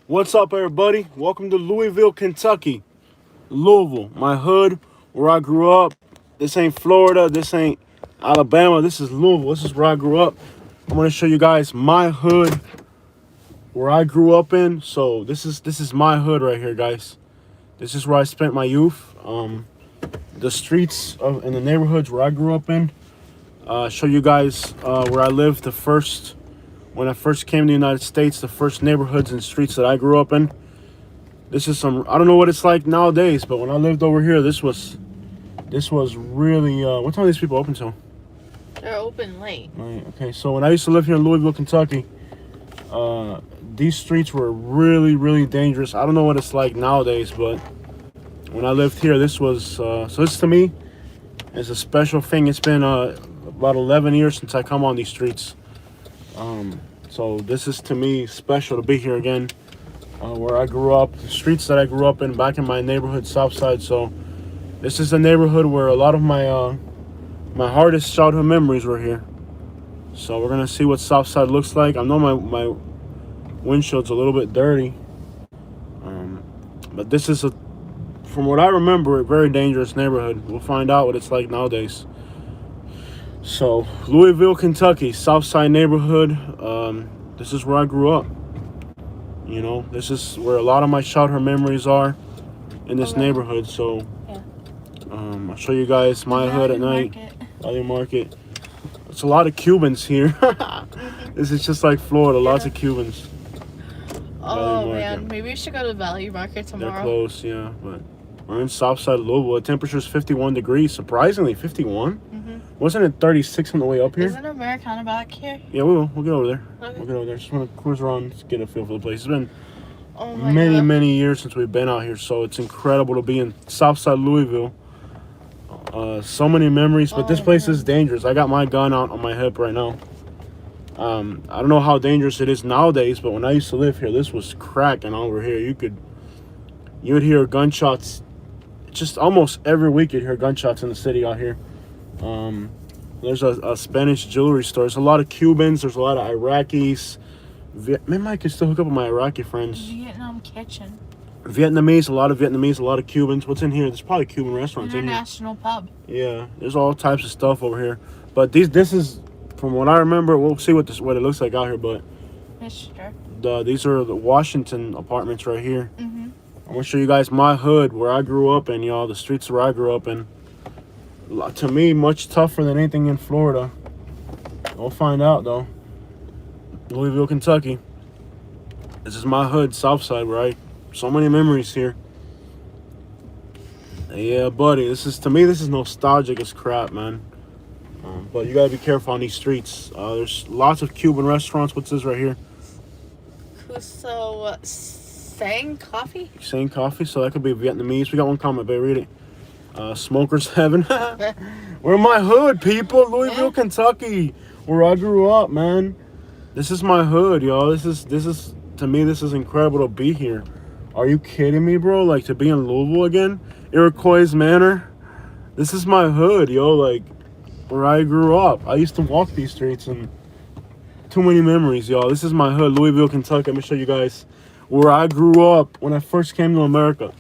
What's up, everybody? Welcome to Louisville, Kentucky. Louisville, my hood, where I grew up. This ain't Florida. This ain't Alabama. This is Louisville. This is where I grew up. I'm gonna show you guys my hood, where I grew up in. So this is my hood right here, guys. This is where I spent my youth. The streets of in the neighborhoods where I grew up in. Show you guys where I lived when I first came to the United States, the first neighborhoods and streets that I grew up in. This is I don't know what it's like nowadays, but when I lived over here, this was really, what time are these people open till? They're open late. Right, okay, so when I used to live here in Louisville, Kentucky, these streets were really, really dangerous. I don't know what it's like nowadays, but when I lived here, this was, so this to me is a special thing. It's been about 11 years since I come on these streets. So this is to me special to be here again, where I grew up, the streets that I grew up in back in my neighborhood, Southside. So this is the neighborhood where a lot of my my hardest childhood memories were here. So we're gonna see what Southside looks like. I know my windshield's a little bit dirty, but this is from what I remember, a very dangerous neighborhood. We'll find out what it's like nowadays. So, Louisville, Kentucky, Southside neighborhood. This is where I grew up. You know, this is where a lot of my childhood memories are, in this neighborhood. So, yeah. I'll show you guys my hood at night. Value Market. It's a lot of Cubans here. This is just like Florida, lots of Cubans. Oh man, maybe we should go to Value Market tomorrow. They're close, yeah, but we're in Southside Louisville. The temperature's 51 degrees. Surprisingly, 51. Wasn't it 36 on the way up here? Isn't Americana back here? Yeah, we will. We'll get over there. Okay. We'll get over there. Just want to cruise around, just get a feel for the place. It's been God. many years since we've been out here, so it's incredible to be in Southside Louisville. So many memories, but this place is dangerous. I got my gun out on my hip right now. I don't know how dangerous it is nowadays, but when I used to live here, this was cracking over here. You would hear gunshots. Just almost every week you'd hear gunshots in the city out here. There's a Spanish jewelry store. There's a lot of Cubans. There's a lot of Iraqis. Maybe I can still hook up with my Iraqi friends. Vietnam kitchen. Vietnamese, a lot of Vietnamese, a lot of Cubans. What's in here? There's probably Cuban restaurants in here. International pub. Yeah, there's all types of stuff over here. But this is, from what I remember, we'll see what it looks like out here. But these are the Washington apartments right here. I'm gonna show you guys my hood where I grew up in, y'all. The streets where I grew up in. To me, much tougher than anything in Florida. We'll find out though. Louisville, Kentucky. This is my hood, Southside, right? So many memories here. Yeah, buddy. To me, this is nostalgic as crap, man. But you gotta be careful on these streets. There's lots of Cuban restaurants. What's this right here? So, Sang Coffee? Sang Coffee. So that could be Vietnamese. We got one comment, babe. Read it. Smokers Heaven. We're in my hood, people. Louisville, Kentucky, where I grew up, man. This is my hood, y'all. This is to me, this is incredible to be here. Are you kidding me, bro? Like, to be in Louisville again, Iroquois Manor. This is my hood, yo. Like, where I grew up. I used to walk these streets, and too many memories, y'all. This is my hood, Louisville, Kentucky. Let me show you guys where I grew up when I first came to America.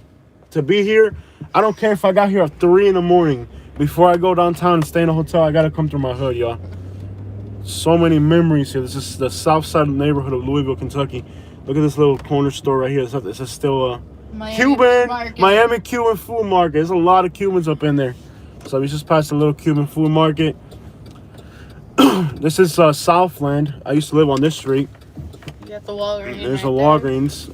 To be here, I don't care if I got here at 3 in the morning. Before I go downtown and stay in a hotel, I gotta come through my hood, y'all. So many memories here. This is the South Side neighborhood of Louisville, Kentucky. Look at this little corner store right here. This is still a Miami Cuban food market. There's a lot of Cubans up in there. So we just passed a little Cuban food market. This is Southland. I used to live on this street. You got the Walgreens. There's a Walgreens.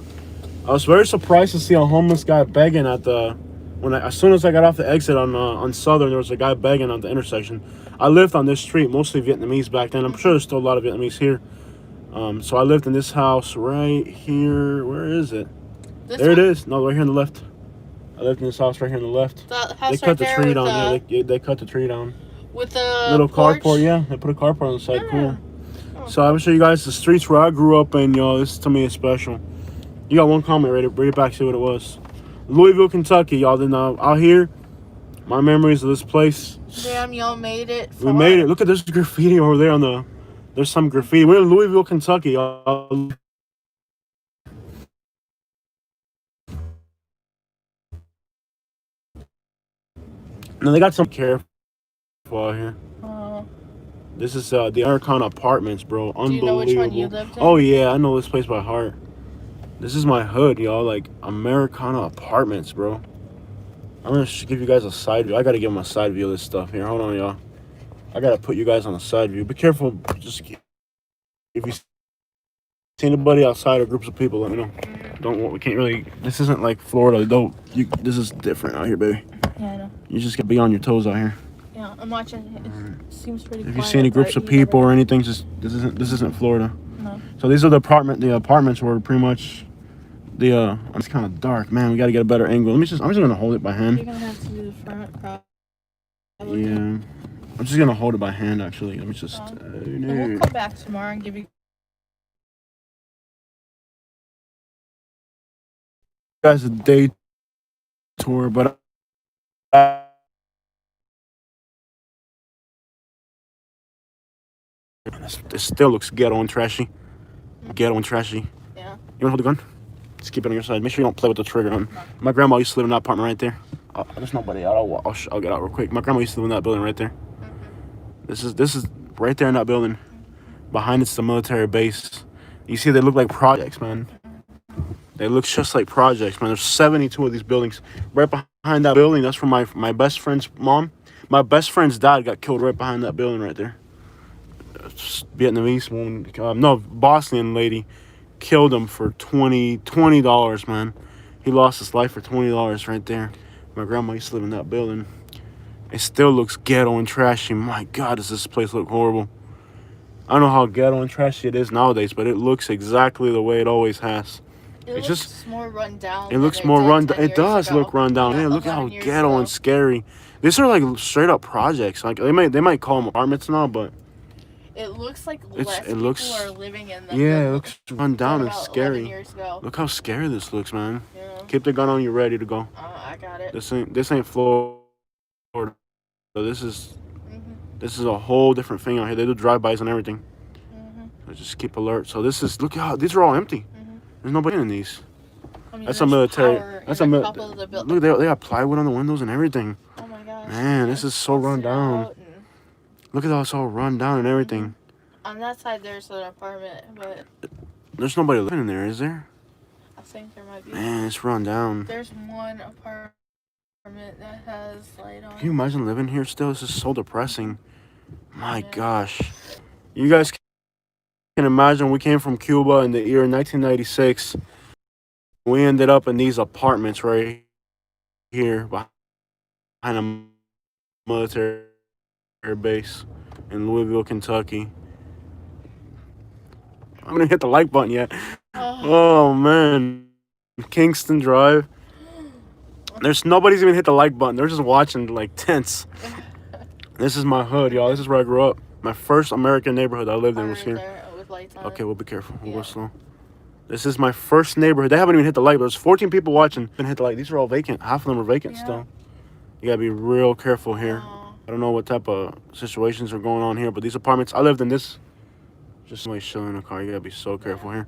I was very surprised to see a homeless guy begging at as soon as I got off the exit on Southern, there was a guy begging at the intersection. I lived on this street, mostly Vietnamese back then. I'm sure there's still a lot of Vietnamese here. So I lived in this house right here. Where is it? There it is. No, right here on the left. I lived in this house right here on the left. They cut the tree down. Yeah, they cut the tree down. With a little porch? carport. Yeah, they put a carport on the side. Cool. So I'm gonna show you guys the streets where I grew up in, y'all. This to me is special. You got one comment, read it back, see what it was. Louisville, Kentucky, y'all. Then out here, my memories of this place. Damn, y'all made it. We made it. Look at this graffiti over there there's some graffiti. We're in Louisville, Kentucky, y'all. No, they got some careful out here. Oh. This is the Americana apartments, bro. Unbelievable. Do you know which one you lived in? Oh yeah, I know this place by heart. This is my hood, y'all. Like Americana apartments, bro. I'm gonna give you guys a side view. I gotta give them a side view of this stuff here. Hold on, y'all. I gotta put you guys on a side view. Be careful. Just if you see anybody outside or groups of people, let me know. We can't really. This isn't like Florida. This is different out here, baby. Yeah, I know. You just gotta be on your toes out here. Yeah, I'm watching. It seems pretty quiet. If you see any groups of people or anything, just this isn't Florida. No. So these are the apartments were pretty much it's kind of dark, man. We got to get a better angle. I'm just gonna hold it by hand. You're gonna have to do the front crop. Yeah, I'm just gonna hold it by hand. Actually, let me just. And we'll come back tomorrow and give you guys a day tour, but this still looks ghetto and trashy. Ghetto and trashy. Yeah. You wanna hold the gun? Just keep it on your side. Make sure you don't play with the trigger. My grandma used to live in that apartment right there. There's nobody out. I'll get out real quick. My grandma used to live in that building right there. Mm-hmm. This is right there in that building. Behind it's the military base. You see, they look like projects, man. They look just like projects, man. There's 72 of these buildings. Right behind that building, that's from my best friend's mom. My best friend's dad got killed right behind that building right there. Vietnamese woman, no, Bosnian lady killed him for $20, man. He lost his life for $20 right there. My grandma used to live in that building. It still looks ghetto and trashy. My God, does this place look horrible. I don't know how ghetto and trashy it is nowadays, but it looks exactly the way it always has. It looks more run down. It looks more run down. It does look run down. Yeah, look how ghetto and scary. These are like straight up projects. Like they might call them apartments now, but it looks like people are living in them. Yeah, it looks run down and scary. Years ago. Look how scary this looks, man. Yeah. Keep the gun on you, ready to go. I got it. This ain't Florida. So this is a whole different thing out here. They do drive-bys and everything. So just keep alert. So look how these are all empty. There's nobody in these. I mean, that's a military. That's a look. They got plywood on the windows and everything. Oh my gosh. Man, this is so run down. Look at how it's all run down and everything. On that side, there's an apartment, but there's nobody living in there, is there? I think there might be. Man, it's run down. There's one apartment that has light on. Can you imagine living here still? This is so depressing. My gosh. You guys can imagine we came from Cuba in the year 1996. We ended up in these apartments right here behind a military base in Louisville, Kentucky. I haven't hit the like button yet. Oh man. Kingston Drive. Nobody's even hit the like button. They're just watching like tense. This is my hood, y'all. This is where I grew up. My first American neighborhood I lived in was here. Okay, we'll be careful. We'll go slow. This is my first neighborhood. They haven't even hit the like. There's 14 people watching. Didn't hit the like. These are all vacant. Half of them are vacant still. You gotta be real careful here. I don't know what type of situations are going on here, but these apartments, I lived in this. Just somebody chilling in a car. You gotta be so careful here.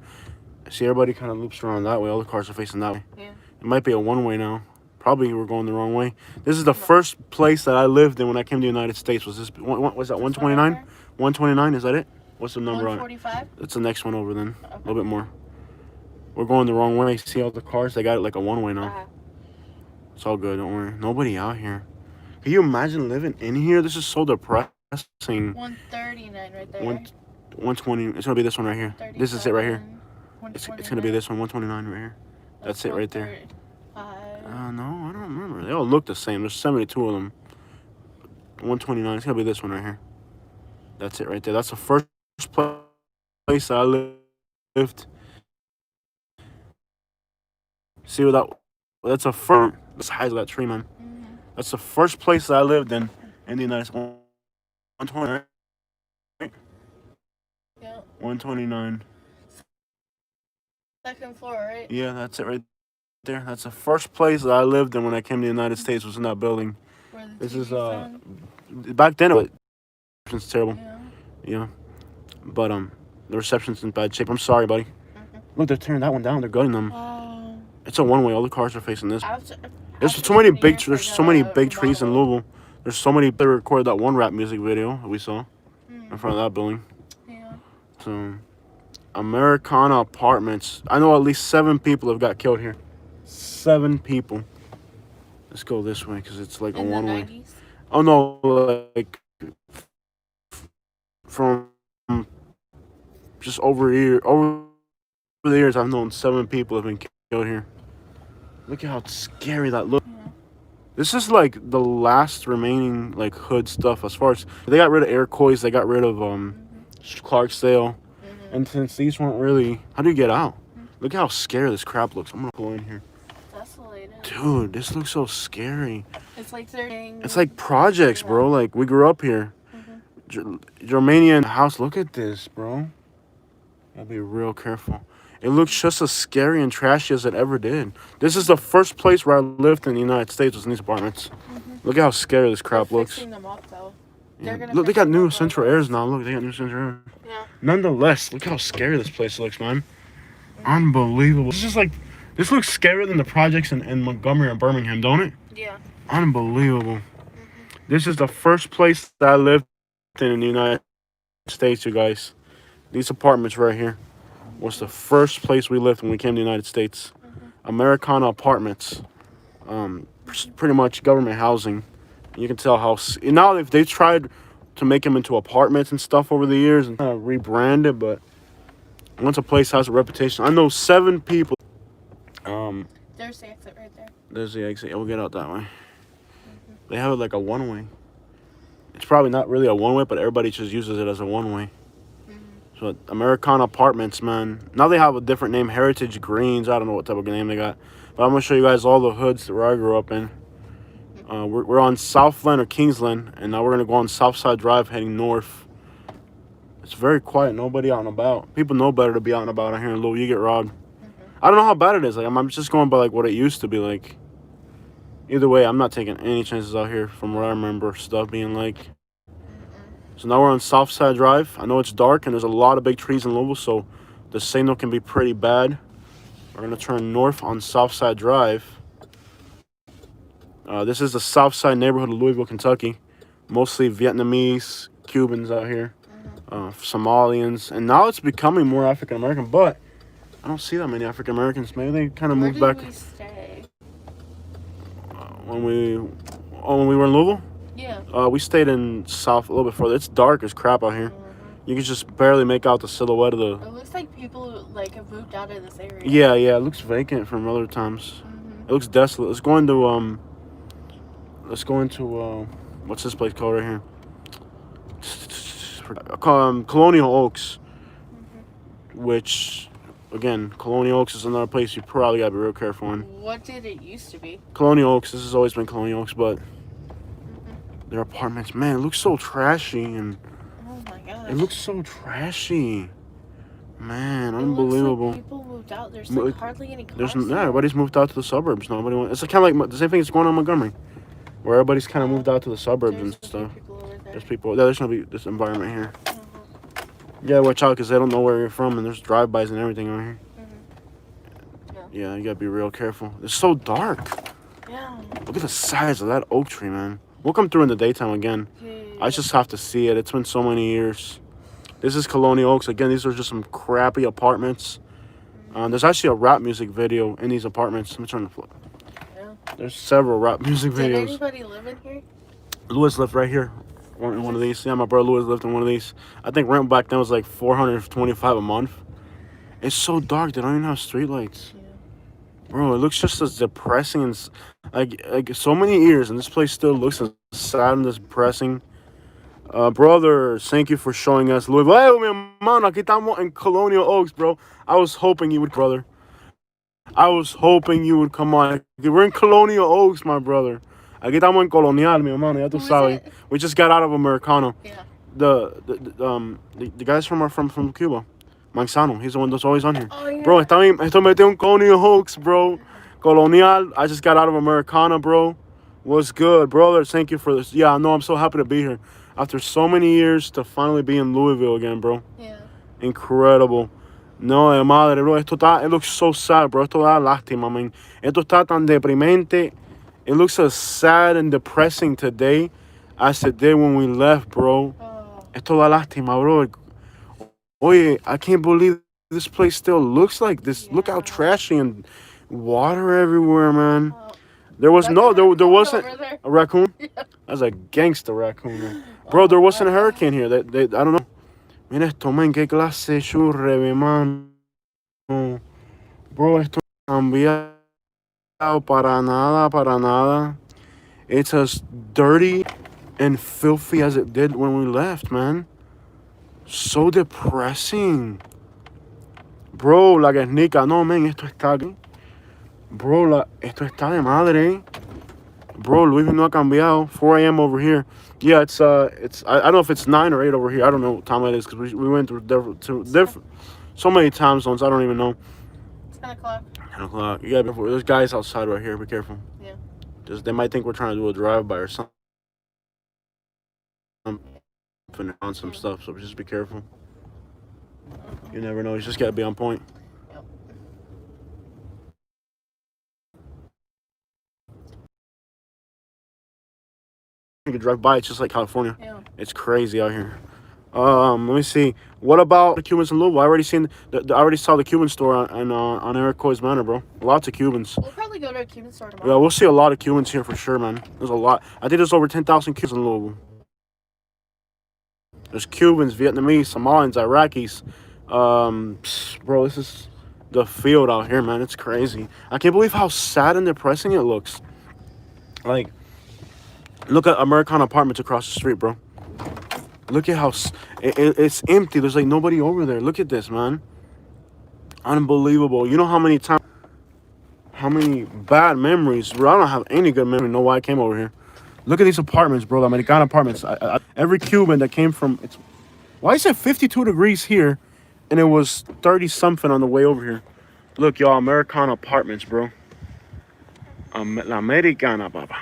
I see everybody kind of loops around that way. All the cars are facing that way. Yeah. It might be a one-way now. Probably we're going the wrong way. This is the first place that I lived in when I came to the United States. Was that 129? 129, is that it? What's the number on it? 145? That's the next one over then. Okay. A little bit more. We're going the wrong way. See all the cars? They got it like a one-way now. It's all good, don't worry. Nobody out here. Can you imagine living in here? This is so depressing. 139 right there. 120. It's going to be this one right here. This is it right here. It's going to be this one, 129 right here. That's it right there. No, I don't remember. They all look the same. There's 72 of them. 129. It's going to be this one right here. That's it right there. That's the first place I lived. See what that... That's a firm... That's high as that tree, man. That's the first place I lived in the United States. 129. Right? Yeah. 129. Second floor, right? Yeah, that's it right there. That's the first place that I lived in when I came to the United States was in that building. This is back then it was terrible. Yeah. But the reception's in bad shape. I'm sorry, buddy. Look, they're tearing that one down. They're gutting them. It's a one-way. All the cars are facing this. There's so many big trees in Louisville. There's so many. They recorded that one rap music video that we saw in front of that building. Yeah. So, Americana Apartments. I know at least 7 people have got killed here. 7 people. Let's go this way because it's like a one-way. 90s? Oh no, like from just over the years, I've known 7 people have been killed here. Look at how scary that looks. Yeah. This is like the last remaining like hood stuff as far as they got rid of Aircoys, they got rid of Clarksdale, and since these weren't really, how do you get out? Look at how scary this crap looks. I'm gonna go in here. Dude, this looks so scary. It's like they're getting... It's like projects, bro. Like we grew up here. Germanian house. Look at this, bro. Gotta be real careful. It looks just as scary and trashy as it ever did. This is the first place where I lived in the United States was in these apartments. Look at how scary this crap looks. Fixing them up, though. Yeah. Look, they got new central airs now. Look, they got new central air. Yeah. Nonetheless, look how scary this place looks, man. Unbelievable. This is like, this looks scarier than the projects in Montgomery and Birmingham, don't it? Yeah. Unbelievable. This is the first place that I lived in the United States, you guys. These apartments right here was the first place we lived when we came to the United States. Americana Apartments. Pretty much government housing. You can tell how... Now they've tried to make them into apartments and stuff over the years and kind of rebrand it, but once a place has a reputation... I know 7 people... There's the exit right there. There's the exit. We'll get out that way. They have it like a one-way. It's probably not really a one-way, but everybody just uses it as a one-way. So Americana Apartments, man. Now they have a different name, Heritage Greens. I don't know what type of name they got. But I'm going to show you guys all the hoods where I grew up in. We're on Southland or Kingsland, and now we're going to go on Southside Drive heading north. It's very quiet. Nobody out and about. People know better to be out and about out here in Louisville. You get robbed. I don't know how bad it is. Like I'm just going by like what it used to be like. Either way, I'm not taking any chances out here from what I remember stuff being like. So now we're on Southside Drive. I know it's dark and there's a lot of big trees in Louisville, so the signal can be pretty bad. We're going to turn north on Southside Drive. This is the Southside neighborhood of Louisville, Kentucky. Mostly Vietnamese, Cubans out here, Somalians. And now it's becoming more African-American, but I don't see that many African-Americans. Maybe they kind of moved back. Where did we stay? When we were in Louisville? Yeah. We stayed in South a little bit further. It's dark as crap out here. You can just barely make out the silhouette of the... It looks like people like have moved out of this area. Yeah. It looks vacant from other times. It looks desolate. Let's go into what's this place called right here? Colonial Oaks. Which, again, Colonial Oaks is another place you probably gotta be real careful in. What did it used to be? Colonial Oaks. This has always been Colonial Oaks, but their apartments, man, it looks so trashy and. Oh my gosh. It looks so trashy. Man, It unbelievable. looks like people moved out. There's like hardly any cars. Everybody's moved out to the suburbs. Nobody wants. It's kind of like the same thing that's going on in Montgomery, where everybody's kind of moved out to the suburbs and stuff. There's people. Yeah, there's gonna be this environment here. Yeah, watch out because they don't know where you're from, and there's drive-bys and everything on here. Yeah, you gotta be real careful. It's so dark. Yeah. Look at the size of that oak tree, man. We'll come through in the daytime again. I just have to see it. It's been so many years. This is Colonial Oaks. Again, these are just some crappy apartments. There's actually a rap music video in these apartments. I'm trying to flip. Yeah. There's several rap music videos. Did anybody live in here? Louis lived right here in one of these. Yeah, my brother Louis lived in one of these. I think rent back then was like $425 a month. It's so dark. They don't even have street lights. Yeah. Bro, it looks just as depressing and like so many years, and this place still looks as sad and depressing. Brother, thank you for showing us Louisville. Hey, mi hermano, aquí estamos en Colonial Oaks, bro. I was hoping you would, brother. I was hoping you would come on. We're in Colonial Oaks, my brother. Aquí estamos en Colonial, mi hermano. Ya tú sabes. We just got out of Americana. Yeah. The guys from Cuba. Manzano, he's the one that's always on here. Oh, yeah. Bro, esto metió en Colonial Oaks, bro. Colonial, I just got out of Americana, bro. What's good, brother? Thank you for this. Yeah, I know. I'm so happy to be here. After so many years to finally be in Louisville again, bro. Yeah. Incredible. No, de madre, bro. It looks so sad, bro. Esto da lástima, man. Esto está tan deprimente. It looks so sad and depressing today as it did when we left, bro. Oh. Esto da lástima, bro. Oye, I can't believe this place still looks like this. Look how trashy and water everywhere, man. Oh. There was That's no, a there raccoon wasn't over there. a raccoon. Yeah. That's a gangster raccoon, man. Bro. There wasn't a hurricane here. They I don't know. Mira esto, man, qué clase de churre, man. Bro, esto no ha cambiado para nada, para nada. It's as dirty and filthy as it did when we left, man. So depressing. Bro, la Guernica, no, man, esto está... Bro, esto está de madre. Bro, Louisville no ha cambiado. 4 a.m. over here. Yeah, it's I don't know if it's 9 or 8 over here. I don't know what time it is because we went through different, so many time zones. I don't even know. It's 10 o'clock. 10 o'clock. You gotta be careful. There's guys outside right here. Be careful. Yeah. Just they might think we're trying to do a drive-by or something. On some stuff, so just be careful. You never know. You just gotta be on point. Yep. You can drive by. It's just like California. Yeah. It's crazy out here. Let me see. What about the Cubans in Louisville? I already saw the Cuban store on Eric Coy's Manor, bro. Lots of Cubans. We'll probably go to a Cuban store tomorrow. Yeah, we'll see a lot of Cubans here for sure, man. There's a lot. I think there's over 10,000 Cubans in Louisville. There's Cubans, Vietnamese, Somalians, Iraqis. Bro, this is the field out here, man. It's crazy. I can't believe how sad and depressing it looks. Like, look at Americana apartments across the street, bro. Look at how it's empty. There's like nobody over there. Look at this, man. Unbelievable. You know how many bad memories. Bro, I don't have any good memory. Know why I came over here. Look at these apartments, bro. The Americana apartments. Every Cuban that came from... Why is it 52 degrees here and it was 30-something on the way over here? Look, y'all. Americana apartments, bro. La Americana, baba.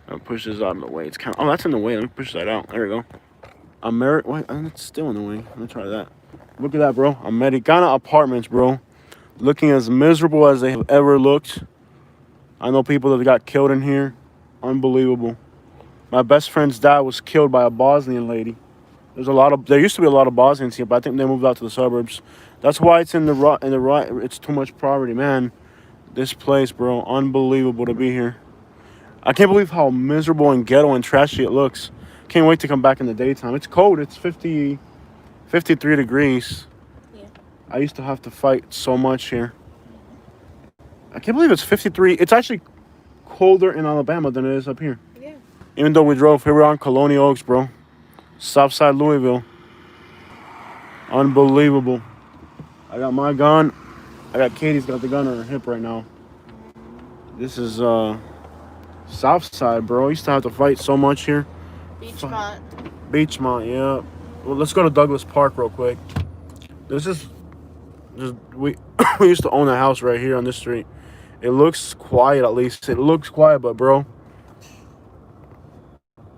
I'll push this out of the way. It's kind of... Oh, that's in the way. Let me push that out. There we go. Why? It's still in the way. Let me try that. Look at that, bro. Americana apartments, bro. Looking as miserable as they have ever looked. I know people that got killed in here. Unbelievable. My best friend's dad was killed by a Bosnian lady. There used to be a lot of Bosnians here, but I think they moved out to the suburbs. That's why it's in the right. It's too much poverty, man. This place, bro, unbelievable to be here. I can't believe how miserable and ghetto and trashy it looks. Can't wait to come back in the daytime. It's cold. It's 53 degrees. Yeah. I used to have to fight so much here. I can't believe it's 53. It's actually colder in Alabama than it is up here. Yeah. Even though we drove, here we're on Colonial Oaks, bro. Southside Louisville. Unbelievable. I got my gun. I got Katie's got the gun on her hip right now. This is Southside, bro. I used to have to fight so much here. Beachmont, yeah. Well, let's go to Douglas Park real quick. We used to own a house right here on this street. It looks quiet, at least. It looks quiet, but bro,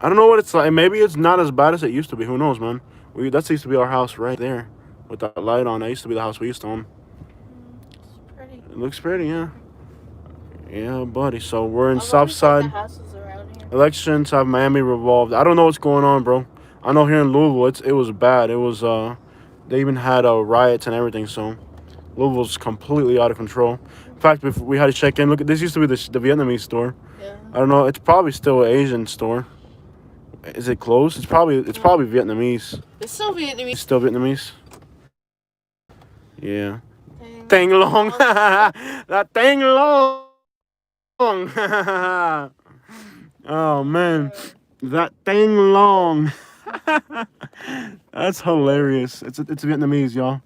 I don't know what it's like. Maybe it's not as bad as it used to be. Who knows, man? That used to be our house right there with that light on. That used to be the house we used to own. It's pretty. It looks pretty, yeah. Yeah, buddy. So we're in Southside. Elections have Miami revolved. I don't know what's going on, bro. I know here in Louisville, it was bad. It was they even had riots and everything. So Louisville's completely out of control. In fact, we had to check in. Look, this used to be the Vietnamese store. Yeah. I don't know. It's probably still an Asian store. Is it closed? It's probably Vietnamese. It's still Vietnamese. It's still Vietnamese. Yeah. Thing long. That thing long. Oh man, that thing long. That's hilarious. It's Vietnamese, y'all.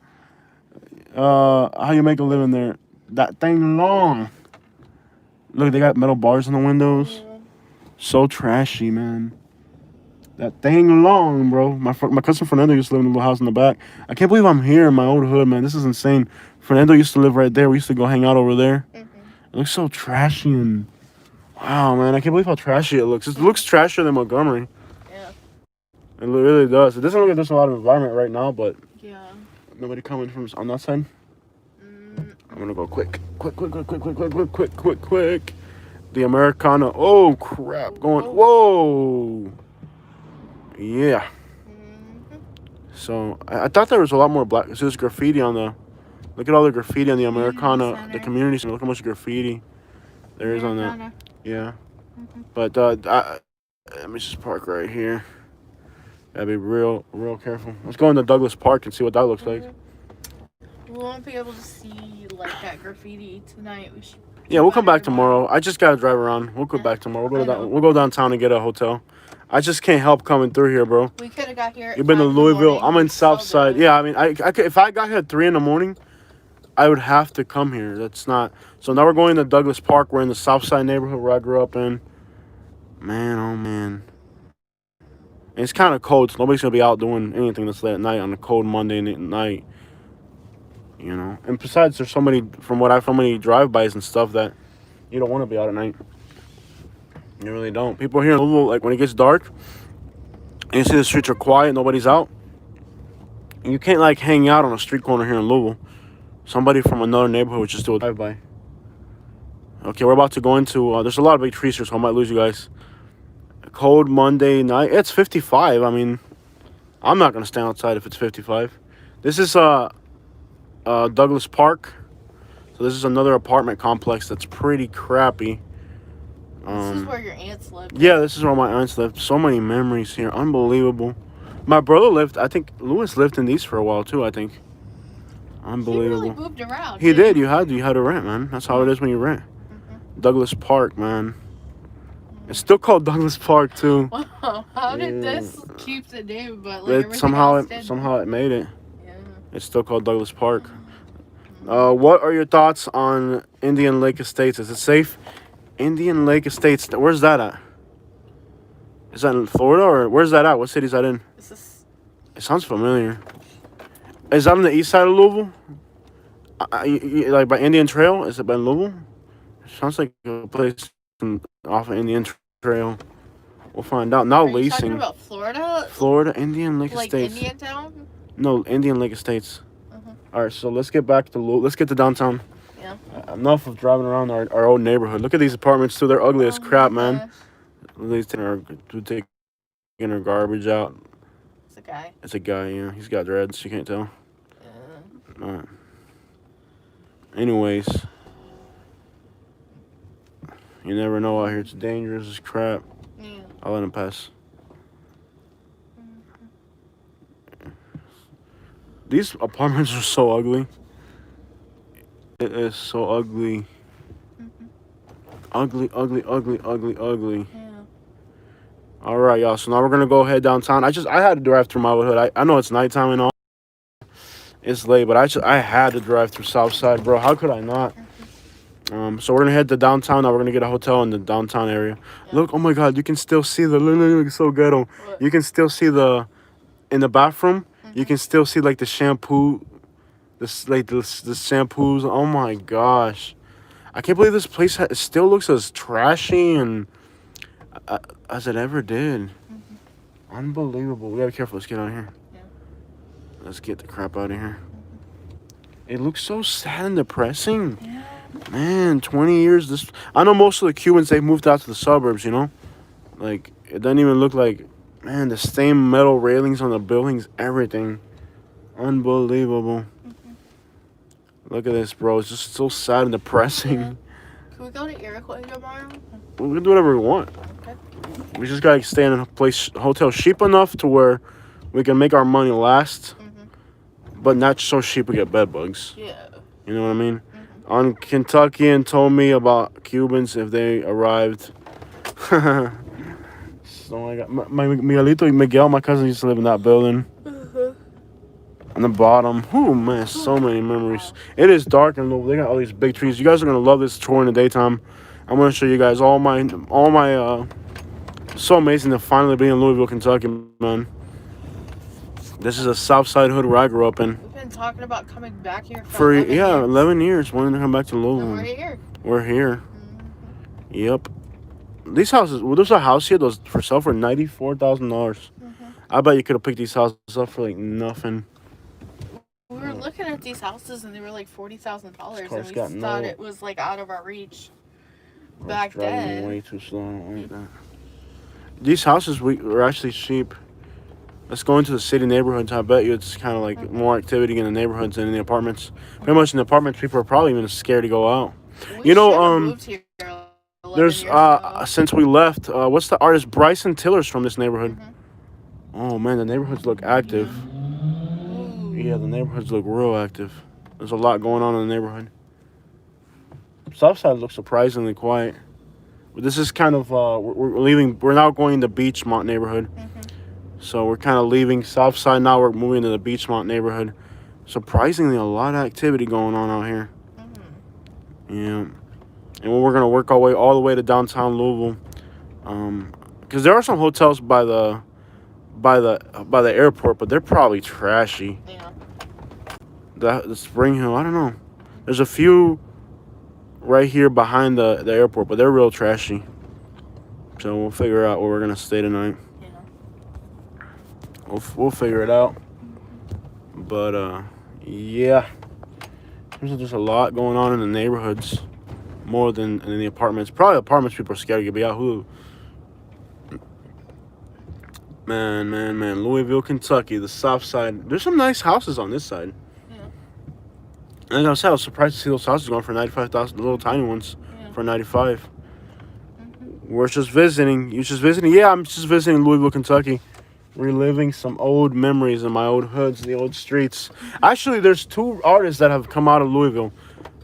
How you make a living there? That thing long. Look, they got metal bars on the windows. Yeah. So trashy, man. That thing long, bro. My cousin Fernando used to live in a little house in the back. I can't believe I'm here in my old hood, man. This is insane. Fernando used to live right there. We used to go hang out over there. It looks so trashy and... Wow, man. I can't believe how trashy it looks. It looks trashier than Montgomery. Yeah. It really does. It doesn't look like there's a lot of environment right now, but... Yeah. Nobody coming from on that side? I'm gonna go quick. the Americana. Oh crap! Going. Whoa. Yeah. So I thought there was a lot more black. So there's graffiti on the. Look at all the graffiti on the Americana, the community center. Look how much graffiti there is on that. Yeah. But let me just park right here. Gotta be real careful. Let's go into Douglas Park and see what that looks like. We won't be able to see like that graffiti tonight. Yeah, we'll come back tomorrow. I just gotta drive around. We'll go back tomorrow. We'll go downtown and get a hotel. I just can't help coming through here, bro. We could have got here. You've been to Louisville. I'm in South Side. Yeah, I mean, I could, if I got here at 3 a.m, I would have to come here. That's not. So now we're going to Douglas Park. We're in the South Side neighborhood where I grew up in. Man, oh man. And it's kind of cold, so nobody's gonna be out doing anything this late at night on a cold Monday night. You know. And besides, there's so many drive-bys and stuff that you don't want to be out at night. You really don't. People here in Louisville, like when it gets dark, and you see the streets are quiet, nobody's out. You can't like hang out on a street corner here in Louisville. Somebody from another neighborhood would just do a drive-by. Okay, we're about to go into. There's a lot of big trees here, so I might lose you guys. A cold Monday night. It's 55. I mean, I'm not gonna stand outside if it's 55. This is Douglas Park. So this is another apartment complex that's pretty crappy. This is where your aunts lived. Yeah, this is where my aunts lived. So many memories here. Unbelievable. My brother lived, I think, Louis lived in these for a while, too, I think. Unbelievable. He really moved around. He did. You had to rent, man. That's how it is when you rent. Douglas Park, man. It's still called Douglas Park, too. Wow. How did this keep the name? But like somehow it made it. Yeah. It's still called Douglas Park. What are your thoughts on Indian Lake Estates? Is it safe? Indian Lake Estates. Where's that at? Is that in Florida or where's that at? What city is that in? It sounds familiar. Is that on the east side of Louisville? Like by Indian Trail? Is it by Louisville? It sounds like a place off of Indian Trail. We'll find out. Now leasing. Are you talking about Florida? Florida, Indian Lake Estates. Like Indian Town? No, Indian Lake Estates. All right, so let's get baking to downtown. Yeah. Enough of driving around our old neighborhood. Look at these apartments, too. They're ugly as crap, man. These taking her garbage out. It's a guy. It's a guy, yeah. He's got dreads. You can't tell. Yeah. All right. Anyways. You never know out here. It's dangerous as crap. Yeah. I'll let him pass. These apartments are so ugly. It is so ugly. Ugly. Yeah. All right, y'all. So now we're gonna go head downtown. I had to drive through my hood. I know it's nighttime and all. It's late, but I had to drive through Southside, bro. How could I not? So we're gonna head to downtown. Now we're gonna get a hotel in the downtown area. Yeah. Look, oh my God, you can still see look so ghetto. What? You can still see in the bathroom. You can still see like the shampoo, the shampoos. Oh my gosh, I can't believe this place still looks as trashy and as it ever did. Unbelievable. We gotta be careful. Let's get out of here. Yeah. Let's get the crap out of here. It looks so sad and depressing. Yeah. Man, 20 years. I know most of the Cubans, they moved out to the suburbs. You know, like it doesn't even look like. Man, the same metal railings on the buildings, everything. Unbelievable. Look at this, bro. It's just so sad and depressing. Yeah. Can we go to Iroquois tomorrow? We can do whatever we want. Okay. We just gotta stay in a hotel cheap enough to where we can make our money last, but not so cheap we get bed bugs. Yeah. You know what I mean? On Kentuckian told me about Cubans if they arrived. So I got my Miguel, my cousin used to live in that building. On the bottom. Oh man, so many memories. It is dark and they got all these big trees. You guys are gonna love this tour in the daytime. I'm gonna show you guys all my so amazing to finally be in Louisville, Kentucky, man. This is a South Side hood where I grew up in. We've been talking about coming back here for 11 years. 11 years. Wanting to come back to Louisville. And we're here. Yep. These houses, there's a house here that's for sale for $94,000. I bet you could have picked these houses up for like nothing. We were looking at these houses and they were like $40,000, and we thought it was like out of our reach. back driving then. way too slow. I don't like that. These houses are actually cheap. Let's go into the city neighborhoods. I bet you it's kind of like more activity in the neighborhoods than in the apartments. Pretty much in the apartments, people are probably even scared to go out. We should have moved here 11 There's years ago. since we left, what's the artist Bryson Tiller's from this neighborhood? Mhm. Oh man, the neighborhoods look active. Ooh. Yeah, the neighborhoods look real active. There's a lot going on in the neighborhood. Southside looks surprisingly quiet. But this is kind of we're leaving. We're now going to Beachmont neighborhood. So we're kind of leaving Southside now. We're moving to the Beachmont neighborhood. Surprisingly, a lot of activity going on out here. Yeah, and we're gonna work our way all the way to downtown Louisville, because there are some hotels by the airport, but they're probably trashy. Yeah. The Spring Hill, I don't know. There's a few right here behind the airport, but they're real trashy. So we'll figure out where we're gonna stay tonight. We'll figure it out. But yeah, there's just a lot going on in the neighborhoods, more than in the apartments. Probably apartments, people are scared to be out. Man, Louisville, Kentucky, the south side. There's some nice houses on this side. And like I said, I was surprised to see those houses going for $95,000, the little tiny ones for $95,000. We're just visiting. You just visiting? Yeah, I'm just visiting Louisville, Kentucky. Reliving some old memories in my old hoods, the old streets. Actually, there's two artists that have come out of Louisville.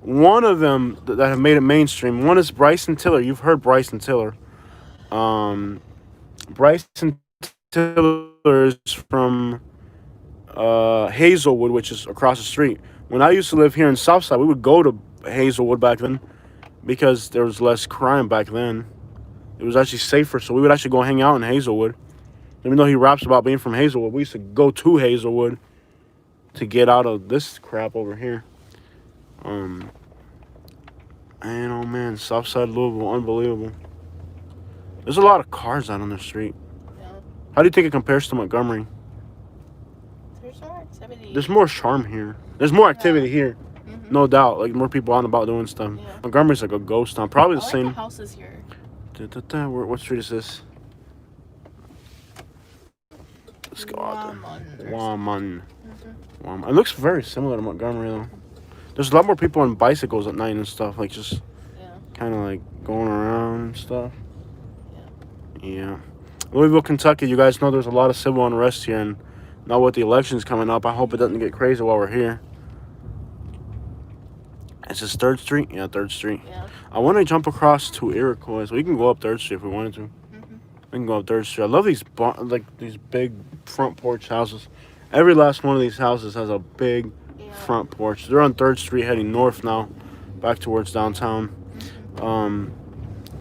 One of them that have made it mainstream. One is Bryson Tiller. You've heard Bryson Tiller. Bryson Tiller is from Hazelwood, which is across the street. When I used to live here in Southside, we would go to Hazelwood back then because there was less crime back then. It was actually safer, so we would actually go hang out in Hazelwood. Even though he raps about being from Hazelwood, we used to go to Hazelwood to get out of this crap over here. And oh man, Southside Louisville, unbelievable. There's a lot of cars out on the street. Yeah. How do you think it compares to Montgomery? There's more activity. There's more charm here. There's more activity here, no doubt. Like more people out and about doing stuff. Yeah. Montgomery's like a ghost town. Probably the I like same. the houses here. What street is this? Let's go out there. Waman. It looks very similar to Montgomery though. There's a lot more people on bicycles at night and stuff, like just kind of like going around and stuff. Yeah. Louisville, Kentucky. You guys know there's a lot of civil unrest here, and now with the elections coming up, I hope it doesn't get crazy while we're here. Is this 3rd Street? Yeah, 3rd Street. Yeah. I want to jump across to Iroquois. We can go up 3rd Street if we wanted to. We can go up 3rd Street. I love these these big front porch houses. Every last one of these houses has a big front porch. They're on 3rd Street heading north now, back towards downtown.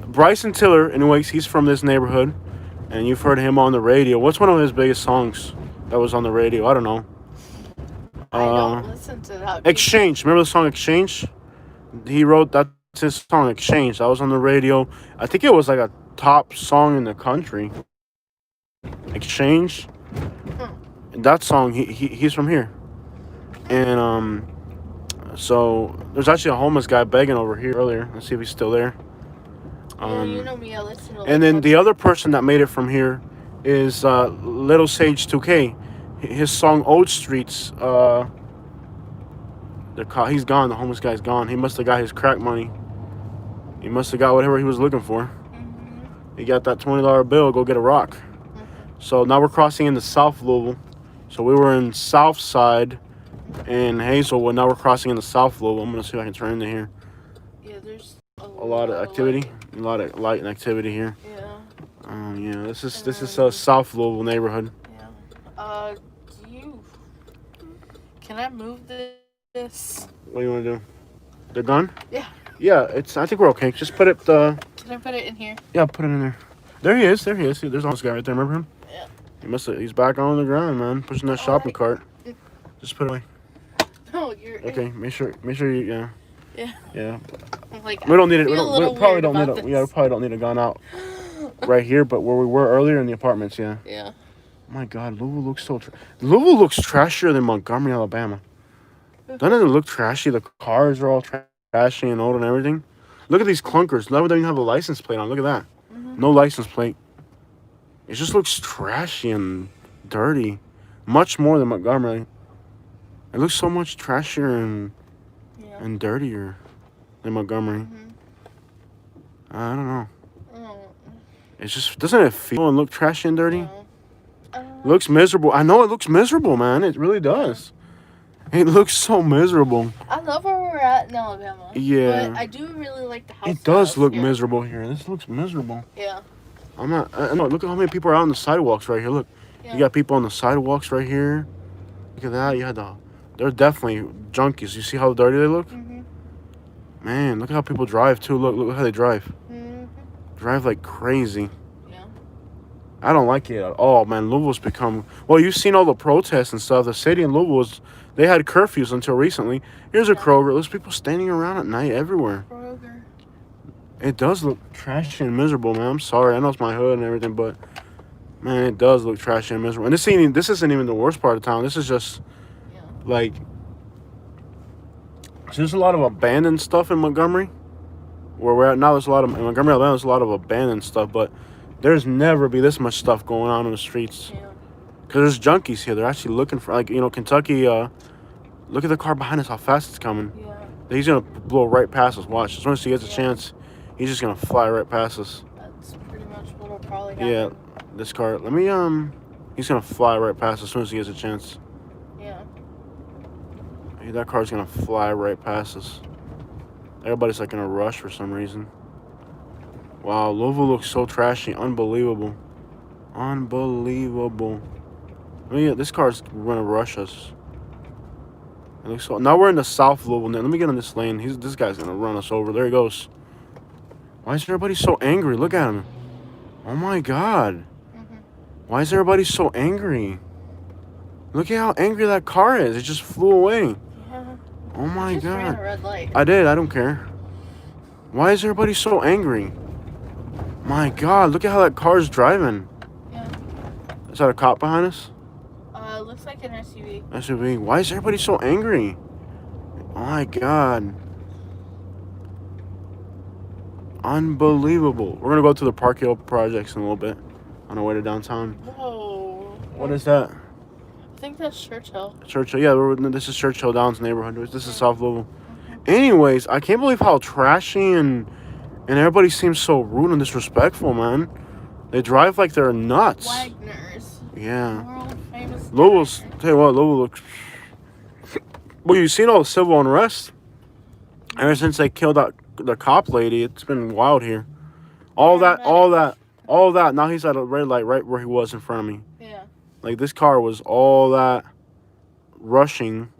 Bryson Tiller, anyways, he's from this neighborhood, and you've heard him on the radio. What's one of his biggest songs that was on the radio? I don't know. I don't listen to that. Exchange. Remember the song Exchange? He wrote that's his song Exchange. That was on the radio. I think it was like a top song in the country. Exchange. And that song, he's from here. And so there's actually a homeless guy begging over here earlier. Let's see if he's still there. You know me, I listen to and then the other person that made it from here is Little Sage 2K. His song Old Streets, he's gone. The homeless guy's gone. He must have got his crack money. He must have got whatever he was looking for. He got that $20 bill, go get a rock. So now we're crossing into South Louisville. So we were in South Side in Hazelwood. Now we're crossing into South Louisville. I'm going to see if I can turn into here. Yeah, there's a lot of activity. A lot of light and activity here. Yeah. Yeah, this is a South Louisville neighborhood. Yeah. Can I move this? What do you want to do? They're done? Yeah. Yeah, I think we're okay. Just put it. Can I put it in here? Yeah, put it in there. There he is. See, there's this guy right there. Remember him? Yeah. He's back on the ground, man. Pushing that shopping cart. Just put it away. No, you're. Okay. Make sure you. Yeah. Yeah. Yeah. I'm like, We don't need it. We probably don't need it. Yeah, we probably don't need a gun out right here. But where we were earlier in the apartments, yeah. Yeah. My God, Louisville looks Louisville looks trashier than Montgomery, Alabama. Doesn't it look trashy? The cars are all trashy and old and everything. Look at these clunkers. None of them even have a license plate on. Look at that. Mm-hmm. No license plate. It just looks trashy and dirty. Much more than Montgomery. It looks so much trashier and dirtier than Montgomery. Mm-hmm. I don't know. Oh. It's just, doesn't it feel and look trashy and dirty? No. Looks miserable. I know it looks miserable, man. It really does. It looks so miserable. I love where we're at in Alabama. Yeah. But I do really like the house. It does look here. miserable here. This looks miserable. Yeah. I know. Look at how many people are out on the sidewalks right here. Look. Yeah. You got people on the sidewalks right here. Look at that. You had they're definitely junkies. You see how dirty they look? Mm-hmm. Man, look at how people drive too. Look how they drive. Mm-hmm. Drive like crazy. Yeah. I don't like it at all, man. Louisville's become... Well, you've seen all the protests and stuff. The city in Louisville, they had curfews until recently. Here's a Kroger. There's people standing around at night everywhere. Kroger. It does look trashy and miserable, man. I'm sorry. I know it's my hood and everything, but... Man, it does look trashy and miserable. And this isn't even the worst part of town. This is just... Like... There's a lot of abandoned stuff in Montgomery. Where we're at now, there's a lot of... In Montgomery, Alabama, there's a lot of abandoned stuff, but... There's never be this much stuff going on in the streets. Yeah. Because there's junkies here. They're actually looking for, like, Kentucky. Look at the car behind us, how fast it's coming. Yeah. He's going to blow right past us. Watch. As soon as he gets a chance, he's just going to fly right past us. That's pretty much what'll probably happen. Yeah, this car. Let me, he's going to fly right past us as soon as he gets a chance. Yeah. That car's going to fly right past us. Everybody's, like, in a rush for some reason. Wow, Louisville looks so trashy. Unbelievable. Unbelievable. This car's going to rush us. It looks so... Now we're in the South Louisville. Now, let me get in this lane. This guy's going to run us over. There he goes. Why is everybody so angry? Look at him. Oh, my God. Mm-hmm. Why is everybody so angry? Look at how angry that car is. It just flew away. Yeah. Oh, my Just ran God. a red light. I did. I don't care. Why is everybody so angry? My God, look at how that car's driving. Yeah. Is that a cop behind us? Looks like an SUV. SUV. Why is everybody so angry? Oh my God. Unbelievable. We're gonna go to the Park Hill projects in a little bit on our way to downtown. Whoa. What is that? I think that's Churchill. Churchill. Yeah, this is Churchill Downs neighborhood. This is South Louisville. Anyways, I can't believe how trashy and everybody seems so rude and disrespectful, man. They drive like they're nuts. Wagner's. Yeah. World famous. Louisville's, tell you what, Louisville looks... Well, you've seen all the civil unrest. Ever since they killed the cop lady, it's been wild here. All that. Now he's at a red light right where he was in front of me. Yeah. Like, this car was all that rushing.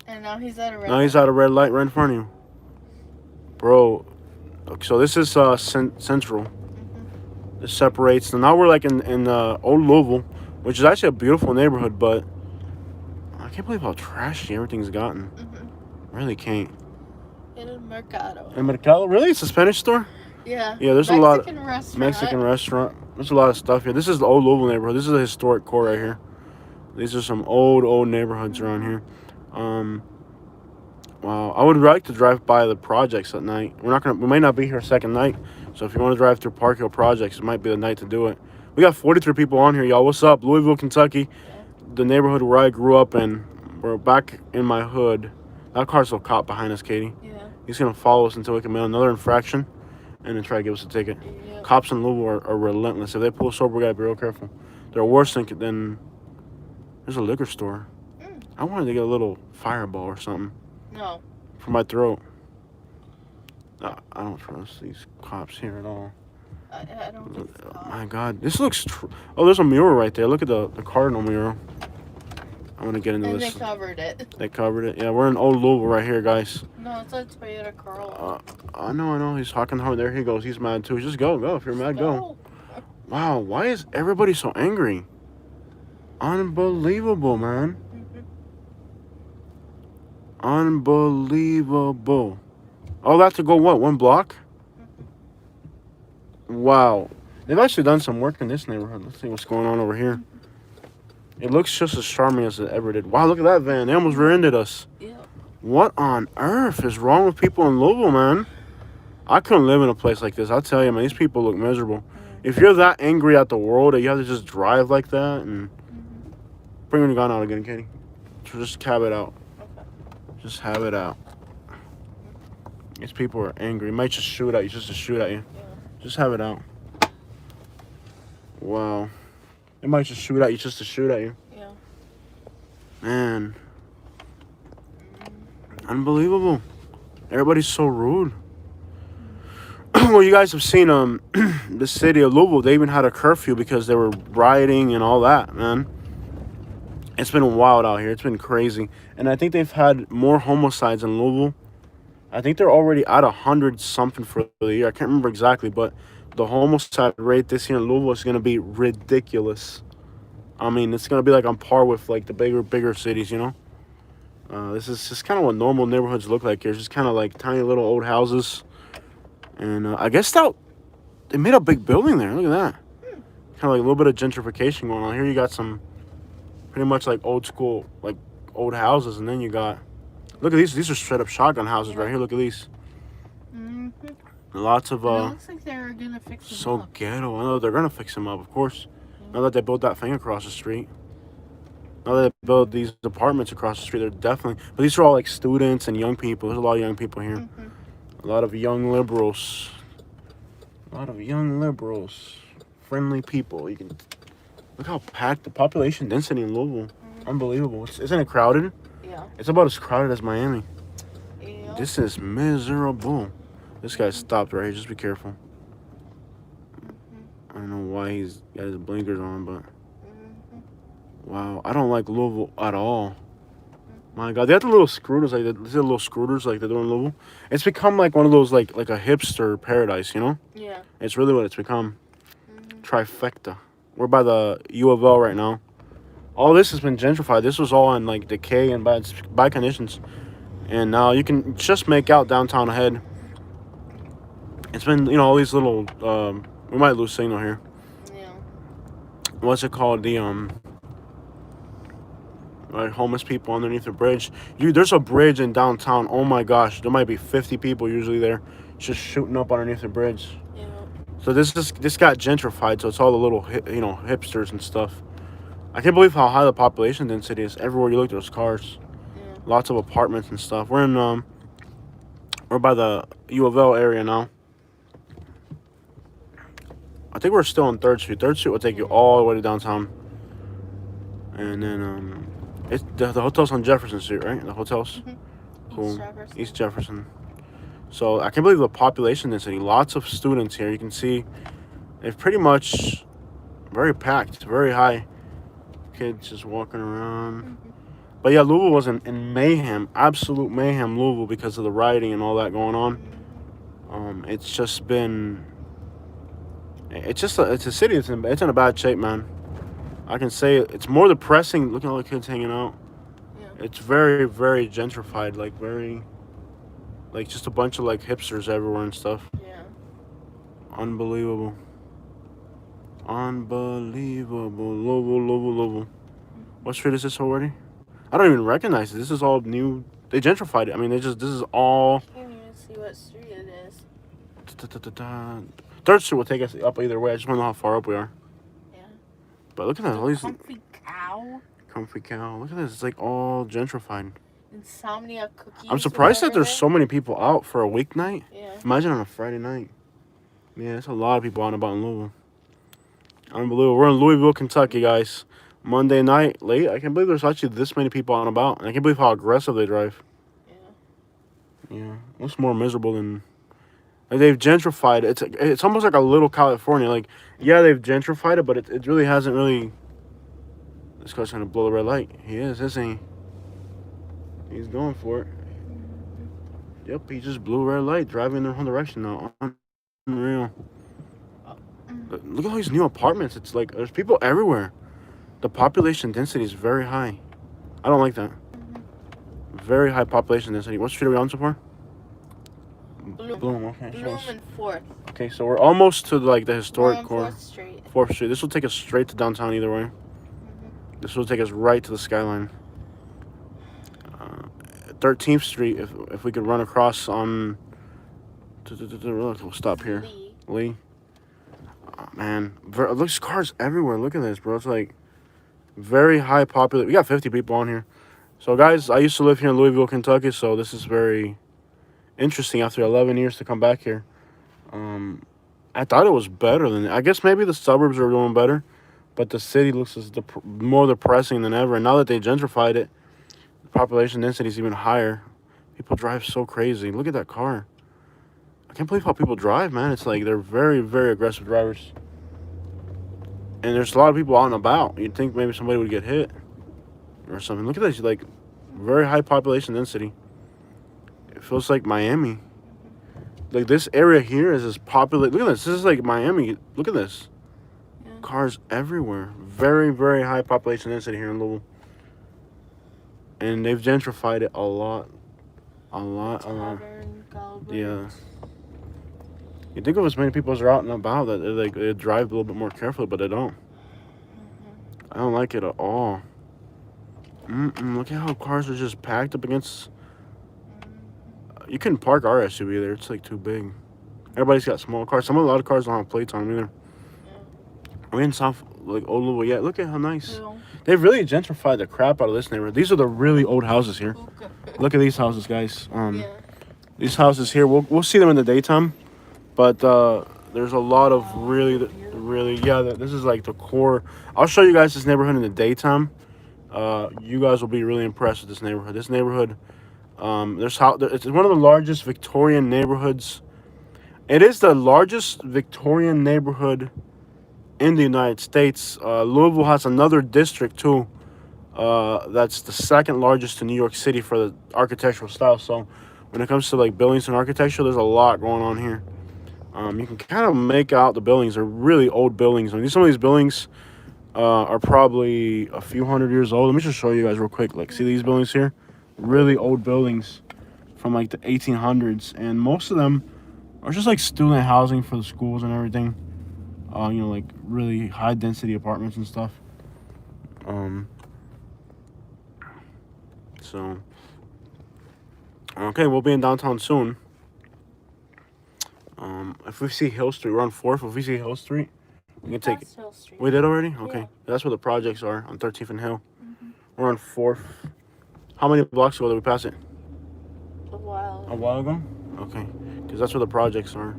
And now he's at a red Now he's at a red light right in front of you. Bro. So this is Central. Mm-hmm. This separates. So now we're like in Old Louisville, which is actually a beautiful neighborhood, but I can't believe how trashy everything's gotten. Mm-hmm. Really can't. In Mercado. In Mercado? Really? It's a Spanish store? Yeah. Yeah, there's a lot of restaurant. Mexican restaurant. There's a lot of stuff here. This is the Old Louisville neighborhood. This is a historic core right here. These are some old neighborhoods around here. Wow, I would like to drive by the projects at night. We may not be here second night, so if you want to drive through Park Hill projects, it might be the night to do it. We got 43 people on here, y'all. What's up, Louisville, Kentucky? The neighborhood where I grew up in. We're back in my hood. That car's a cop behind us, Katie. Yeah. He's gonna follow us until we commit another infraction, and then try to give us a ticket. Yep. Cops in Louisville are relentless. If they pull us over, we gotta be real careful. They're worse than. There's a liquor store. I wanted to get a little fireball or something. No. For my throat. I don't trust these cops here at all. I don't think so. Oh my God, this looks. Oh, there's a mural right there. Look at the Cardinal mural. I want to get into and this. they covered it. They covered it. Yeah, we're in Old Louisville right here, guys. No, it's a Toyota Corolla. I know. He's talking hard. There he goes. He's mad too. Just go. If you're mad, go. Wow, why is everybody so angry? Unbelievable, man. Unbelievable. Oh, that's to go what? One block? Wow. They've actually done some work in this neighborhood. Let's see what's going on over here. It looks just as charming as it ever did. Wow, look at that van. They almost rear-ended us. Yeah. What on earth is wrong with people in Louisville, man? I couldn't live in a place like this. I'll tell you, man, these people look miserable. If you're that angry at the world that you have to just drive like that and bring your gun out again, Katie. Just have it out. Okay. Just have it out. These people are angry. Might just shoot at you, just to shoot at you. Yeah. Just have it out. Wow. They might just shoot at you just to shoot at you. Yeah. Man. Unbelievable. Everybody's so rude. Well, you guys have seen the city of Louisville. They even had a curfew because they were rioting and all that, man. It's been wild out here. It's been crazy. And I think they've had more homicides in Louisville. I think they're already at 100 something for the year. I can't remember exactly, but the homicide rate this year in Louisville is going to be ridiculous. I mean, it's going to be like on par with like the bigger cities, you know. This is just kind of what normal neighborhoods look like here. It's just kind of like tiny little old houses. And I guess they made a big building there. Look at that. Kind of like a little bit of gentrification going on. Here you got some pretty much like old school, like old houses. And then you got, look at these. These are straight up shotgun houses right here. Look at these. Lots of, it looks like they're going to fix them so up. ghetto. I know they're going to fix them up, of course. Now that they built that thing across the street. Now that they built these apartments across the street, they're definitely, but these are all like students and young people. There's a lot of young people here. A lot of young liberals. A lot of young liberals. Friendly people. You can look how packed the population density in Louisville. Unbelievable. Isn't it crowded? Yeah. It's about as crowded as Miami. Yeah. This is miserable. This guy stopped right here. Just be careful. I don't know why he's got his blinkers on, but wow, I don't like Louisville at all. My God, they have the little scooters like that. The little scooters like they're doing in Louisville. It's become like one of those like a hipster paradise, you know? Yeah. It's really what it's become. Trifecta. We're by the U of L right now. All this has been gentrified. This was all in like decay and bad conditions, and now you can just make out downtown ahead. It's been, you know, all these little. We might lose signal here. Yeah. What's it called? The like homeless people underneath the bridge. There's a bridge in downtown. Oh my gosh, there might be 50 people usually there, just shooting up underneath the bridge. Yeah. So this got gentrified. So it's all the little hipsters and stuff. I can't believe how high the population density is. Everywhere you look, there's cars. Yeah. Lots of apartments and stuff. We're by the U of L area now. I think we're still on 3rd Street. 3rd Street will take you all the way to downtown. And then the hotel's on Jefferson Street, right? The hotels. Cool. East Jefferson. So I can't believe the population density. Lots of students here. You can see it's pretty much very packed, very high. Kids just walking around. But yeah, Louisville was in mayhem, absolute mayhem, Louisville, because of the rioting and all that going on. It's just been, it's a city. It's in a bad shape, man. I can say it's more depressing. Look at all the kids hanging out. Yeah. It's very, very gentrified, like just a bunch of like hipsters everywhere and stuff. Yeah. Unbelievable. Louisville. What street is this already? I don't even recognize it. This is all new. They gentrified it. I mean, this is all. I can't even see what street it is. 3rd Street will take us up either way. I just want to know how far up we are. Yeah. But look at that. All these Comfy cow. Comfy cow. Look at this. It's like all gentrified. Insomnia cookies. I'm surprised that there's so many people out for a weeknight. Yeah. Imagine on a Friday night. Yeah, there's a lot of people out and about in Louisville. Unbelievable. We're in Louisville, Kentucky, guys. Monday night, late. I can't believe there's actually this many people out and about. And I can't believe how aggressive they drive. Yeah. Yeah. What's more miserable than... Like, they've gentrified it. It's almost like a little California. Like, yeah, they've gentrified it, but it really hasn't really... This guy's trying to blow the red light. He is, isn't he? He's going for it. Yep, he just blew a red light, driving in the wrong direction now. Unreal. Look at all these new apartments. It's like there's people everywhere. The population density is very high. I don't like that. Very high population density. What street are we on so far? Bloom. Okay. Bloom and 4th. Okay, so we're almost to like the historic core. 4th Street. 4th Street. This will take us straight to downtown either way. This will take us right to the skyline. 13th Street, if we could run across on We'll stop here. Lee. Lee. Oh, man, looks cars everywhere. Look at this, bro. It's like very high population. We got 50 people on here. So, guys, I used to live here in Louisville, Kentucky, so this is very interesting after 11 years to come back here. I thought it was better than... I guess maybe the suburbs are doing better, but the city looks as more depressing than ever. And now that they gentrified it, the population density is even higher. People drive so crazy. Look at that car. I can't believe how people drive, man. It's like they're very, very aggressive drivers. And there's a lot of people out and about. You'd think maybe somebody would get hit or something. Look at this, like, very high population density. It feels like Miami. Like, this area here is as populated. Look at this. This is like Miami. Look at this. Yeah. Cars everywhere. Very, very high population density here in Louisville. And they've gentrified it a lot. A lot. Yeah. You think of as many people as are out and about that they drive a little bit more carefully, but they don't. I don't like it at all. Look at how cars are just packed up against... You couldn't park our SUV there. It's like too big. Everybody's got small cars. A lot of cars don't have plates on them either. We're in South, like, old Louisville. Yeah, look at how nice. They've really gentrified the crap out of this neighborhood. These are the really old houses here. Look at these houses, guys. These houses here, we'll see them in the daytime. But there's a lot of really, this is like the core. I'll show you guys this neighborhood in the daytime. You guys will be really impressed with this neighborhood. This neighborhood, it's one of the largest Victorian neighborhoods. It is the largest Victorian neighborhood in the United States. Louisville has another district too. That's the second largest in New York City for the architectural style. So when it comes to like buildings and architecture, there's a lot going on here. You can kind of make out the buildings. They're really old buildings. I mean, some of these buildings are probably a few hundred years old. Let me just show you guys real quick. Like, see these buildings here? Really old buildings from like the 1800s. And most of them are just like student housing for the schools and everything. You know, like really high density apartments and stuff. So, okay, we'll be in downtown soon. If we see Hill Street, we're on 4th. If we see Hill Street, we can take it. Hill Street. We did already? Okay. Yeah. That's where the projects are, on 13th and Hill. We're on 4th. How many blocks ago did we pass it? A while. A while ago? Okay. Because that's where the projects are.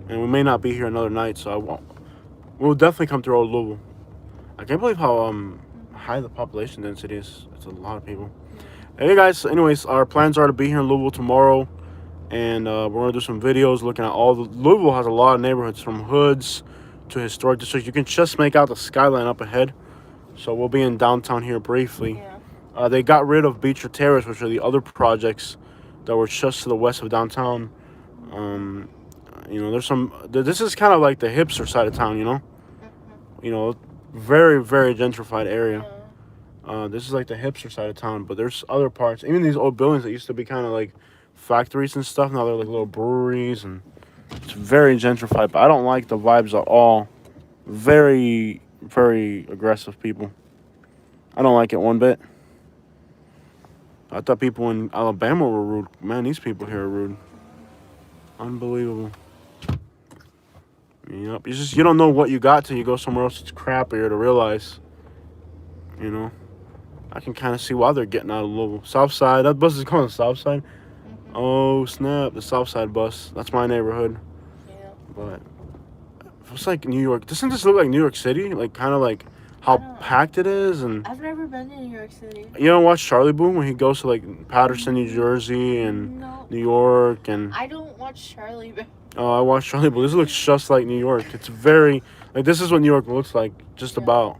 And we may not be here another night, so I won't. We'll definitely come through old Louisville. I can't believe how high the population density is. It's a lot of people. Hey, guys. Anyways, our plans are to be here in Louisville tomorrow. And we're going to do some videos looking at all the... Louisville has a lot of neighborhoods, from hoods to historic districts. You can just make out the skyline up ahead. So we'll be in downtown here briefly. Yeah. They got rid of Beecher Terrace, which are the other projects that were just to the west of downtown. You know, there's some... This is kind of like the hipster side of town, you know? You know, very, very gentrified area. This is like the hipster side of town, but there's other parts. Even these old buildings that used to be kind of like factories and stuff, now they're like little breweries, and it's very gentrified. But I don't like the vibes at all. Very, very aggressive people. I don't like it one bit. I thought people in Alabama were rude. Man, these people here are rude. Unbelievable. Yep. You don't know what you got till you go somewhere else that's crappier to realize. You know, I can kind of see why they're getting out of Louisville. South Side. That bus is going to the South Side. Oh snap! The South Side bus. That's my neighborhood. Yeah. But it's like New York. Doesn't this look like New York City? Like kind of like how packed it is. And I've never been to New York City. You don't watch Charlie Boom when he goes to like Patterson, New Jersey, and New York, and I don't watch Charlie Boom. Oh, I watched Charlie Boom. This looks just like New York. It's very like this is what New York looks like, just about.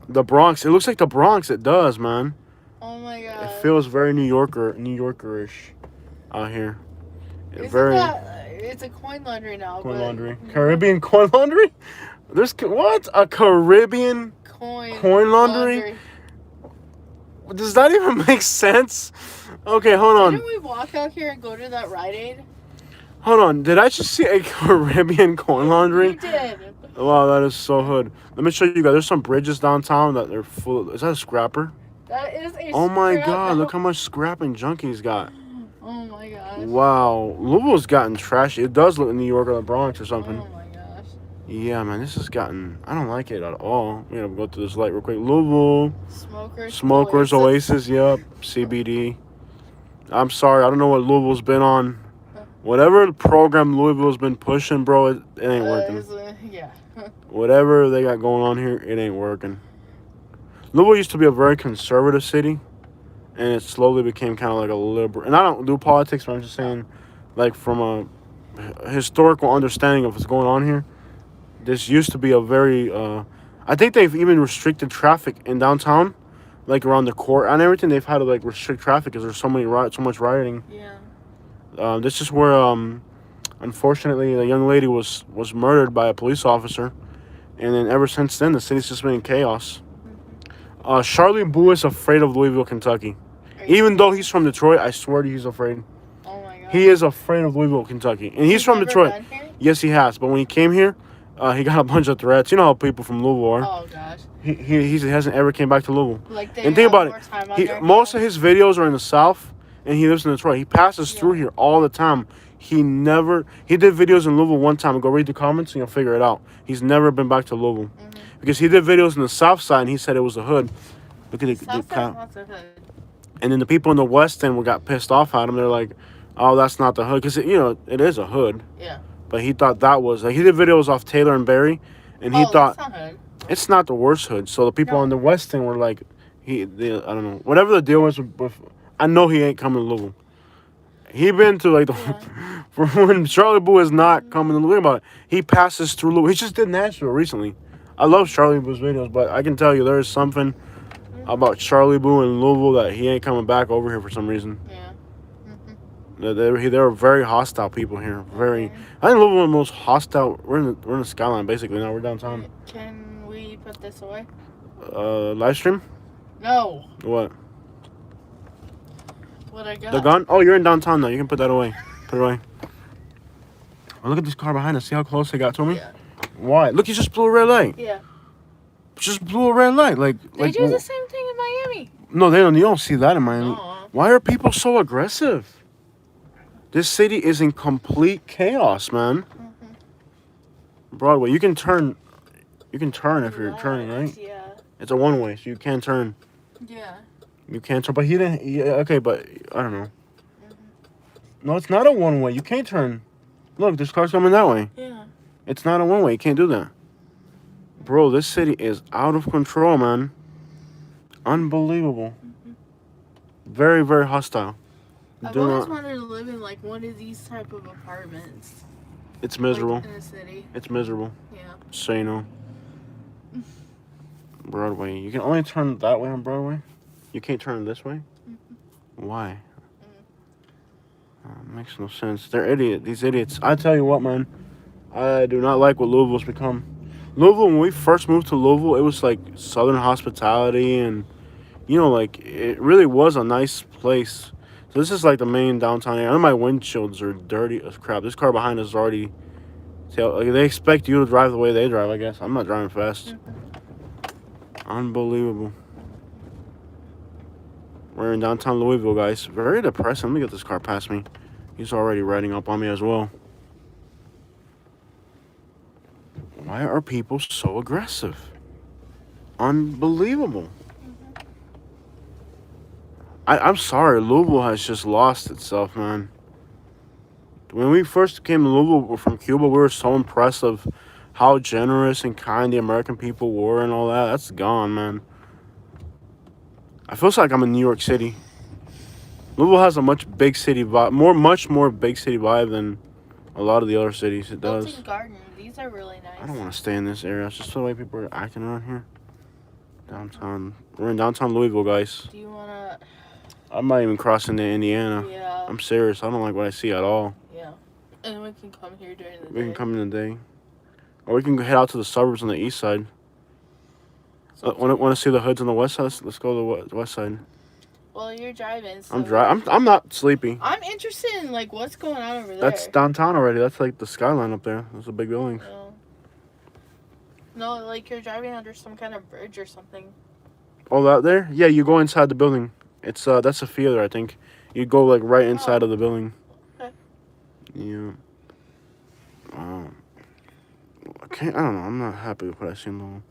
The Bronx. It looks like the Bronx. It does, man. Oh my god. It feels very New Yorker-ish out here. It's a coin laundry now. Coin laundry. Caribbean coin laundry? There's what? A Caribbean coin laundry? Does that even make sense? Okay, hold on. Didn't we walk out here and go to that Rite Aid? Hold on. Did I just see a Caribbean coin laundry? You did. Wow, that is so hood. Let me show you guys. There's some bridges downtown that are full of... Is that a scrapper? That is a Oh my god, look how much scrap and junk he's got. Oh my gosh. Wow, Louisville's gotten trashy. It does look like New York or the Bronx or something. Oh my gosh. Yeah, man, this has gotten. I don't like it at all. We gotta go through this light real quick. Louisville, Smokers, Oasis, yep, CBD. I'm sorry, I don't know what Louisville's been on. Whatever program Louisville's been pushing, bro, it ain't working. Yeah. Whatever they got going on here, it ain't working. Louisville used to be a very conservative city, and it slowly became kind of like a liberal. And I don't do politics, but I'm just saying, like, from a historical understanding of what's going on here, this used to be a very, I think they've even restricted traffic in downtown, like around the court and everything. They've had to, like, restrict traffic because there's so much rioting. Yeah. This is where, unfortunately, the young lady was murdered by a police officer. And then ever since then, the city's just been in chaos. Charlie Boo is afraid of Louisville, Kentucky. Even though he's from Detroit, I swear to you, he's afraid. Oh my god. He is afraid of Louisville, Kentucky. And he's from Detroit. Been here? Yes, he has. But when he came here, he got a bunch of threats. You know how people from Louisville are. Oh gosh. He hasn't ever came back to Louisville. Like and think about it. Most of his videos are in the South, and he lives in Detroit. He passes through here all the time. He did videos in Louisville one time. Go read the comments and you'll figure it out. He's never been back to Louisville. Mm-hmm. Because he did videos in the South Side and he said it was a hood. Look at the and then the people in the West End got pissed off at him. They're like, oh, that's not the hood. Because, it is a hood. Yeah. But he thought that was, like, he did videos off Taylor and Barry. And he thought, that's not hood. It's not the worst hood. So the people in the West End were like, I don't know. Whatever the deal was with I know he ain't coming to Louisville. He been to, like, for when Charlie Boo is not coming to Louisville about it. He passes through Louisville. He just did Nashville recently. I love Charlie Boo's videos, but I can tell you there is something about Charlie Boo in Louisville that he ain't coming back over here for some reason. Yeah. Mm-hmm. They're very hostile people here. Very. I think Louisville is the most hostile. We're in the skyline basically now. We're downtown. Can we put this away? Live stream? No. What? What I got? The gun? Oh, you're in downtown now. You can put that away. Put it away. Oh, look at this car behind us. See how close they got to me? Yeah. Why? Look, you just blew a red light. Yeah. Just blew a red light. They do the same thing in Miami. No, they don't. You don't see that in Miami. Why are people so aggressive? This city is in complete chaos, man. Mm-hmm. Broadway, you can turn. You can turn if you're turning, right? Yeah. It's a one-way, so you can't turn. Yeah. You can't turn, but he didn't. Yeah, okay, but I don't know. Mm-hmm. No, it's not a one-way. You can't turn. Look, this car's coming that way. Yeah. It's not a one-way. You can't do that. Bro, this city is out of control, man. Unbelievable. Mm-hmm. Very, very hostile. I've always wanted to live in, like, one of these type of apartments. It's miserable. Like, in a city. It's miserable. Yeah. So you know. Broadway. You can only turn that way on Broadway? You can't turn this way? Mm-hmm. Why? Makes no sense. They're idiots. These idiots. I tell you what, man. I do not like what Louisville's become. Louisville, when we first moved to Louisville, it was like Southern hospitality and, like, it really was a nice place. So this is like the main downtown area. I know my windshields are dirty as crap. This car behind us is already... they expect you to drive the way they drive, I guess. I'm not driving fast. Mm-hmm. Unbelievable. We're in downtown Louisville, guys. Very depressing. Let me get this car past me. He's already riding up on me as well. Why are people so aggressive? Unbelievable. Mm-hmm. I'm sorry. Louisville has just lost itself, man. When we first came to Louisville from Cuba, we were so impressed of how generous and kind the American people were and all that. That's gone, man. I feel like I'm in New York City. Louisville has a much big city vibe, much more big city vibe than a lot of the other cities. It does. Hilton Garden. These are really nice. I don't want to stay in this area. It's just the way people are acting around here. Downtown. We're in downtown Louisville, guys. Do you want to... I'm not even crossing to Indiana. Yeah. I'm serious. I don't like what I see at all. Yeah. And we can come here during the day. We can come in the day. Or we can head out to the suburbs on the east side. Want to see the hoods on the west side? Let's go to the west side. Well, you're driving. So I'm not sleepy. I'm interested in, like, what's going on over there. That's downtown already. That's like the skyline up there. Those are big buildings. No, like you're driving under some kind of bridge or something. Oh, that there? Yeah, you go inside the building. It's that's a theater, I think. You go like right inside of the building. Okay. Yeah. I don't know. I'm not happy with what I seen though.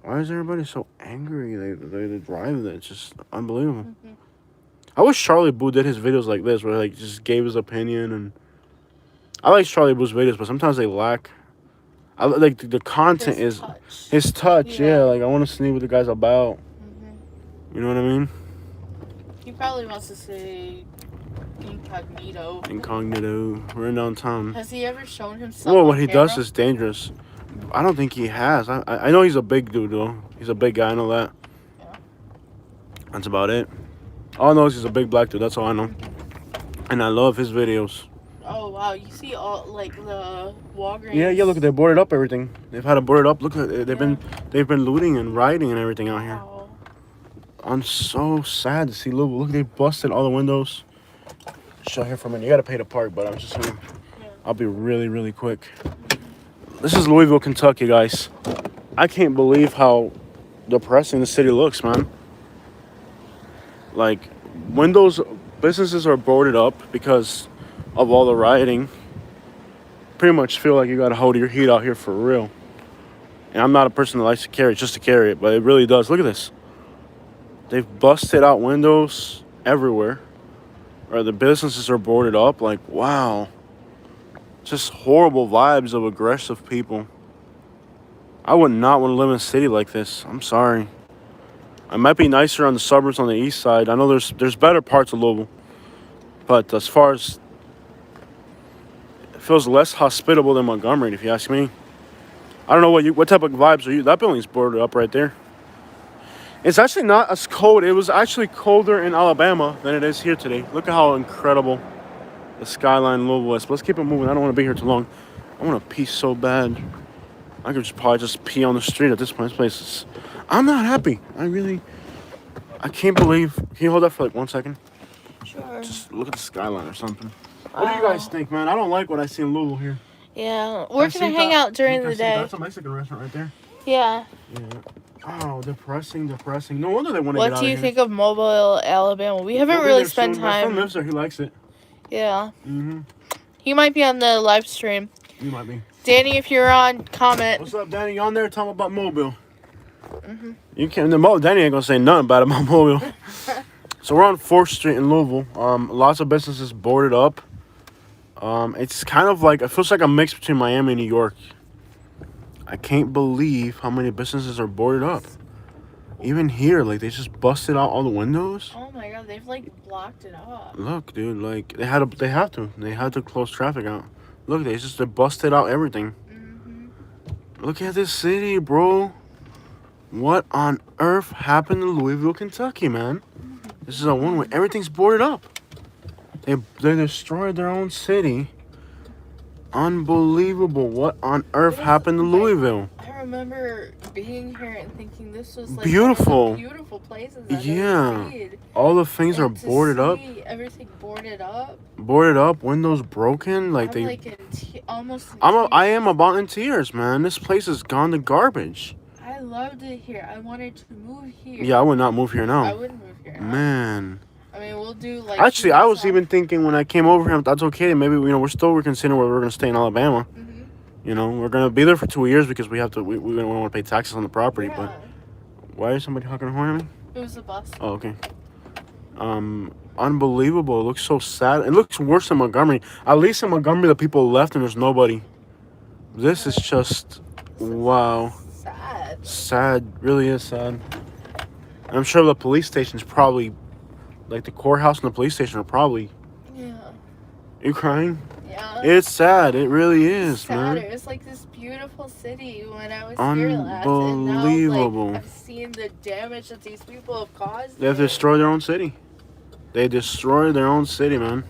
Why is everybody so angry? They drive that. It's just unbelievable. I wish Charlie Boo did his videos like this, where like just gave his opinion, and I like Charlie Boo's videos, but sometimes they lack. I like the content is his touch. Yeah, like I want to see what the guy's about. You know what I mean? He probably wants to say incognito. Incognito. We're in downtown. Has he ever shown himself? Well, what he camera? does is dangerous. I don't think he has. I know he's a big dude though. He's a big guy. I know that. Yeah. That's about it. All I know is he's a big black dude. That's all I know. And I love his videos. Oh wow! You see all like the Walgreens. Yeah. Look, they boarded up everything. They've had to board it up. Look, they've been looting and rioting and everything out here. I'm so sad to see Louisville. Look, they busted all the windows. Show here for a minute. You gotta pay to park, but I'm just saying. I'll be really, really quick. This is Louisville, Kentucky, guys. I can't believe how depressing the city looks, man. Like, businesses are boarded up because of all the rioting. Pretty much feel like you gotta hold your heat out here for real. And I'm not a person that likes to carry it just to carry it, but it really does. Look at this. They've busted out windows everywhere. Or the businesses are boarded up. Like, wow. Just horrible vibes of aggressive people. I would not want to live in a city like this. I'm sorry. I might be nicer on the suburbs on the east side. I know there's better parts of Louisville. But as far as... It feels less hospitable than Montgomery, if you ask me. I don't know what type of vibes are you... That building's boarded up right there. It's actually not as cold. It was actually colder in Alabama than it is here today. Look at how incredible the skyline Louisville is. But let's keep it moving. I don't want to be here too long. I want to pee so bad. I could probably just pee on the street at this point. This place is... I'm not happy. I can't believe... Can you hold that for like 1 second? Sure. Just look at the skyline or something. What do you guys think, man? I don't like what I see in Louisville here. Yeah, we're gonna hang out during the day. That's a Mexican restaurant right there. Yeah. Oh, depressing. No wonder they want to get out of here. What do you think of Mobile, Alabama? We haven't really spent time. My friend lives there. He likes it. Yeah. He might be on the live stream. You might be. Danny, if you're on, comment. What's up, Danny? You on there? Tell me about Mobile. You can't. Danny ain't gonna say nothing about Mobile. So we're on 4th Street in Louisville. Lots of businesses boarded up. It's kind of like, it feels like a mix between Miami and New York. I can't believe how many businesses are boarded up. Even here, like, they just busted out all the windows. Oh my god, they've like blocked it up. Look, dude, like, they had to close traffic out. Look, they busted out everything. Look at this city, bro. What on earth happened to Louisville, Kentucky, man? This is a one where everything's boarded up. They destroyed their own city. Unbelievable. What on earth happened to Louisville? I remember being here and thinking this was like beautiful. One of the beautiful places I've ever seen. All the things are boarded up. Everything boarded up. Boarded up, windows broken, like I'm like almost. I am about in tears, man. This place has gone to garbage. I loved it here. I wanted to move here. Yeah, I would not move here now. I wouldn't move here. Man. I mean, we'll do like. Actually, I was even thinking when I came over here, that's okay. Maybe we're considering whether we're gonna stay in Alabama. You know, we're gonna be there for 2 years because we have to. We don't want to pay taxes on the property. Yeah. But why is somebody honking a horn at me? It was a bus. Oh, okay. Unbelievable. It looks so sad. It looks worse than Montgomery. At least in Montgomery, the people left and there's nobody. This is just wow. Sad. Sad. Really is sad. I'm sure the police station's probably. Like, the courthouse and the police station are probably... Yeah. You crying? Yeah. It's sad. It really is, man. It's like this beautiful city when I was here last. Unbelievable. And now, like, I've seen the damage that these people have caused. They've destroyed their own city. They destroyed their own city, man.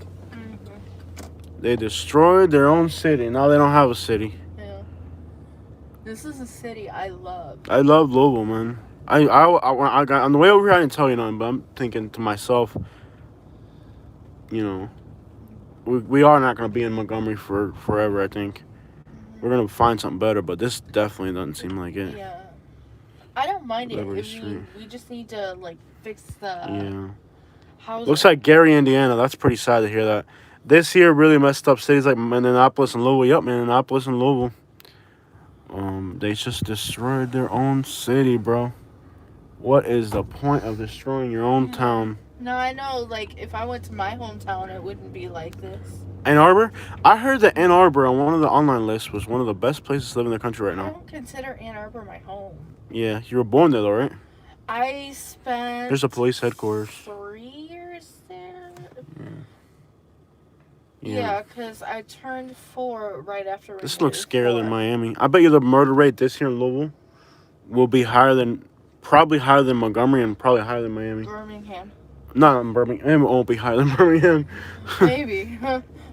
They destroyed their own city. Now they don't have a city. Yeah. This is a city I love. I love Louisville, man. On the way over here, I didn't tell you nothing, but I'm thinking to myself, you know, we are not going to be in Montgomery for forever, I think. We're going to find something better, but this definitely doesn't seem like it. Yeah. I don't mind it. We just need to, like, fix the... Yeah. How's Looks it? like Gary, Indiana. That's pretty sad to hear that. This here really messed up cities like Minneapolis and Louisville. Yep, Minneapolis and Louisville. They just destroyed their own city, bro. What is the point of destroying your own town? No, I know. Like, if I went to my hometown, it wouldn't be like this. Ann Arbor? I heard that Ann Arbor on one of the online lists was one of the best places to live in the country right I now. don't consider Ann Arbor my home. Yeah, you were born there though, right? I spent. There's a police headquarters. 3 years there. Yeah. Yeah, because I turned 4 right after. This looks scarier than Miami. I bet you the murder rate this here in Louisville will be probably higher than Montgomery and probably higher than Miami. Birmingham. Not in Birmingham. It won't be higher than Birmingham. Maybe.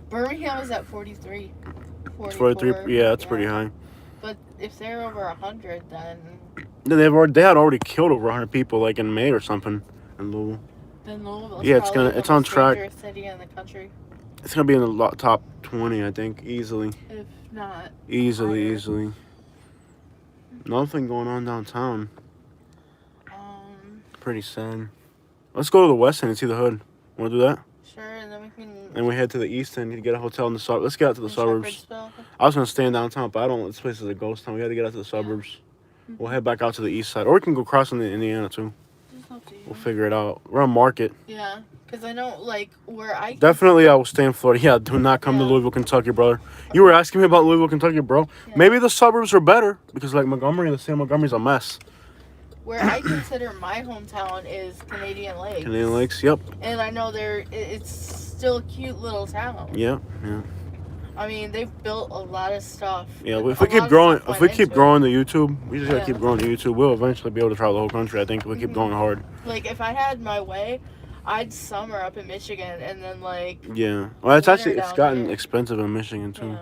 Birmingham is at 43. 43. Yeah, that's pretty high. But if they're over 100, then They had already killed over 100 people, like in May or something, in Louisville. then Louisville. Yeah, it's on track. City in the country, It's gonna be in the top 20, I think, easily. if not Easily, higher. easily. Nothing going on downtown. Pretty sad. Let's go to the west end and see the hood. Wanna do that? Sure, and then we can. And we head to the east end to get a hotel in the suburbs. Let's get out to the in suburbs. Shepherdsville. I was gonna stay in downtown, but I don't. This place is a ghost town. We got to get out to the suburbs. We'll head back out to the east side, or we can go cross into Indiana too. It's up to you. We'll figure it out. We're on Market. Yeah, because I know, like, where I Definitely, I will stay in Florida. Yeah, do not come to Yeah. Louisville, Kentucky, brother. You were asking me about Louisville, Kentucky, bro. Yeah. Maybe the suburbs are better because, like, Montgomery, the city of Montgomery's a mess. Where I consider my hometown is Canadian Lakes. Canadian Lakes, yep. And I know it's still a cute little town. Yeah, yeah. I mean, they've built a lot of stuff. Yeah, and if we a keep lot of growing, stuff if we went keep into growing the YouTube, we just gotta Yeah. keep growing the YouTube. We'll eventually be able to travel the whole country. I think if we keep going hard. it. Like, if I had my way, I'd summer up in Michigan and then, like, Yeah. Well, it's Winter actually it's down gotten here. expensive in Michigan too. yeah.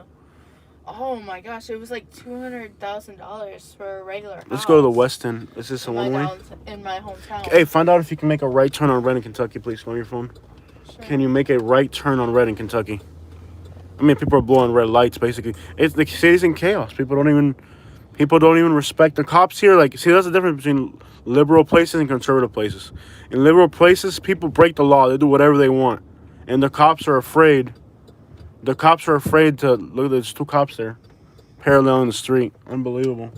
Oh my gosh, it was like $200,000 for a regular house. Let's go to the west end. Is this a in my one way? in my hometown. Hey, find out if you can make a right turn on Red in Kentucky, please. On your phone. Sure. Can you make a right turn on Red in Kentucky? I mean, people are blowing red lights. Basically, it's the city's in chaos. People don't even respect the cops here. Like, see, that's the difference between liberal places and conservative places. In liberal places, people break the law. They do whatever they want, and the cops are afraid. The cops are afraid to look. There's 2 cops there, parallel in the street. Unbelievable.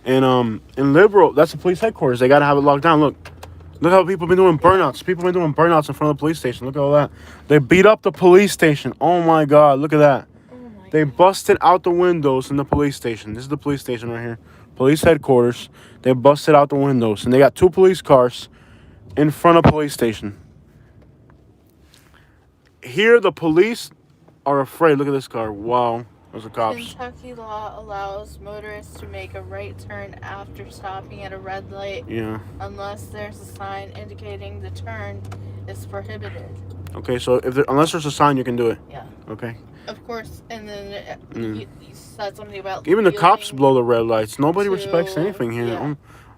And in liberal, that's the police headquarters. They gotta have it locked down. Look how people been doing burnouts. People been doing burnouts in front of the police station. Look at all that. They beat up the police station. Oh my God! Look at that. Oh my They God. busted out the windows in the police station. This is the police station right here. Police headquarters. They busted out the windows. And they got 2 police cars in front of police station. Here, the police are afraid. Look at this car. Wow. Those are cops. Kentucky law allows motorists to make a right turn after stopping at a red light Yeah. unless there's a sign indicating the turn is prohibited. Okay, so unless there's a sign, you can do it. Yeah. Okay. Of course, and then you said something about Even the cops yielding blow the red lights. Nobody to- respects anything here. yeah.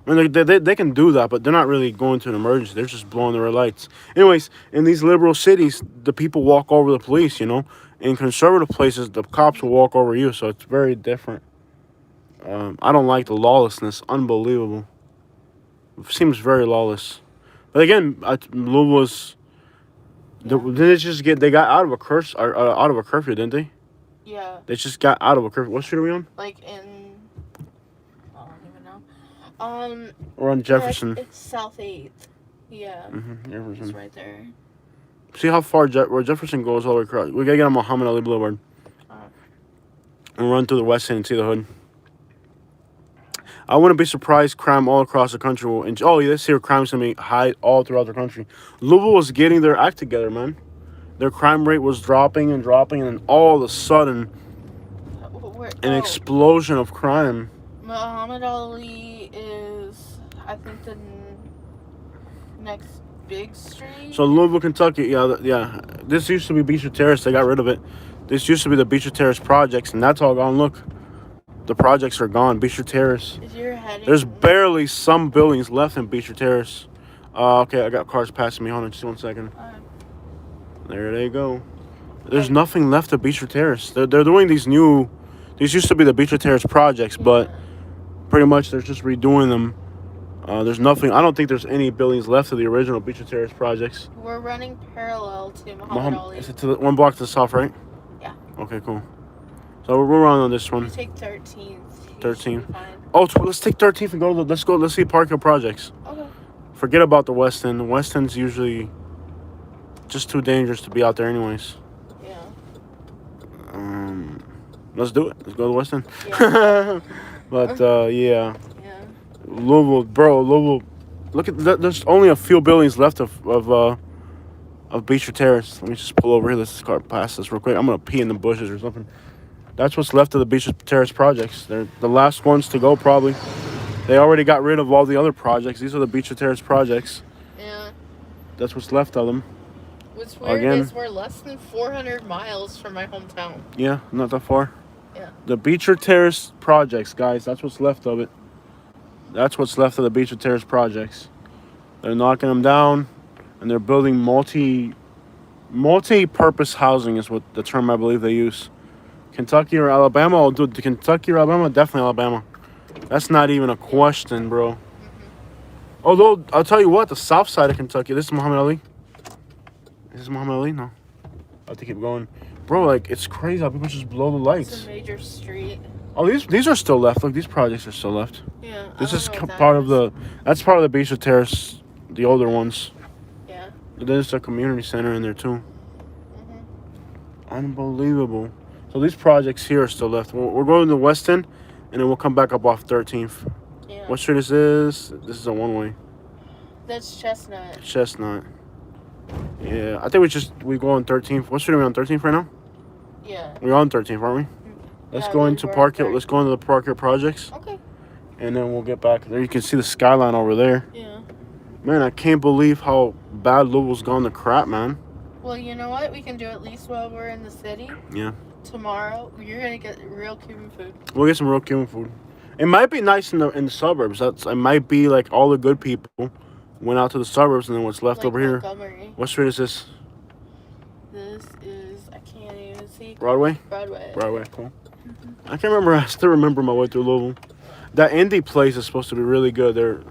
I mean, they can do that, but they're not really going to an emergency. They're just blowing the red lights. Anyways, in these liberal cities, the people walk over the police, you know. In conservative places, the cops will walk over you, so it's very different. I don't like the lawlessness. Unbelievable. It seems very lawless. But again, Louisville's... Didn't they just they got out of a curfew, didn't they? Yeah, They just got out of a curfew. What street are we on? like in I don't even know. We're on Jefferson. It's South 8th. Yeah, it's Jefferson. right there. See how far where Jefferson goes all the way across. We gotta get on Muhammad Ali Boulevard. And run through the west end and see the hood. I wouldn't be surprised crime all across the country will... this here crime's gonna be high all throughout the country. Louisville was getting their act together, man. Their crime rate was dropping, and then all of a sudden, an explosion of crime. Muhammad Ali is, I think, the next big street. So Louisville, Kentucky, yeah. This used to be Beecher Terrace. They got rid of it. This used to be the Beecher Terrace projects, and that's all gone. Look, the projects are gone. Beecher Terrace. If you're heading, There's barely some buildings left in Beecher Terrace. Okay, I got cars passing me. Hold on, just 1 second. There they go. There's nothing left of Beecher Terrace. They're doing these new... These used to be the Beecher Terrace projects, but pretty much they're just redoing them. There's nothing. I don't think there's any buildings left of the original Beach and Terrace projects. We're running parallel to Muhammad Ali. Is it to the one block to the south, right? Yeah. Okay, cool. So we're on this one. You take 13th. 13th. Oh, let's take 13th and go to let's see Park Hill projects. Okay. Forget about the West End. The West End's usually just too dangerous to be out there anyways. Yeah. Let's do it. Let's go to the West End. Yeah. But yeah. Yeah. Louisville, bro, Louisville. Look at that. There's only a few buildings left of Beecher Terrace. Let me just pull over here. Let's car past this real quick. I'm gonna pee in the bushes or something. That's what's left of the Beecher Terrace projects. They're the last ones to go, probably. They already got rid of all the other projects. These are the Beecher Terrace projects. Yeah. That's what's left of them. What's weird is we're less than 400 miles from my hometown. Yeah, not that far. Yeah. The Beecher Terrace projects, guys. That's what's left of it. That's what's left of the Beecher Terrace projects. They're knocking them down, and they're building multi-purpose housing is what the term I believe they use. Kentucky or Alabama? Oh, dude, Kentucky or Alabama? Definitely Alabama. That's not even a question, bro. Mm-hmm. Although, I'll tell you what, the south side of Kentucky, this is Muhammad Ali. Is this Muhammad Ali? No. I have to keep going. Bro, like, it's crazy how people just blow the lights. It's a major street. Oh, these are still left. Look, these projects are still left. Yeah. This is part of the... That's part of the Beecher Terrace, the older ones. Yeah. But there's a community center in there, too. Mm-hmm. Unbelievable. So these projects here are still left. We're going to the West End, and then we'll come back up off 13th. Yeah. What street is this? This is a one-way. That's Chestnut. Chestnut. Yeah, I think we go on 13th. What street are we on, 13th right now? Yeah. We're on 13th, aren't we? Let's Yeah, go into Park Hill. Let's go into the Park Hill projects. Okay. And then we'll get back. There you can see the skyline over there. Yeah. Man, I can't believe how bad Louisville's gone to crap, man. Well, you know what? We can do at least while we're in the city. Yeah. Tomorrow, you're gonna get real Cuban food. We'll get some real Cuban food. It might be nice in the suburbs. It might be like all the good people went out to the suburbs, and then what's left like over here. Montgomery. What street is this? This is, I can't even see. Broadway? Broadway. Cool. I can't remember. I still remember my way through Louisville. That indie place is supposed to be really good there.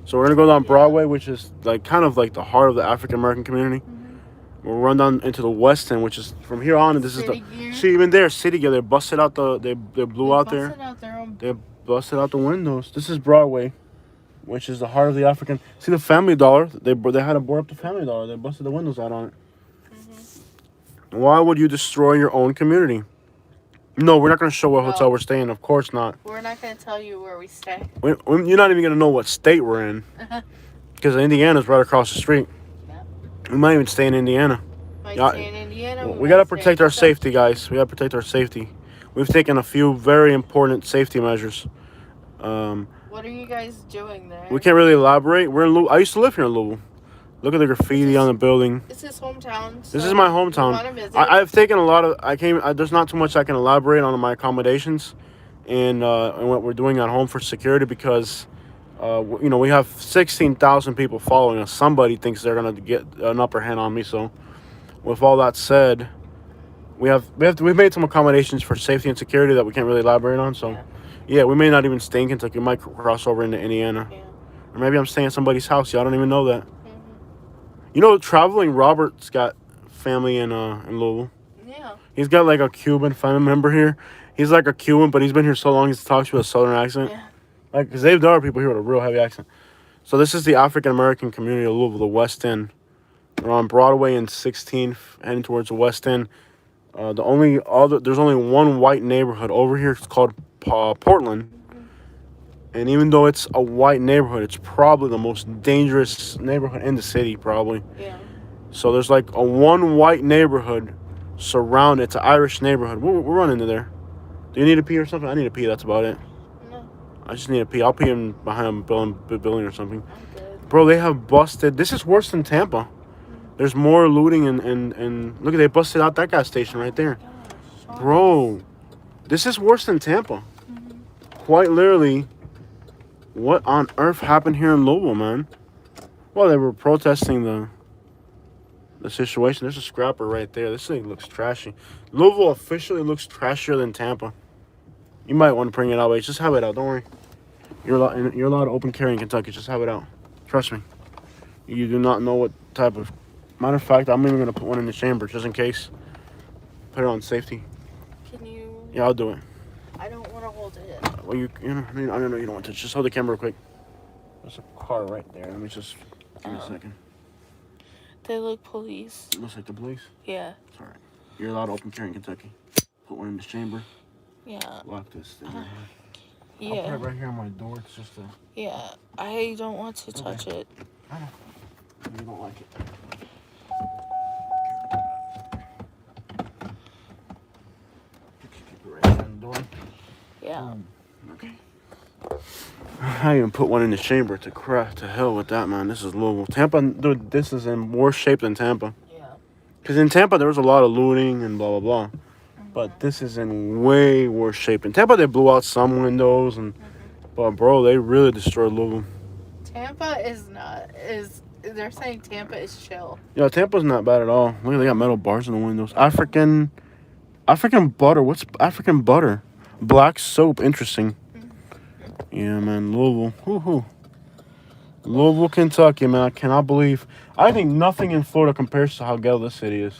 So we're gonna go down Broadway, which is like kind of like the heart of the African American community. We'll run down into the West End, which is from here on. And this is the see even there, City Gear. They busted out they blew out there. They busted out the windows. This is Broadway, which is the heart of the African. See the Family Dollar? They had to board up the Family Dollar. They busted the windows out on it. Mm-hmm. Why would you destroy your own community? No, we're not going to show what hotel we're staying. Of course not. We're not going to tell you where we stay. You're not even going to know what state we're in. Because Indiana's right across the street. Yep. We might even stay in Indiana. Stay in Indiana. We got to protect our safety, guys. We got to protect our safety. We've taken a few very important safety measures. What are you guys doing there? We can't really elaborate. We're in Louisville. I used to live here in Louisville. Look at the graffiti on the building. It's his hometown. So this is my hometown. I've taken a lot of... there's not too much I can elaborate on my accommodations and what we're doing at home for security because, we have 16,000 people following us. Somebody thinks they're going to get an upper hand on me. So with all that said, we've made some accommodations for safety and security that we can't really elaborate on. So, yeah, we may not even stay in Kentucky. We might cross over into Indiana. Yeah. Or maybe I'm staying at somebody's house. Yeah, I don't even know that. Traveling Robert's got family in Louisville. Yeah. He's got like a Cuban family member here. He's like a Cuban, but he's been here so long he's talks with a southern accent. Yeah. Like, because there are people here with a real heavy accent. So this is the African American community of Louisville, the West End. We're on Broadway and 16th, heading towards the West End. There's only one white neighborhood over here. It's called Portland. And even though it's a white neighborhood, it's probably the most dangerous neighborhood in the city, probably. Yeah. So there's like a one white neighborhood surrounded. It's an Irish neighborhood. We're running into there. Do you need to pee or something? I need to pee. That's about it. No. I just need to pee. I'll pee in behind a building or something. I'm good. Bro, they have busted. This is worse than Tampa. Mm-hmm. There's more looting and look at they busted out that gas station right there. Gosh, bro, this is worse than Tampa. Mm-hmm. Quite literally. What on earth happened here in Louisville, man? Well, they were protesting the situation. There's a scrapper right there. This thing looks trashy. Louisville officially looks trashier than Tampa. You might want to bring it out, but just have it out. Don't worry. You're allowed to open carry in Kentucky. Just have it out. Trust me. You do not know what type of. Matter of fact, I'm even gonna put one in the chamber just in case. Put it on safety. Can you? Yeah, I'll do it. I don't want to hold it. Well, you know, I don't know. You don't want to. Just hold the camera real quick. There's a car right there. Let me just give me a second. They look police. Looks like the police. Yeah. It's all right. You're allowed to open carry in Kentucky. Put one in this chamber. Yeah. Lock this thing right here. Yeah. I'll put it right here on my door. It's just a. Yeah. I don't want to touch it. I know. You don't like it. Keep it right there on the door. Yeah. Okay. I even put one in the chamber to hell with that, man. This is Louisville. Tampa, dude, this is in worse shape than Tampa. Yeah. Because in Tampa, there was a lot of looting and blah, blah, blah. But this is in way worse shape. In Tampa, they blew out some windows. But, bro, they really destroyed Louisville. Tampa they're saying Tampa is chill. Yeah, Tampa's not bad at all. Look, they got metal bars in the windows. African butter. What's African butter? Black soap. Interesting. Yeah, man. Louisville. Woohoo. Louisville, Kentucky, man. I cannot believe. I think nothing in Florida compares to how ghetto this city is.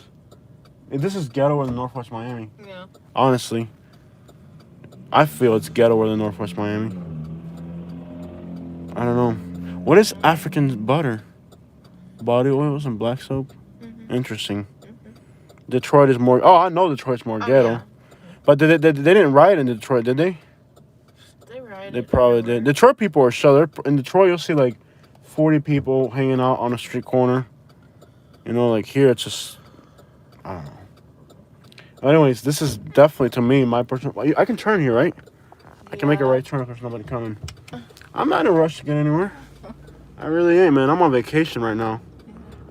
This is ghettoer than Northwest Miami. Yeah. Honestly. I feel it's ghettoer than Northwest Miami. I don't know. What is African butter? Body oils and black soap? Interesting. Detroit is more... Oh, I know Detroit's more ghetto. Yeah. But they didn't riot in Detroit, did they? They rioted. They probably did. Detroit people are chill. In Detroit, you'll see like 40 people hanging out on a street corner. You know, like here, it's just... I don't know. Anyways, this is definitely, to me, my personal... I can turn here, right? I can make a right turn if there's nobody coming. I'm not in a rush to get anywhere. I really ain't, man. I'm on vacation right now.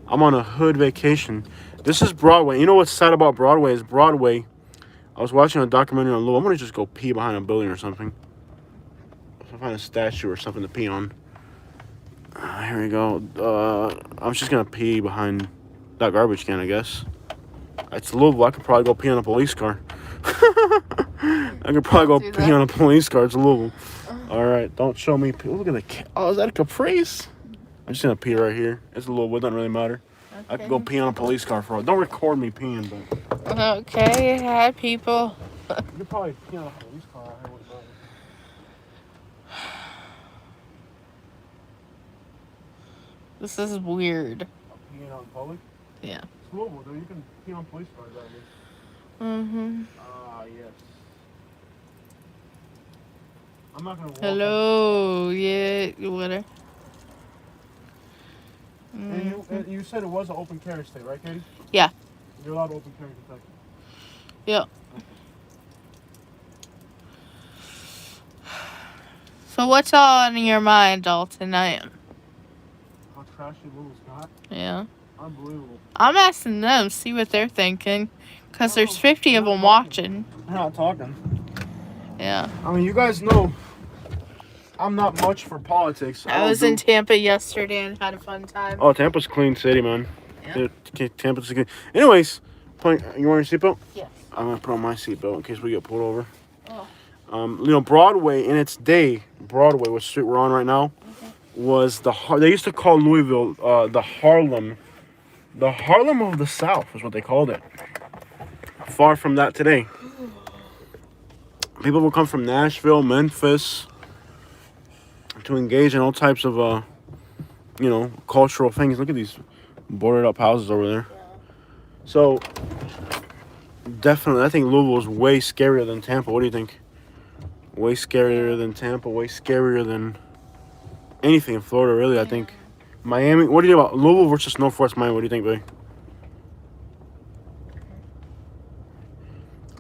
I'm on a hood vacation. This is Broadway. You know what's sad about Broadway is Broadway. I was watching a documentary on Louisville. I'm going to just go pee behind a building or something. If I find a statue or something to pee on. Here we go. I'm just going to pee behind that garbage can, I guess. It's Louisville. I could probably go pee on a police car. I could probably go pee on a police car. It's Louisville. All right. Don't show me pee. Look at the cat. Oh, is that a Caprice? I'm just going to pee right here. It's Louisville. It doesn't really matter. Okay. I could go pee on a police car for all. Don't record me peeing, but... Okay. Hi, people. You could probably pee on a police car out here with that. This is weird. Peeing out in public? Yeah. It's Louisville, though. You can pee on police cars out here. Mm-hmm. Ah, yes. I'm not gonna walk. Hello. Yeah. What? And you said it was an open carry state, right, Katie? Yeah. You're allowed to open carry in Kentucky. Yeah. So what's on your mind all tonight? How trashy Louisville's got? Yeah. Unbelievable. I'm asking them, see what they're thinking. Because there's 50 of them watching. They're not talking. Yeah. I mean, you guys know I'm not much for politics. I was in Tampa yesterday and had a fun time. Oh, Tampa's a clean city, man. Yeah. Tampa's a good... Anyways, you want your seatbelt? Yes. I'm going to put on my seatbelt in case we get pulled over. Oh. You know, Broadway, in its day, Broadway, what street we're on right now, was they used to call Louisville the Harlem of the South is what they called it. Far from that today. People would come from Nashville, Memphis to engage in all types of, cultural things. Look at these boarded up houses over there. Yeah. So, definitely, I think Louisville is way scarier than Tampa. What do you think? Way scarier than Tampa, way scarier than anything in Florida, really, I think. Miami, what do you think about Louisville versus Northwest Miami? What do you think, babe?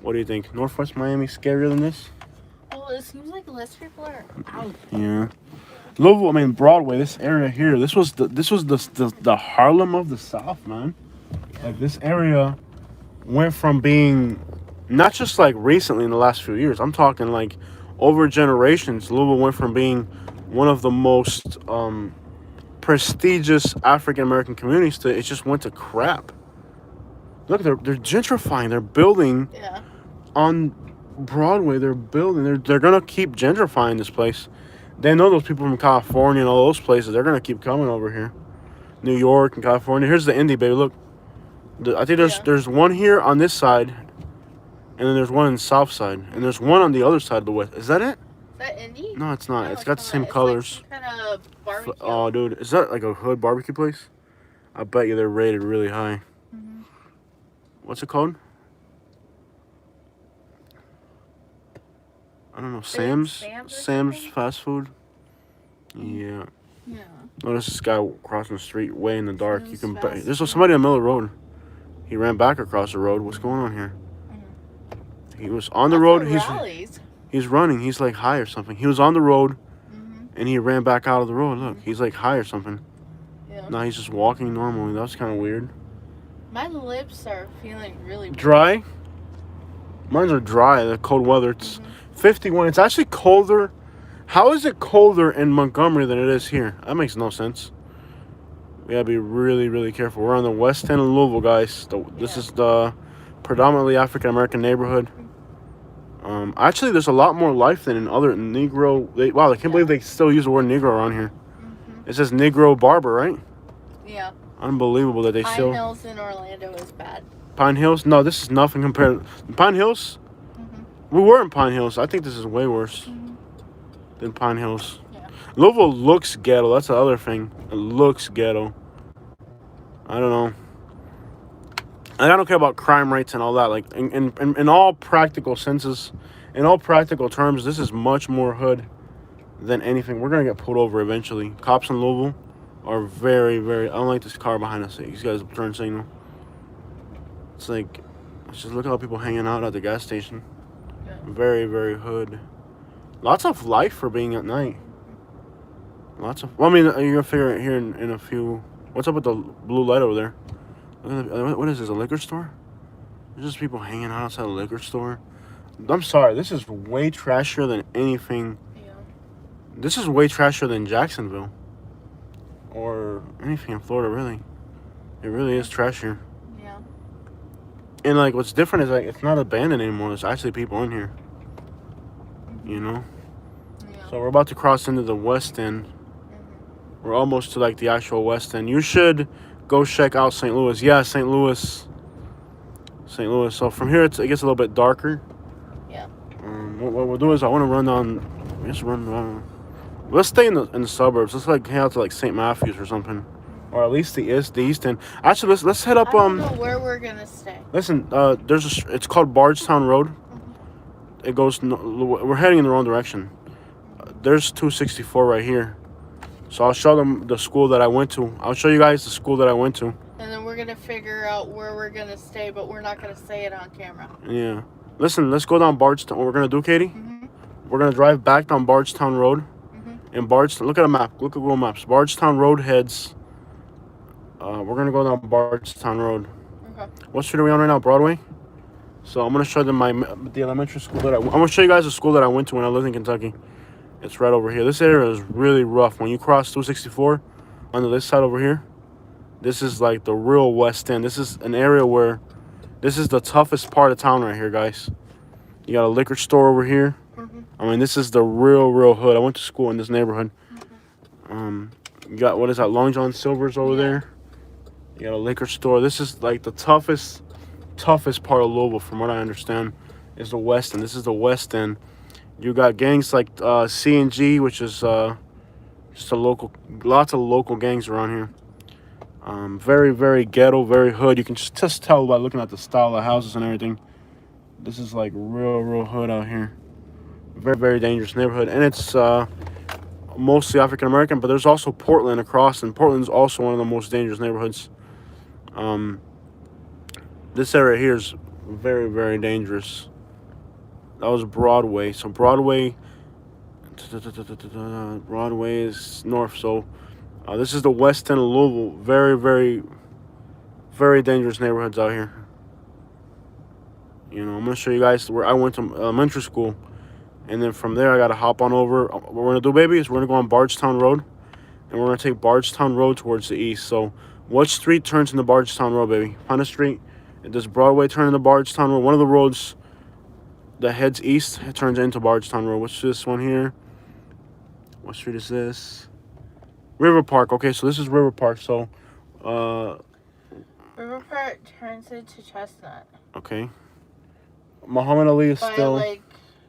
What do you think? Northwest Miami scarier than this? Well, it seems like less people are out. Yeah. Louisville, I mean Broadway, this area here, this was the Harlem of the South, man. Like this area went from being not just like recently in the last few years. I'm talking like over generations. Louisville went from being one of the most prestigious African American communities to it just went to crap. Look, they're gentrifying. They're building on Broadway. They're building. They're gonna keep gentrifying this place. They know those people from California and all those places. They're gonna keep coming over here. New York and California. Here's the Indy, baby. Look, I think there's one here on this side, and then there's one on the south side, and there's one on the other side of the west. Is that it? Is that Indy? No, it's not. No, It's got the same It's colors. like kind of barbecue. Oh, dude, is that like a hood barbecue place? I bet you they're rated really high. What's it called? I don't know. Sam's fast food. Yeah. Yeah. Notice this guy crossing the street way in the dark. You can bet. fast There's food. somebody on the middle of the road. He ran back across the road. What's going on here? He was on the road. He's running. He's like high or something. He was on the road, and he ran back out of the road. Look, he's like high or something. Yeah. Now he's just walking normally. That's kind of weird. My lips are feeling really Dry? Mine are dry. The cold weather. It's 51. It's actually colder. How is it colder in Montgomery than it is here? That makes no sense. We gotta be really, really careful. We're on the west end of Louisville, guys. This is the predominantly African American neighborhood. Actually, there's a lot more life than in other Negro. Wow, I can't believe they still use the word Negro around here. It says Negro barber, right? Yeah. Unbelievable that they still. Pine Hills in Orlando is bad. Pine Hills? No, this is nothing compared. Pine Hills? We were in Pine Hills. I think this is way worse than Pine Hills. Yeah. Louisville looks ghetto. That's the other thing. It looks ghetto. I don't know. And I don't care about crime rates and all that. Like in all practical senses, in all practical terms, this is much more hood than anything. We're gonna get pulled over eventually. Cops in Louisville are very, very. I don't like this car behind us. These guys turn signal. It's like, let's just look at how people hanging out at the gas station. Yeah. Very, very hood. Lots of life for being at night. Lots of. Well, I mean, you're gonna figure it here in a few. What's up with the blue light over there? What is this? A liquor store? There's just people hanging out outside a liquor store. I'm sorry. This is way trashier than anything. Yeah. This is way trashier than Jacksonville or anything in Florida. Really, it really is trashier. Yeah. And like, what's different is like it's not abandoned anymore. There's actually people in here. You know. Yeah. So we're about to cross into the west end. We're almost to like the actual west end. You should go check out St. Louis. Yeah, St. Louis. St. Louis. So from here, it gets a little bit darker. Yeah. What we'll do is I want to run down. Let's stay in the suburbs. Let's like head out to like St. Matthews or something, or at least the east end. Actually, let's head up. I don't know where we're gonna stay. Listen, it's called Bardstown Road. It goes. We're heading in the wrong direction. There's 264 right here. So I'll show them the school that I went to. I'll show you guys the school that I went to. And then we're gonna figure out where we're gonna stay, but we're not gonna say it on camera. Yeah. Listen, let's go down Bardstown. What we're gonna do, Katie? We're gonna drive back down Bardstown Road. And Bardstown. Look at a map. Look at Google Maps. Bardstown Road heads. We're gonna go down Bardstown Road. Okay. What street are we on right now? Broadway. So I'm gonna show them the elementary school that I'm gonna show you guys the school that I went to when I lived in Kentucky. It's right over here. This area is really rough. When you cross 264 on this side over here, this is like the real west end. This is an area where this is the toughest part of town right here, guys. You got a liquor store over here. I mean, this is the real hood. I went to school in this neighborhood. You got, what is that, Long John Silver's over there. You got a liquor store. This is like the toughest part of Louisville, from what I understand, is the west end. This is the west end. You got gangs like C&G, which is just lots of local gangs around here. Very, very ghetto, very hood. You can just tell by looking at the style of houses and everything. This is like real hood out here. Very, very dangerous neighborhood. And it's mostly African American, but there's also Portland across, and Portland's also one of the most dangerous neighborhoods. This area here is very, very dangerous. That was Broadway. So Broadway is north. So this is the west end of Louisville. Very, very, very dangerous neighborhoods out here. You know, I'm going to show you guys where I went to elementary school. And then from there, I got to hop on over. What we're going to do, baby, is we're going to go on Bardstown Road. And we're going to take Bardstown Road towards the east. So what street turns into Bardstown Road, baby? Find a street. Does Broadway turn into Bardstown Road? One of the roads that heads east, it turns into Bardstown Road. What's this one here? What street is this? River Park. Okay, so this is River Park. So, River Park turns into Chestnut. okay. Muhammad Ali is But, still. like,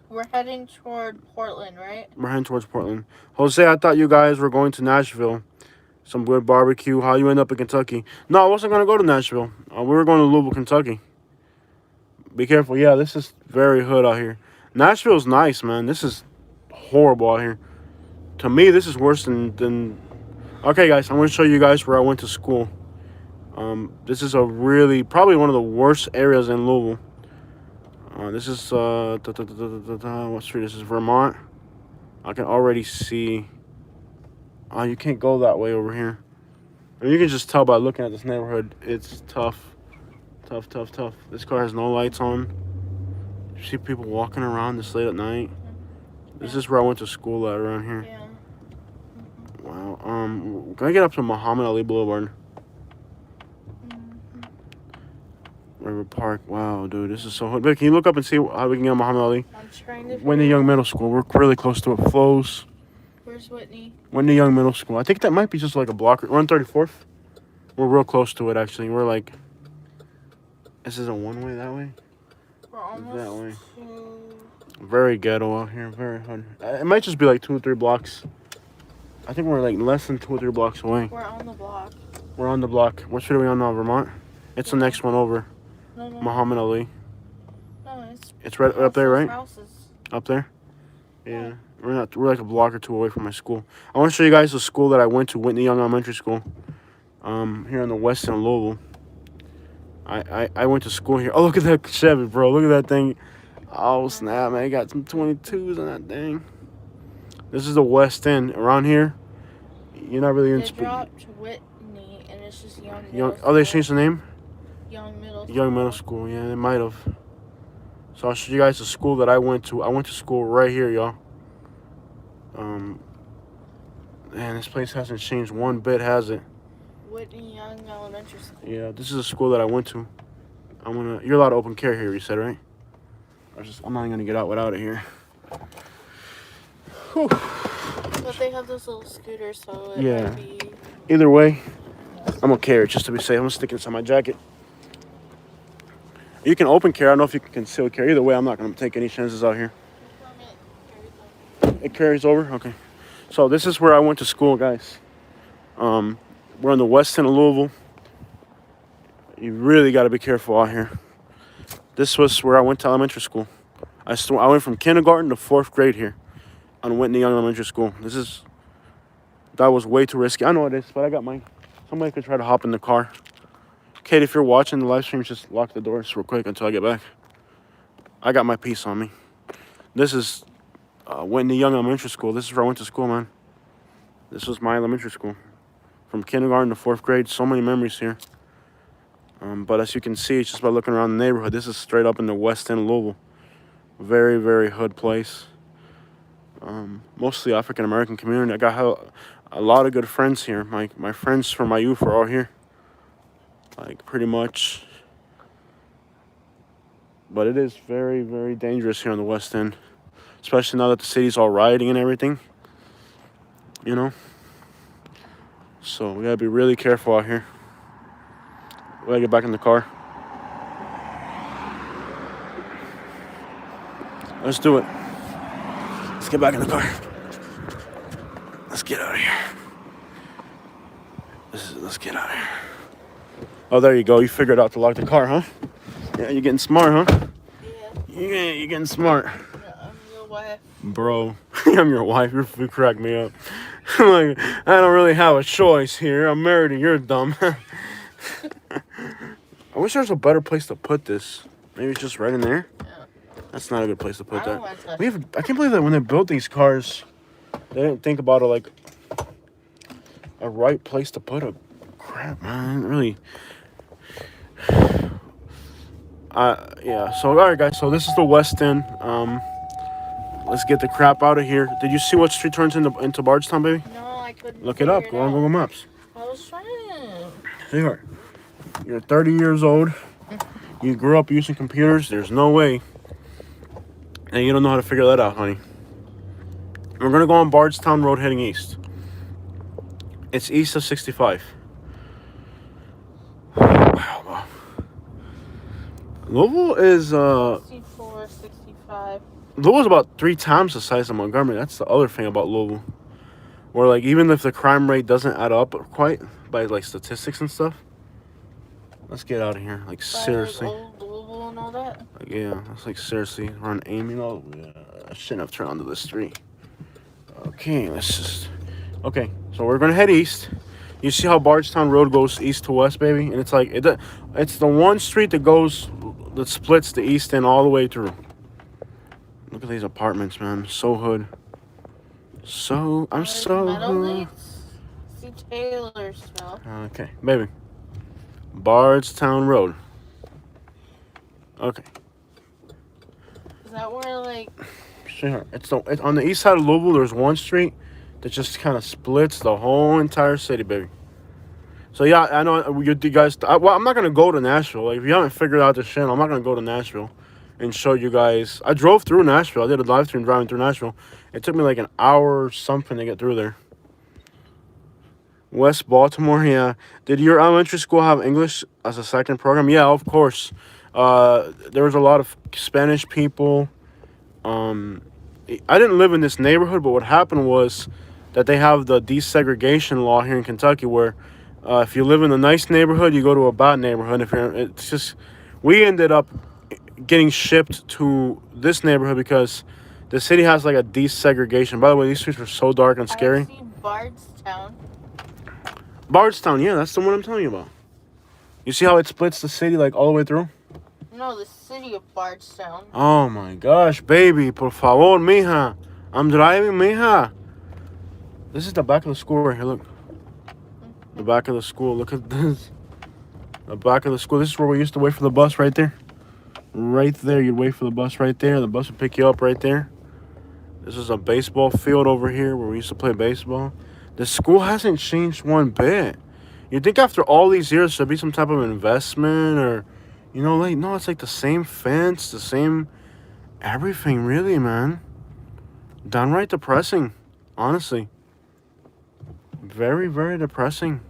we're heading toward Portland, right? We're heading towards Portland. Jose, I thought you guys were going to Nashville. Some good barbecue. How you end up in Kentucky? No, I wasn't going to go to Nashville. We were going to Louisville, Kentucky. Be careful. Yeah, this is very hood out here. Nashville's nice, man. This is horrible out here. To me, this is worse than... Okay, guys, I'm going to show you guys where I went to school. This is probably one of the worst areas in Louisville. This is, what street? This is Vermont. I can already see... you can't go that way over here. And you can just tell by looking at this neighborhood, it's tough. Tough. This car has no lights on. You see people walking around this late at night. This is where I went to school at, around here. Yeah. Wow. Can I get up to Muhammad Ali Boulevard? River Park. Wow, dude, this is so hood. Can you look up and see how we can get on Muhammad Ali? I'm trying to... Whitney Young Middle School. We're really close to it. Flows. Where's Whitney? Whitney Young Middle School. I think that might be just like a block. We're on 34th. We're real close to it, actually. We're like... This is a one-way that way? We're almost that way. to... Very ghetto out here. Very hood. It might just be like 2 or 3 blocks. I think we're like less than 2 or 3 blocks away. We're on the block. We're on the block. What street are we on now, Vermont? It's the next one over. No. Muhammad Ali. No, It's right up there, right? Houses. Up there? Yeah. We're like a block or 2 away from my school. I want to show you guys the school that I went to, Whitney Young Elementary School. Here in the west end of Louisville. I went to school here. Oh, look at that Chevy, bro. Look at that thing. Oh, snap, man. Got some 22s on that thing. This is the west end. Around here, you're not really in They speed. dropped Whitney, and it's just Young Middle Young, oh, they changed the name? Young Middle School. Young Middle School. Yeah, they might have. So I'll show you guys the school that I went to. I went to school right here, y'all. Man, this place hasn't changed one bit, has it? Whitney Young Elementary School. Yeah, this is a school that I went to. You're allowed to open care here, you said, right? I'm not gonna get out without it here. Whew. But they have those little scooters, so it might be... Either way, I'm gonna carry it just to be safe. I'm gonna stick it inside my jacket. You can open carry. I don't know if you can conceal carry. Either way, I'm not gonna take any chances out here. It carries over? Okay. So this is where I went to school, guys. We're on the west end of Louisville. You really got to be careful out here. This was where I went to elementary school. I went from kindergarten to 4th grade here on Whitney Young Elementary School. That was way too risky. I know it is, but I got mine. Somebody could try to hop in the car. Kate, if you're watching the live stream, just lock the doors real quick until I get back. I got my piece on me. This is Whitney Young Elementary School. This is where I went to school, man. This was my elementary school. From kindergarten to 4th grade. So many memories here. But as you can see, just by looking around the neighborhood, this is straight up in the west end of Louisville. Very, very hood place. Mostly African-American community. I got a lot of good friends here. My friends from my youth are all here. Like, pretty much. But it is very, very dangerous here on the west end. Especially now that the city's all rioting and everything. You know? So, we gotta be really careful out here. We gotta get back in the car. Let's do it. Let's get back in the car. Let's get out of here. Let's get out of here. Oh, there you go. You figured out to lock the car, huh? Yeah, you're getting smart, huh? Yeah. You're getting smart. Yeah, I'm your wife. Bro, I'm your wife. You crack me up. Like, I don't really have a choice here. I'm married and you're dumb. I wish there was a better place to put this. Maybe it's just right in there. Yeah. That's not a good place to put that. I can't believe that when they built these cars, they didn't think about it like a right place to put it. Crap, man. Really. Yeah. So, all right, guys. So this is the west end. Let's get the crap out of here. Did you see what street turns into Bardstown, baby? No, I couldn't. Look it up. Go on Google Maps. I was trying. There you are. You're 30 years old. You grew up using computers. There's no way. And you don't know how to figure that out, honey. We're gonna go on Bardstown Road heading east. It's east of 65. Wow. Louisville is 64, 65. Louisville's about 3 times the size of Montgomery. That's the other thing about Louisville. Where like even if the crime rate doesn't add up quite by like statistics and stuff. Let's get out of here. Like seriously. Like old Louisville and all that. Like, yeah, that's like seriously. We're on aim, you know. I shouldn't have turned onto the street. Okay, let's just. Okay, so we're gonna head east. You see how Bardstown Road goes east to west, baby, and it's like it's the one street that splits the east end all the way through. Look at these apartments, man. So hood. I'm so hood. See Taylor smell. Okay, baby. Bardstown Road. Okay. Is that where like? Sure. It's on the east side of Louisville. There's one street that just kind of splits the whole entire city, baby. So yeah, I know you guys. Well, I'm not gonna go to Nashville. Like, if you haven't figured out this shit, I'm not gonna go to Nashville and show you guys. I drove through Nashville. I did a live stream driving through Nashville. It took me like an hour or something to get through there. West Baltimore, yeah. Did your elementary school have English as a second program? Yeah, of course. There was a lot of Spanish people. I didn't live in this neighborhood, but what happened was that they have the desegregation law here in Kentucky, where if you live in a nice neighborhood, you go to a bad neighborhood. It's just, we ended up getting shipped to this neighborhood because the city has like a desegregation. By the way, these streets are so dark and scary. I see Bardstown. Bardstown, yeah, that's the one I'm telling you about. You see how it splits the city like all the way through? No, the city of Bardstown. Oh my gosh, baby, por favor, mija. I'm driving, mija. This is the back of the school right here, look. The back of the school, look at this. The back of the school, this is where we used to wait for the bus right there. Right there, you'd wait for the bus right there. The bus would pick you up right there. This is a baseball field over here where we used to play baseball. The school hasn't changed one bit. You'd think after all these years there'd be some type of investment or, you know, like, no, it's like the same fence, the same everything, really, man. Downright depressing, honestly. Very, very depressing.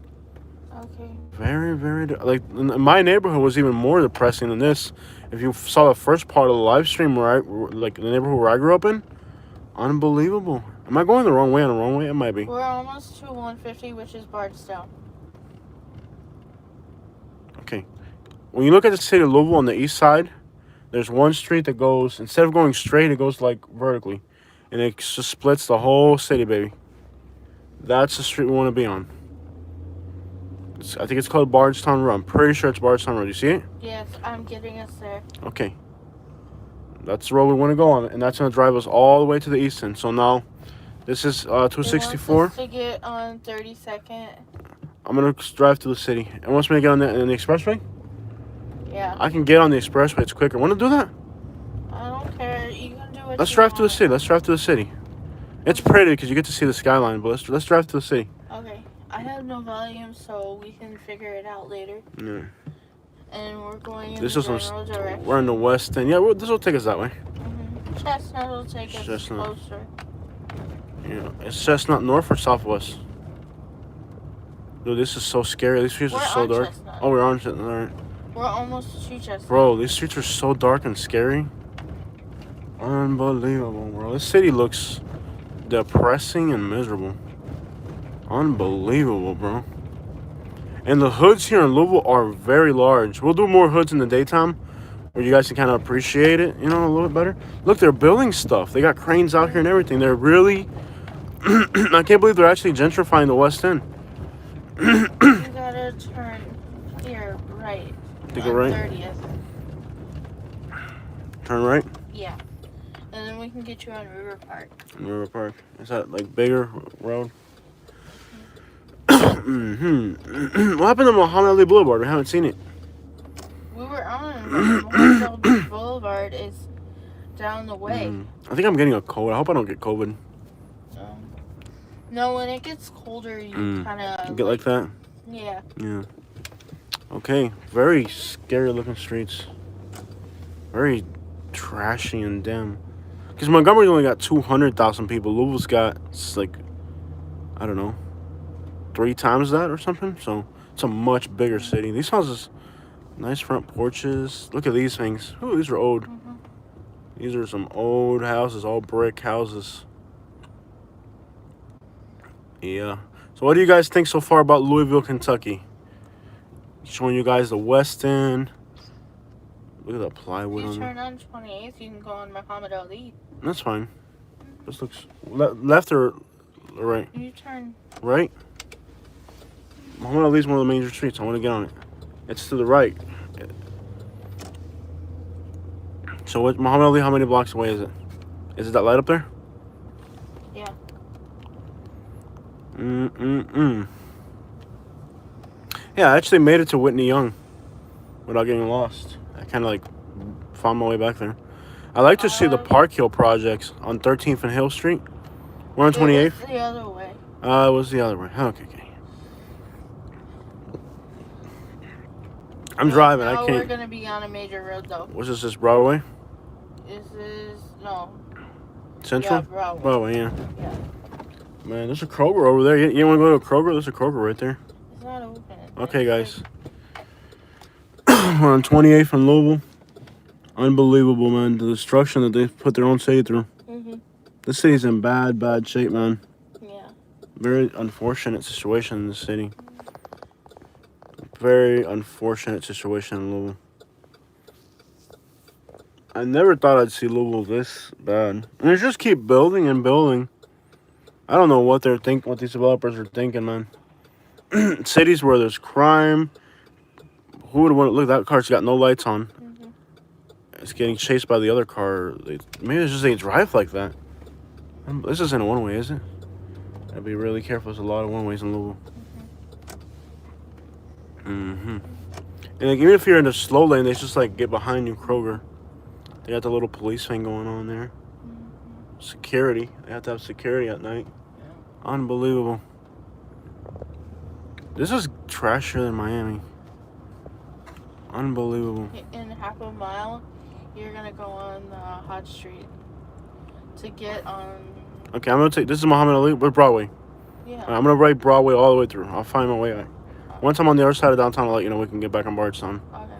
Okay. Very, very, like, my neighborhood was even more depressing than this. If you saw the first part of the live stream like, the neighborhood where I grew up in, unbelievable. Am I going the wrong way on the wrong way? It might be. We're almost to 150, which is Bardstown. Okay. When you look at the city of Louisville on the east side, there's one street that goes, instead of going straight, it goes like vertically. And it just splits the whole city, baby. That's the street we want to be on. I think it's called Bardstown Road. I'm pretty sure it's Bardstown Road. You see it? Yes, I'm getting us there. Okay. That's the road we want to go on. And that's going to drive us all the way to the east end. So now, this is 264. It wants us to get on 32nd. I'm going to drive to the city. It wants me to get on the expressway? Yeah. I can get on the expressway. It's quicker. Want to do that? I don't care. You can do what Let's you drive want. to the city. Let's drive to the city. It's pretty because you get to see the skyline. But let's drive to the city. Okay. I have no volume, so we can figure it out later. Yeah. And we're going in This the is general direction. we're in the west end. Yeah, this will take us that way. Mm-hmm. Chestnut will take us Chestnut. closer. Yeah, it's Chestnut north or southwest? Dude, this is so scary. These streets We're are so on dark. Chestnut. Oh, we're on Chestnut. All right. We're almost to Chestnut. Bro, these streets are so dark and scary. Unbelievable, bro. This city looks depressing and miserable. Unbelievable, bro. And the hoods here in Louisville are very large. We'll do more hoods in the daytime where you guys can kind of appreciate it, you know, a little bit better. Look, they're building stuff. They got cranes out here and everything. They're really... I can't believe they're actually gentrifying the West End. You gotta turn here right. To go right? 30th. Turn right? Yeah. And then we can get you on River Park. River Park. Is that like bigger road? Mm-hmm. What happened to Muhammad Ali Boulevard? We haven't seen it. We were on Muhammad Ali Boulevard is down the way. I think I'm getting a cold. I hope I don't get COVID. No, when it gets colder, you kind of get like that? Yeah. Yeah. Okay. Very scary looking streets. Very trashy and dim. Because Montgomery's only got 200,000 people. Louisville's got, it's like, I don't know, 3 times that or something. So it's a much bigger city. These houses, nice front porches. Look at these things. Ooh, these are old. These are some old houses, all brick houses. Yeah. So what do you guys think so far about Louisville, Kentucky? Showing you guys the West End. Look at that plywood If on you there. turn on 28th, you can go on Muhammad Ali. That's fine. This looks left or right? You turn. Right? Muhammad Ali's one of the major streets. I want to get on it. It's to the right. So what, Muhammad Ali, how many blocks away is it? Is it that light up there? Yeah. Yeah, I actually made it to Whitney Young without getting lost. I kind of like found my way back there. I like to see the Park Hill projects on 13th and Hill Street. We're on 28th. It was the other way. It was the other way. Okay. I'm driving. I Now can't. we're gonna be on a major road though. What's this? This Broadway? This is no. Central? Yeah, Broadway. Broadway, yeah. Yeah. Man, there's a Kroger over there. You want to go to a Kroger? There's a Kroger right there. It's not open. Okay, guys. We're on 28th in Louisville. Unbelievable, man. The destruction that they put their own city through. This city's in bad shape, man. Yeah. Very unfortunate situation in the city. Very unfortunate situation in Louisville. I never thought I'd see Louisville this bad. And they just keep building and building. I don't know what what these developers are thinking, man. Cities where there's crime. Who would want to look? That car's got no lights on. It's getting chased by the other car. Maybe it's just they drive like that. This isn't a one-way, is it? Gotta be really careful. There's a lot of one-ways in Louisville. And like, even if you're in a slow lane, they just like get behind you, Kroger. They got the little police thing going on there. Security. They have to have security at night. Unbelievable. This is trashier than Miami. Unbelievable. In half a mile, you're gonna go on Hot Street to get on. Okay, I'm gonna take. This is Muhammad Ali. We're Broadway. Yeah. Right, I'm gonna ride Broadway all the way through. I'll find my way out. Once I'm on the other side of downtown, I'll let you know we can get back on Bardstown. Okay.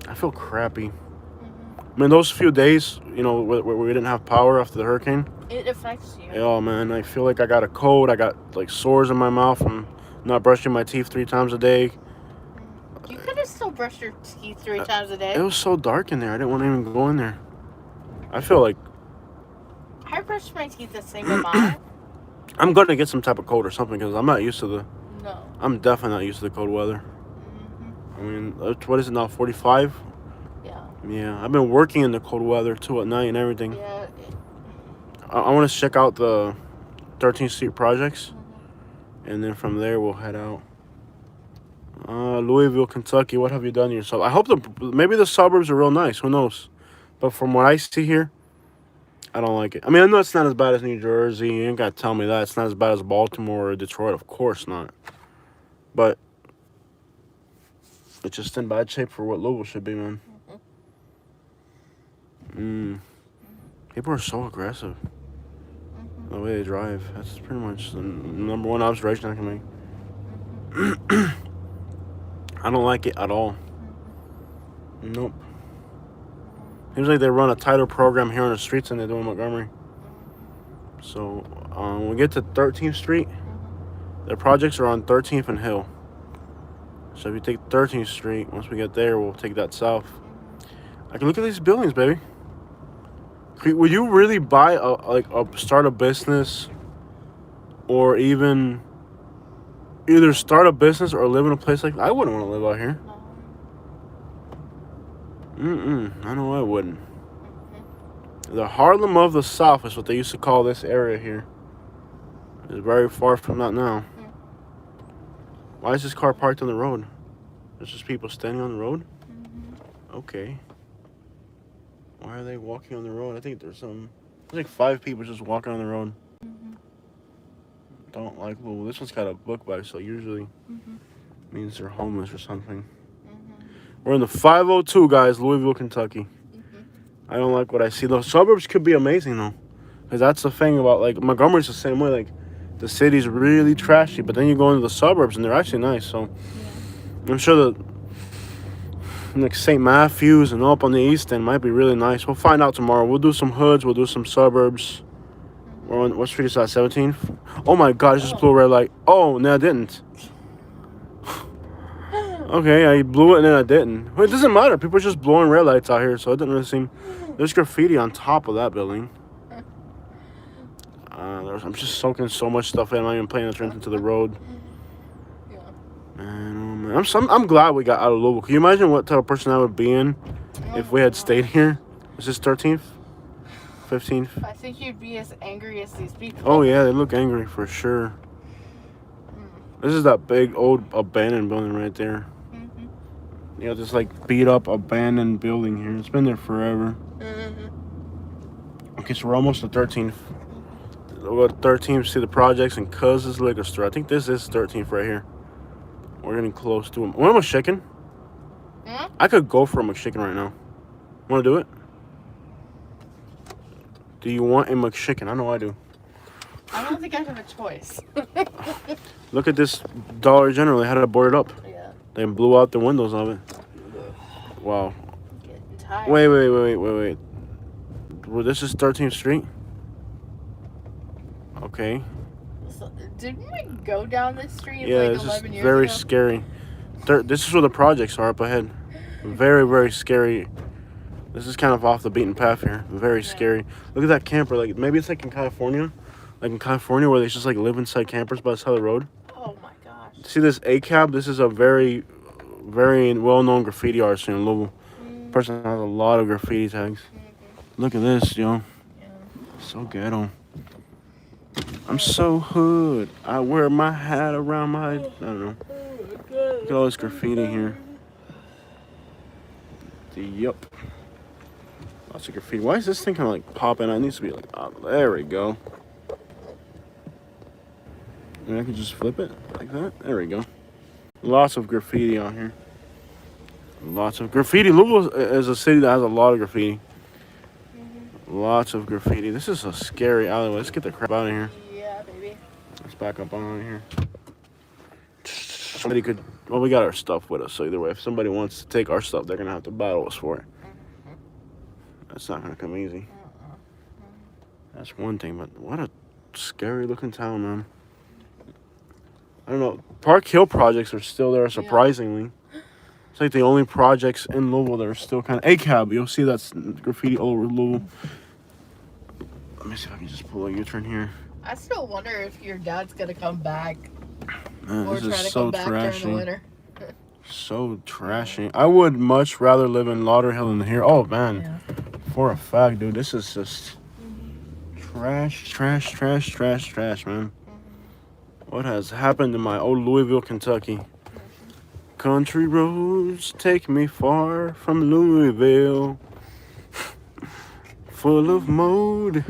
I feel crappy. I mean, those few days, you know, where we didn't have power after the hurricane. It affects you. Oh man, I feel like I got a cold. I got like sores in my mouth from not brushing my teeth 3 times a day. You could have still brushed your teeth 3 times a day. It was so dark in there. I didn't want to even go in there. I feel like I brushed my teeth the same amount. I'm gonna get some type of cold or something because I'm not used to the. No. I'm definitely not used to the cold weather. I mean, what is it now? 45. Yeah. Yeah, I've been working in the cold weather too at night and everything. Yeah. I want to check out the 13th Street projects, and then from there we'll head out. Louisville, Kentucky. What have you done to yourself? I hope maybe the suburbs are real nice. Who knows? But from what I see here, I don't like it. I mean, I know it's not as bad as New Jersey. You ain't got to tell me that. It's not as bad as Baltimore or Detroit. Of course not. But it's just in bad shape for what Louisville should be, man. People are so aggressive. The way they drive. That's pretty much the number one observation I can make. I don't like it at all. Nope. Seems like they run a tighter program here on the streets than they do in Montgomery. So, when we get to 13th Street, their projects are on 13th and Hill. So if you take 13th Street, once we get there, we'll take that south. I can look at these buildings, baby. Would you really buy start a business, or even either start a business or live in a place like that? I wouldn't want to live out here. I know I wouldn't. The Harlem of the South is what they used to call this area here. It's very far from that now. Why is this car parked on the road? There's just people standing on the road? Okay. Why are they walking on the road? I think there's like 5 people just walking on the road. Don't like Louisville. This one's got a book by, so usually means they're homeless or something. We're in the 502, guys, Louisville, Kentucky. I don't like what I see. The suburbs could be amazing though, because that's the thing about like Montgomery's the same way. Like the city's really trashy, but then you go into the suburbs and they're actually nice. So I'm sure that like St. Matthews and up on the east end might be really nice. We'll find out tomorrow. We'll do some hoods. We'll do some suburbs. We're on what street is that? 17th. Oh my God! I just blew a red light. Oh no, I didn't. Okay, I blew it and then I didn't. Well, it doesn't matter. People are just blowing red lights out here, so it doesn't really seem. There's graffiti on top of that building. I'm just soaking so much stuff in. I'm not even paying attention to the road. Yeah. Man, oh man. I'm glad we got out of Louisville. Can you imagine what type of person I would be in if we had stayed here? Is this 13th? 15th? I think you'd be as angry as these people. Oh yeah, they look angry for sure. This is that big old abandoned building right there. You know, this like beat up abandoned building here. It's been there forever. Okay, so we're almost to 13th. We'll go to 13th, see the projects and Cuz's liquor store. I think this is 13th right here. We're getting close to him. Want a McChicken? I could go for a McChicken right now. Want to do it? Do you want a McChicken? I know I do. I don't think I have a choice. Look at this Dollar General. They had it boarded up. Yeah. They blew out the windows of it. Wow. Getting tired. Wait. Well, this is 13th Street? Okay. So, didn't we go down this street Yeah, like this 11 is years very ago? scary. This is where the projects are up ahead. Very, very scary. This is kind of off the beaten path here. Very scary. Look at that camper. Like maybe it's like in California. Like in California where they just like live inside campers by the side of the road. Oh my gosh. See this A-cab? This is a very, very well-known graffiti artist in Louisville. Person has a lot of graffiti tags. Look at this, yo. Yeah. So ghetto. I'm so hood. I wear my hat around my... I don't know. Look at all this graffiti here. Yup. Lots of graffiti. Why is this thing kind of like popping out? It needs to be like... Oh, there we go. And I can just flip it like that. There we go. Lots of graffiti on here. Lots of graffiti. Louisville is a city that has a lot of graffiti. Lots of graffiti. This is a scary alleyway. Let's get the crap out of here. Yeah, baby. Let's back up on here. Somebody could... Well, we got our stuff with us, so either way, if somebody wants to take our stuff, they're going to have to battle us for it. That's not going to come easy. That's one thing, but what a scary looking town, man. I don't know. Park Hill projects are still there, surprisingly. It's like the only projects in Louisville that are still kind of... A-cab, you'll see that's graffiti all over Louisville. Let me see if I can just pull a U-turn here. I still wonder if your dad's gonna come back. Man, Or this try is to so come back during trashy. the winter. So trashy. I would much rather live in Lauderhill than here. Oh, man. Yeah. For a fact, dude, this is just trash, man. What has happened to my old Louisville, Kentucky? Country roads take me far from Louisville, full of mold.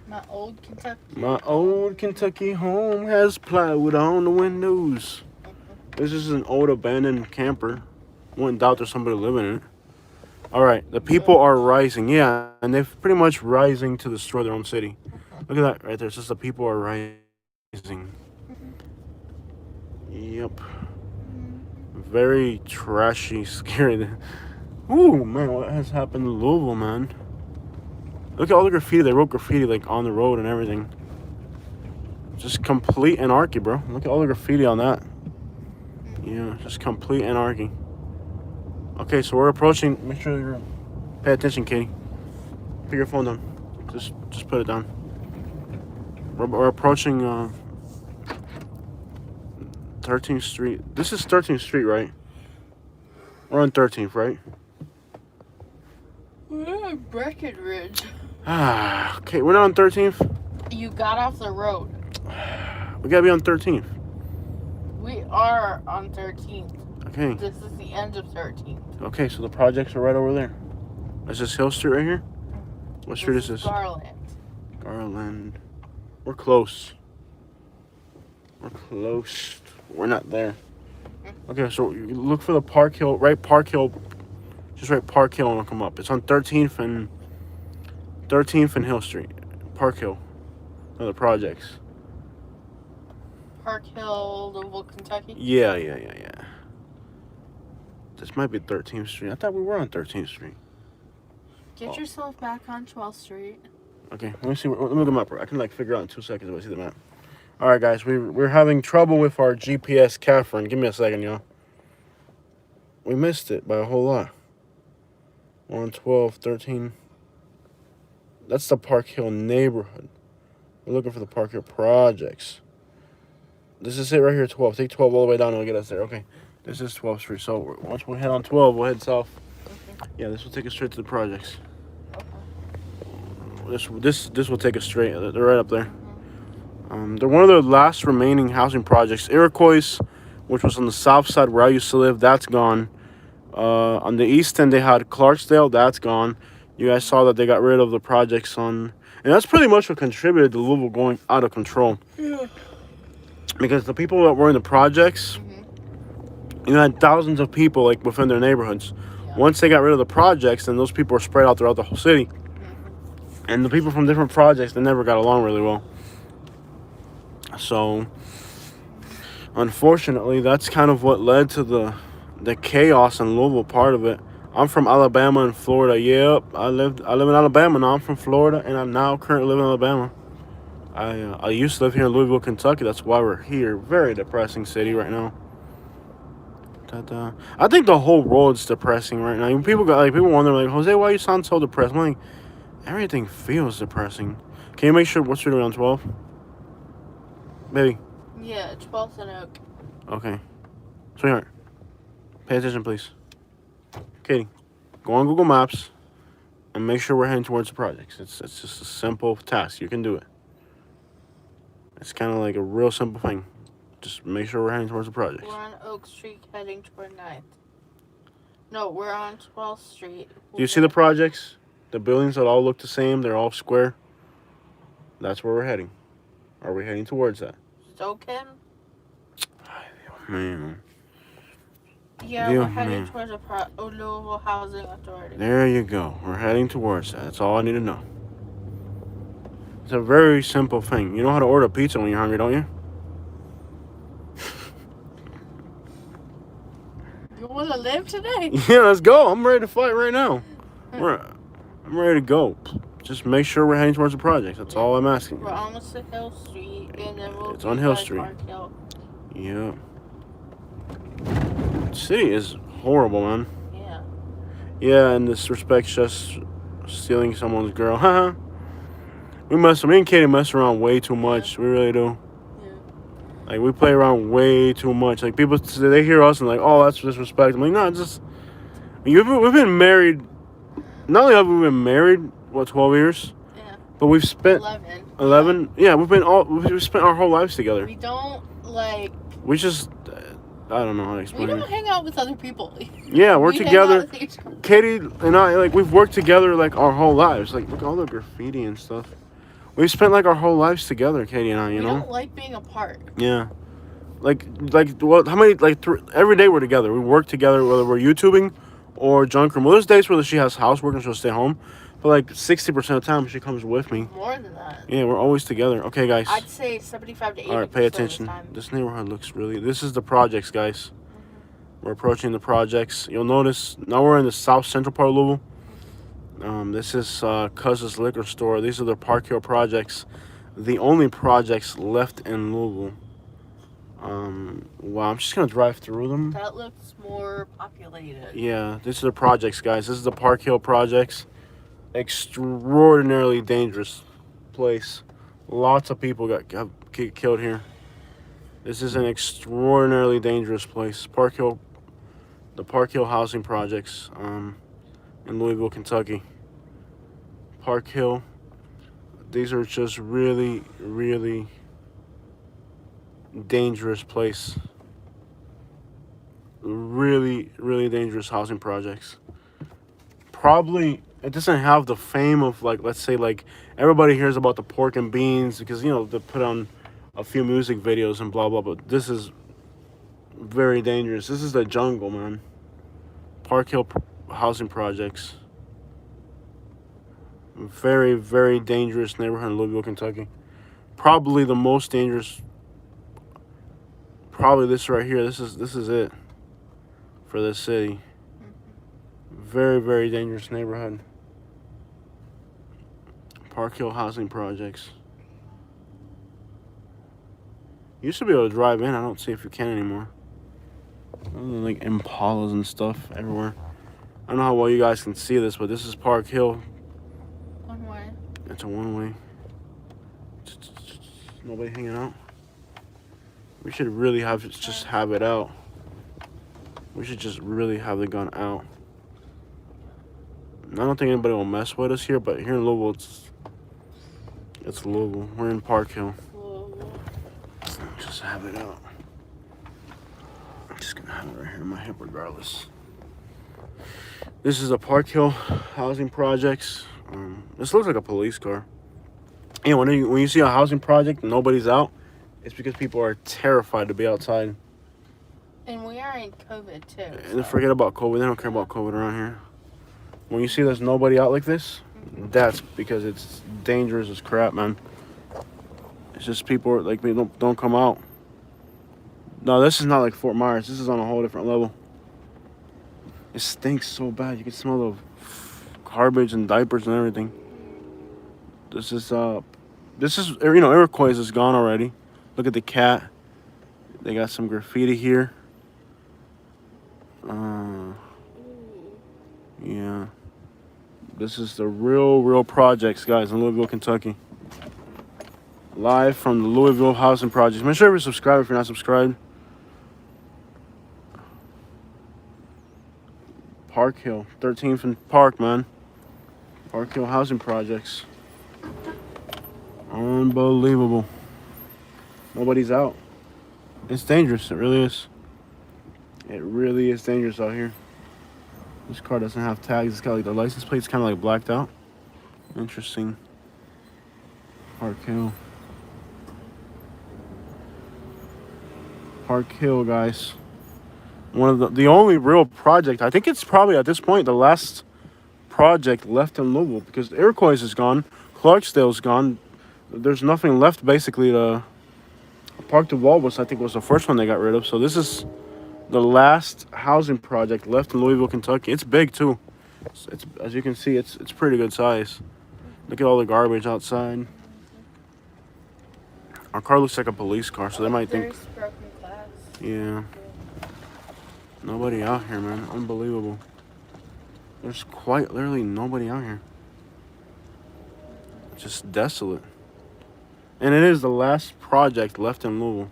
My old Kentucky. My old Kentucky home has plywood on the windows. This is an old abandoned camper. Wouldn't doubt there's somebody living in it. All right, the people are rising. Yeah, and they're pretty much rising to destroy their own city. Look at that right there. It's just the people are rising. Yep. Very trashy, scary. Ooh, man, what has happened to Louisville, man? Look at all the graffiti. They wrote graffiti, like, on the road and everything. Just complete anarchy, bro. Look at all the graffiti on that. Yeah, just complete anarchy. Okay, so we're approaching. Make sure you're... Pay attention, Katie. Put your phone down. Just put it down. We're approaching, 13th Street. This is 13th Street, right? We're on 13th, right? We're on Breckenridge. Okay, we're not on 13th. You got off the road. We gotta be on 13th. We are on 13th. Okay. This is the end of 13th. Okay, so the projects are right over there. Is this Hill Street right here? What street is this? Garland. Garland. We're close. We're close. We're not there. Okay, so you look for the Park Hill, right? Park Hill. Just write Park Hill and it'll come up. It's on 13th and 13th and Hill Street, Park Hill. The projects. Park Hill, Louisville, Kentucky. Yeah. This might be 13th Street. I thought we were on 13th Street. Get yourself back on 12th Street. Okay, let me see. Let me look at the map. I can like figure out in 2 seconds if I see the map. All right, guys, we're having trouble with our GPS, Catherine. Give me a second, y'all. We missed it by a whole lot. We're on 12, 13. That's the Park Hill neighborhood. We're looking for the Park Hill projects. This is it right here, 12. Take 12 all the way down and it'll get us there. Okay, this is 12th Street. So once we head on 12, we'll head south. Okay. Yeah, this will take us straight to the projects. Okay. This will take us straight. They're right up there. They're one of the last remaining housing projects. Iroquois, which was on the south side where I used to live, that's gone. On the east end, they had Clarksdale. That's gone. You guys saw that they got rid of the projects on... And that's pretty much what contributed to Louisville going out of control. Yeah. Because the people that were in the projects, you had thousands of people like within their neighborhoods. Yeah. Once they got rid of the projects, then those people were spread out throughout the whole city. And the people from different projects, they never got along really well. So, unfortunately, that's kind of what led to the chaos in Louisville, part of it. I'm from Alabama and Florida. Yep, I live in Alabama now. I'm from Florida, and I'm now currently living in Alabama. I used to live here in Louisville, Kentucky. That's why we're here. Very depressing city right now. I think the whole world's depressing right now. People wonder like, Jose, why you sound so depressed? I'm like, everything feels depressing. Can you make sure what street are we on? 12? Baby. Yeah, 12th and Oak. Okay. Sweetheart, pay attention, please. Katie, go on Google Maps and make sure we're heading towards the projects. It's just a simple task. You can do it. It's kind of like a real simple thing. Just make sure we're heading towards the projects. We're on Oak Street heading toward 9th. No, we're on 12th Street. Do you see the projects? The buildings that all look the same. They're all square. That's where we're heading. Are we heading towards that? Stoken? Man. Yeah, we're heading towards the Louisville Housing Authority. There you go. We're heading towards that. That's all I need to know. It's a very simple thing. You know how to order pizza when you're hungry, don't you? You want to live today? Yeah, let's go. I'm ready to fight right now. I'm ready to go. Just make sure we're heading towards the project. That's all I'm asking. We're almost at Hill Street, and then it's on Hill Street. Park Hill. Yeah. The city is horrible, man. Yeah. Yeah, in this respect, just stealing someone's girl. Haha. Me and Katie mess around way too much. We really do. Yeah. Like, we play around way too much. Like, people, they hear us and like, oh, that's disrespect. I'm like, no, just... We've been married... Not only have we been married, what, 12 years? Yeah. But we've spent... 11? Yeah, we've spent our whole lives together. We don't, like... We just... I don't know how to explain it. We don't hang out with other people. Yeah, we're together. Katie and I, like, we've worked together, like, our whole lives. Like, look at all the graffiti and stuff. We've spent, like, our whole lives together, Katie and I, you know? We don't like being apart. Yeah. Well, how many, every day we're together. We work together, whether we're YouTubing or junk room. Well, there's days where she has housework and she'll stay home. But, like, 60% of the time, she comes with me. More than that. Yeah, we're always together. Okay, guys. I'd say 75 to 80%. All right, pay attention. This neighborhood looks really... This is the projects, guys. Mm-hmm. We're approaching the projects. You'll notice, now we're in the south central part of Louisville. This is Cuz's Liquor Store. These are the Park Hill projects. The only projects left in Louisville. Wow, I'm just going to drive through them. That looks more populated. Yeah, these are the projects, guys. This is the Park Hill projects. Extraordinarily dangerous place. Lots of people got killed here. This is an extraordinarily dangerous place. The Park Hill housing projects in Louisville, Kentucky. Park Hill. These are just really, really dangerous place. Really, really dangerous housing projects. Probably it doesn't have the fame of, like, let's say, like, everybody hears about the pork and beans because, you know, they put on a few music videos and blah blah, but this is very dangerous. This is the jungle, man. Park Hill housing projects. Very, very dangerous neighborhood in Louisville, Kentucky. Probably the most dangerous. Probably this right here. This is it for this city. Very, very dangerous neighborhood. Park Hill housing projects. You used to be able to drive in. I don't see if you can anymore. Like Impalas and stuff everywhere. I don't know how well you guys can see this, but this is Park Hill. One way. It's a one-way. Nobody hanging out. We should really just have it out. We should just really have the gun out. I don't think anybody will mess with us here, but here in Louisville, it's Louisville. We're in Park Hill. Just have it out. I'm just gonna have it right here in my hip regardless. This is a Park Hill housing projects. This looks like a police car. Yeah, when you see a housing project and nobody's out, it's because people are terrified to be outside. And we are in COVID too. And forget about COVID. They don't care about COVID around here. When you see there's nobody out like this, that's because it's dangerous as crap, man. It's just people like me don't come out. No, this is not like Fort Myers. This is on a whole different level. It stinks so bad. You can smell the garbage and diapers and everything. This is Iroquois is gone already. Look at the cat. They got some graffiti here. Yeah. This is the real projects, guys, in Louisville, Kentucky. Live from the Louisville Housing Projects. Make sure you subscribe if you're not subscribed. Park Hill, 13th and Park, man. Park Hill Housing Projects. Unbelievable. Nobody's out. It's dangerous. It really is. It really is dangerous out here. This car doesn't have tags. It's got like the license plate's kind of like blacked out. Interesting. Park Hill. Park Hill, guys. One of the only real project. I think it's probably at this point the last project left in Louisville because Iroquois is gone. Clarksdale's gone. There's nothing left basically to. Park the Walbus, I think, was the first one they got rid of. So this is the last housing project left in Louisville, Kentucky. It's big too. It's as you can see, it's pretty good size. Look at all the garbage outside. Our car looks like a police car, so they might think. Broken glass. Yeah. Nobody out here, man. Unbelievable. There's quite literally nobody out here. Just desolate. And it is the last project left in Louisville.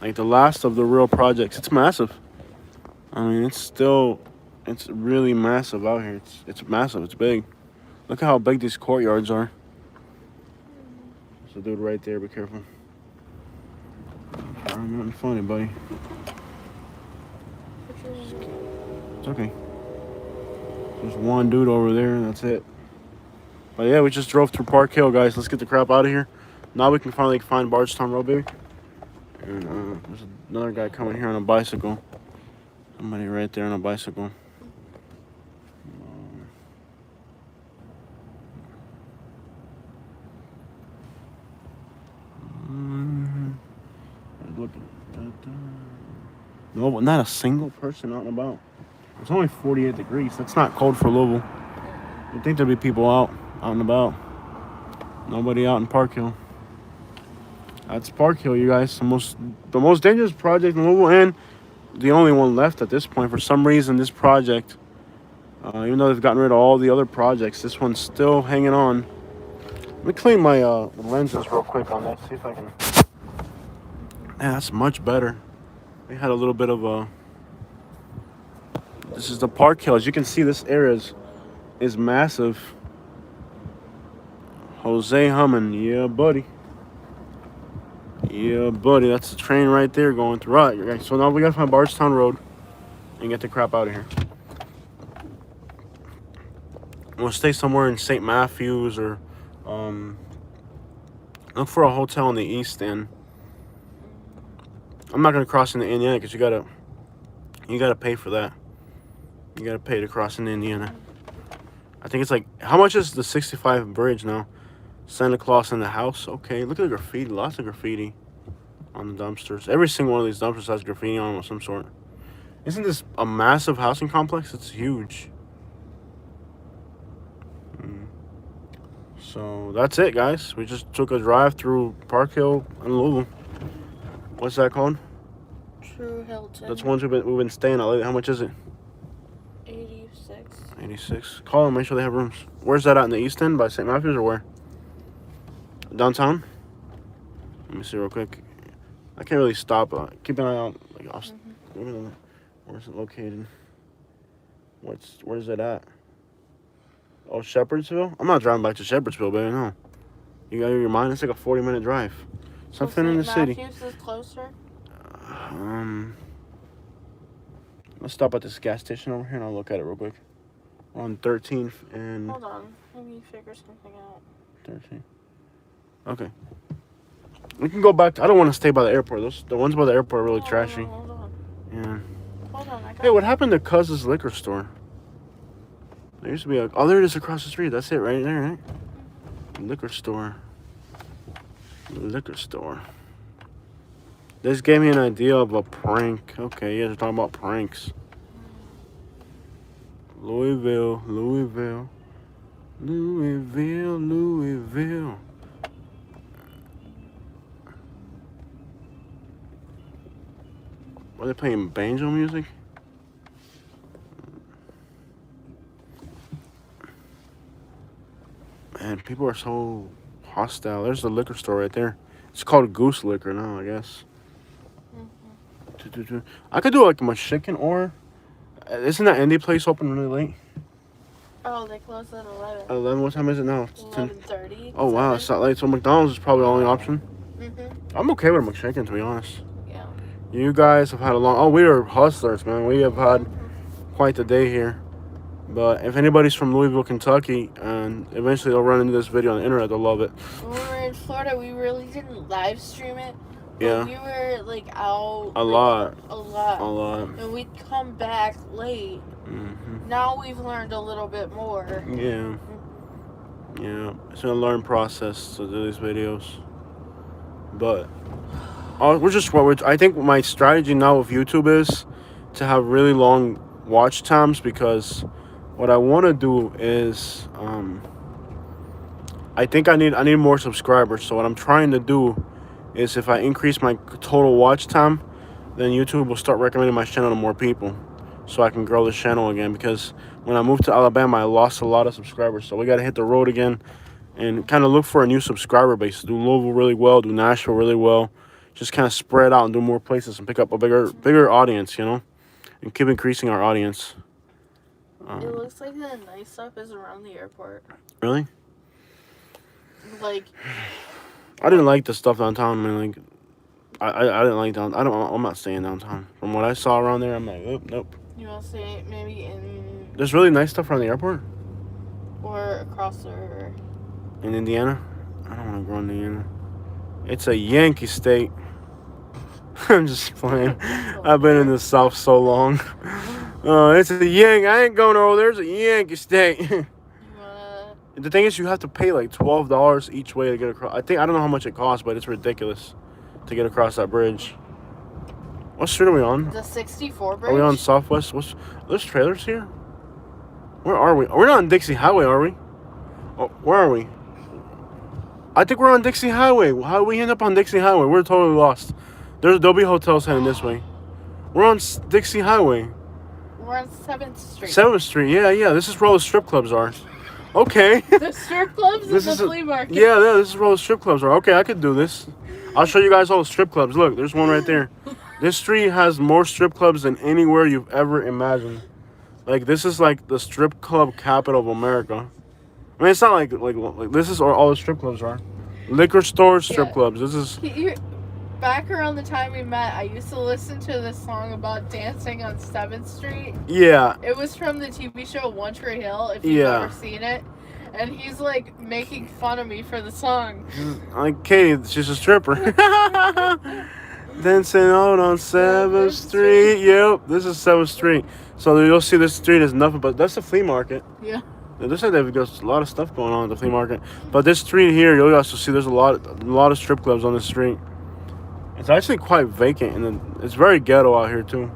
Like the last of the real projects. It's massive. I mean, it's really massive out here. It's massive. It's big. Look at how big these courtyards are. There's a dude right there. Be careful. Nothing funny, buddy. It's okay. There's one dude over there, and that's it. But yeah, we just drove through Park Hill, guys. Let's get the crap out of here. Now we can finally find Bardstown Road, baby. And there's another guy coming here on a bicycle. Somebody right there on a bicycle. No, not a single person out and about. It's only 48 degrees. That's not cold for Louisville. You'd think there'd be people out and about. Nobody out in Park Hill. That's Park Hill, you guys. The most dangerous project in Louisville, and the only one left at this point. For some reason, this project, even though they've gotten rid of all the other projects, this one's still hanging on. Let me clean my lenses real quick on that. See if I can. Yeah, that's much better. They had a little bit of a. This is the Park Hill. As you can see, this area is massive. Jose Humming, yeah, buddy. Yeah, buddy. That's the train right there going through. Right. So now we gotta find Bardstown Road and get the crap out of here. We'll stay somewhere in St. Matthews or look for a hotel in the East End. I'm not gonna cross into Indiana because you gotta pay for that. You gotta pay to cross into Indiana. I think it's like, how much is the 65 bridge now? Santa Claus in the house. Okay, look at the graffiti. Lots of graffiti on the dumpsters. Every single one of these dumpsters has graffiti on them of some sort. Isn't this a massive housing complex? It's huge. So that's it, guys. We just took a drive through Park Hill and Louisville. What's that called? True Hilton. That's ones we've been staying at lately. How much is it? 86. 86. Call them. Make sure they have rooms. Where's that at, in the East End by St. Matthews or where? Downtown? Let me see real quick. I can't really stop. Keep an eye out. Like, where's it located? Where's it at? Oh, Shepherdsville? I'm not driving back to Shepherdsville, baby. No. You got your mind? It's like a 40-minute drive. Something in the city. Matthews is closer. Let's stop at this gas station over here and I'll look at it real quick. We're on 13th and... Hold on. Let me figure something out. 13. Okay. We can go back to... I don't want to stay by the airport. The ones by the airport are really trashy. Hold on. Yeah. Hold on. Hey, what happened to Cuz's liquor store? There used to be a... Oh, there it is across the street. That's it right there, right? Liquor store. Liquor store. This gave me an idea of a prank. Okay, you guys are talking about pranks. Louisville, Louisville. Louisville, Louisville. Are they playing banjo music? Man, people are so hostile. There's the liquor store right there. It's called Goose Liquor now, I guess. I could do like my chicken or... Isn't that indie place open really late? Oh, they close at 11. At 11? What time is it now? 11:30. Oh, wow. It's not late. So McDonald's is probably the only option. Mm-hmm. I'm okay with a McChicken, to be honest. Yeah. You guys have had a long... Oh, we are hustlers, man. We have had quite the day here. But if anybody's from Louisville, Kentucky, and eventually they'll run into this video on the internet, they'll love it. When we were in Florida, we really didn't live stream it. Yeah. We were like out A lot. And we'd come back late. Mm-hmm. Now we've learned a little bit more. Yeah. Yeah. It's a learn process to do these videos. But I think my strategy now with YouTube is to have really long watch times, because what I want to do is I think I need more subscribers. So what I'm trying to do is, if I increase my total watch time, then YouTube will start recommending my channel to more people, so I can grow the channel again. Because when I moved to Alabama, I lost a lot of subscribers. So we got to hit the road again and kind of look for a new subscriber base. Do Louisville really well, do Nashville really well. Just kind of spread out and do more places and pick up a bigger audience, you know, and keep increasing our audience. It looks like the nice stuff is around the airport. Really? Like... I didn't like the stuff downtown, man. Like, I didn't like downtown. I'm not staying downtown. From what I saw around there, I'm like, oh, nope. You want to stay maybe in... There's really nice stuff around the airport? Or across the river. In Indiana? I don't want to go in Indiana. It's a Yankee state. I'm just playing. I've been in the South so long. It's a Yankee. I ain't going over there. It's a Yankee state. The thing is, you have to pay like $12 each way to get across. I don't know how much it costs, but it's ridiculous to get across that bridge. What street are we on? The 64 bridge? Are we on Southwest? There's trailers here? Where are we? We're not on Dixie Highway, are we? Oh, where are we? I think we're on Dixie Highway. How did we end up on Dixie Highway? We're totally lost. There'll be hotels heading this way. We're on Dixie Highway. We're on 7th Street. 7th Street, yeah. This is where all the strip clubs are. Okay. The strip clubs and the flea market. Yeah, this is where all the strip clubs are. Okay, I could do this. I'll show you guys all the strip clubs. Look, there's one right there. This street has more strip clubs than anywhere you've ever imagined. Like, this is like the strip club capital of America. I mean, it's not like this is where all the strip clubs are. Liquor stores, strip clubs. This is... Back around the time we met, I used to listen to this song about dancing on 7th Street. Yeah. It was from the TV show One Tree Hill, if you've ever seen it. And he's, like, making fun of me for the song. Like, Katie, she's a stripper. Dancing out on 7th Street. Yep, this is 7th Street. So you'll see this street is nothing but... That's the flea market. Yeah. It looks like they've got a lot of stuff going on at the flea market. But this street here, you'll also see there's a lot of strip clubs on this street. It's actually quite vacant, and it's very ghetto out here too.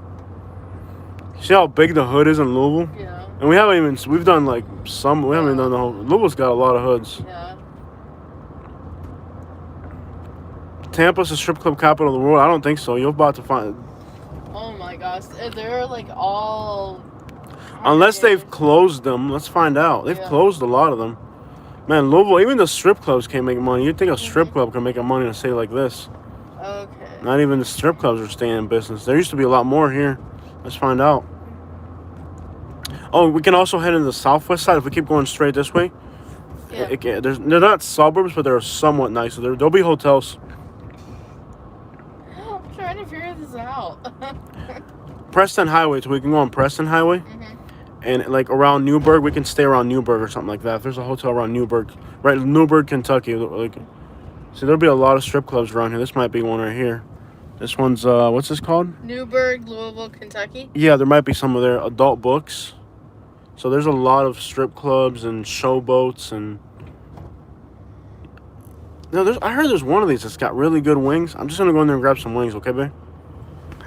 See how big the hood is in Louisville? Yeah. And we haven't done like some, we haven't done the whole, Louisville's got a lot of hoods. Yeah. Tampa's the strip club capital of the world? I don't think so. You're about to find... Oh my gosh. They're like all... Unless they've closed them. Let's find out. They've closed a lot of them. Man, Louisville, even the strip clubs can't make money. You'd think a strip club can make money in a city like this. Okay. Not even the strip clubs are staying in business. There used to be a lot more here. Let's find out. Oh, we can also head into the southwest side if we keep going straight this way. Yeah. They're not suburbs, but they're somewhat nice. So there'll be hotels. I'm trying to figure this out. Preston Highway, so we can go on Preston Highway. And like around Newburgh, we can stay around Newburgh or something like that. If there's a hotel around Newburgh, right, Newburgh, Kentucky. Like, so there'll be a lot of strip clubs around here. This might be one right here. This one's what's this called? Newburgh, Louisville, Kentucky. Yeah, there might be some of their adult books. So there's a lot of strip clubs and showboats and. No, I heard there's one of these that's got really good wings. I'm just gonna go in there and grab some wings, okay, babe?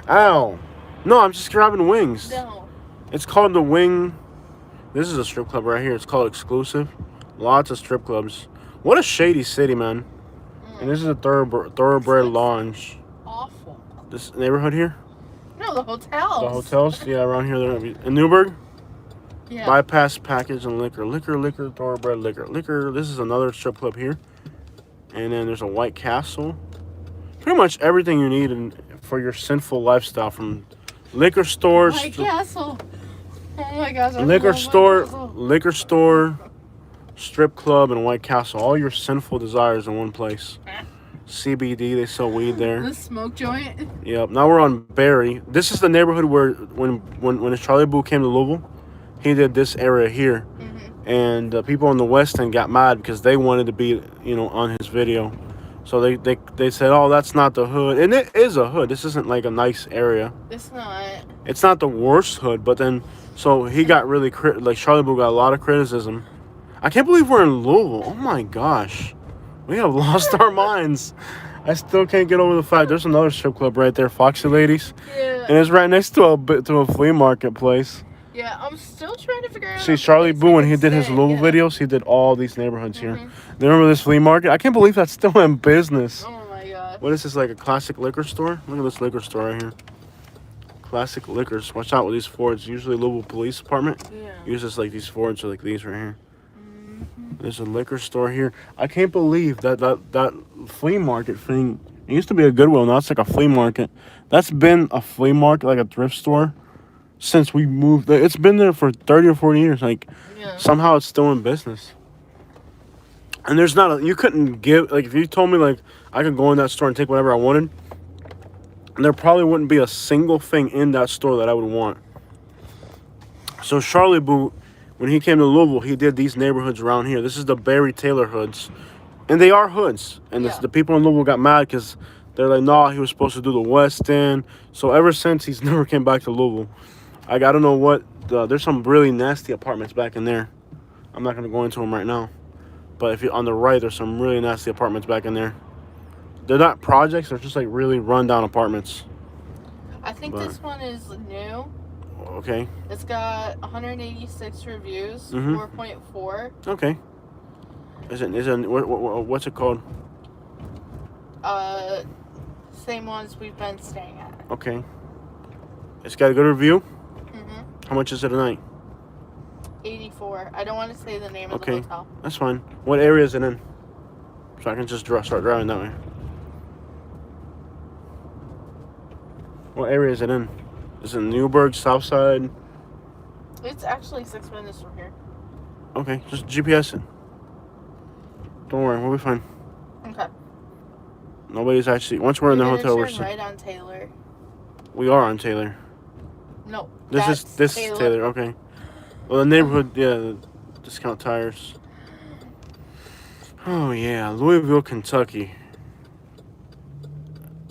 Ow! No, I'm just grabbing wings. No. It's called the Wing. This is a strip club right here. It's called Exclusive. Lots of strip clubs. What a shady city, man. And this is a thoroughbred lounge. Awful. This neighborhood here? No, the hotels. The hotels? Yeah, around here. They're in Newburgh? Yeah. Bypass package and liquor. Liquor, thoroughbred liquor. This is another strip club here. And then there's a White Castle. Pretty much everything you need for your sinful lifestyle, from liquor stores. White Castle. Oh my gosh. Liquor store, strip club, and White Castle. All your sinful desires in one place. CBD, they sell weed there. The smoke joint. Yep. Now we're on Barry. This is the neighborhood where when Charlie Boo came to Louisville, he did this area here. And people on the West End got mad because they wanted to be, on his video. So they said, oh, that's not the hood. And it is a hood. This isn't like a nice area. It's not. It's not the worst hood, but then, so he got really, Charlie Boo got a lot of criticism. I can't believe we're in Louisville. Oh my gosh. We have lost our minds. I still can't get over the fact there's another strip club right there, Foxy Ladies. Yeah. And it's right next to a flea market place. Yeah, I'm still trying to figure out. See, Charlie Boo, when he did his Louisville videos, he did all these neighborhoods here. Remember this flea market? I can't believe that's still in business. Oh my god. What is this, like a classic liquor store? Look at this liquor store right here. Classic liquors. Watch out with these Fords. Usually Louisville Police Department uses like these Fords or like these right here. There's a liquor store here. I can't believe that flea market thing. It used to be a Goodwill. Now it's like a flea market. That's been a flea market, like a thrift store, since we moved there. It's been there for 30 or 40 years. Like, somehow it's still in business. And there's not you couldn't give, like, if you told me, like, I could go in that store and take whatever I wanted, there probably wouldn't be a single thing in that store that I would want. So Charlie Boo, when he came to Louisville, he did these neighborhoods around here. This is the Barry Taylor hoods. And they are hoods. And the people in Louisville got mad because they're like, nah, he was supposed to do the West End. So ever since, he's never came back to Louisville. I don't know what, there's some really nasty apartments back in there. I'm not going to go into them right now. But if you're on the right, there's some really nasty apartments back in there. They're not projects, they're just like really run-down apartments. I think this one is new. Okay. It's got 186 reviews, 4.4. Okay. What's it called? Same ones we've been staying at. Okay. It's got a good review? How much is it a night? 84. I don't want to say the name of the hotel. That's fine. What area is it in? So I can just start driving that way. What area is it in? Is it Newburgh, Southside? It's actually 6 minutes from here. Okay, just GPS it. Don't worry, we'll be fine. Okay. Nobody's actually... Once we're in the hotel, we're... right on Taylor. We are on Taylor. No, This is Taylor, okay. Well, the neighborhood, the Discount Tires. Oh, yeah, Louisville, Kentucky.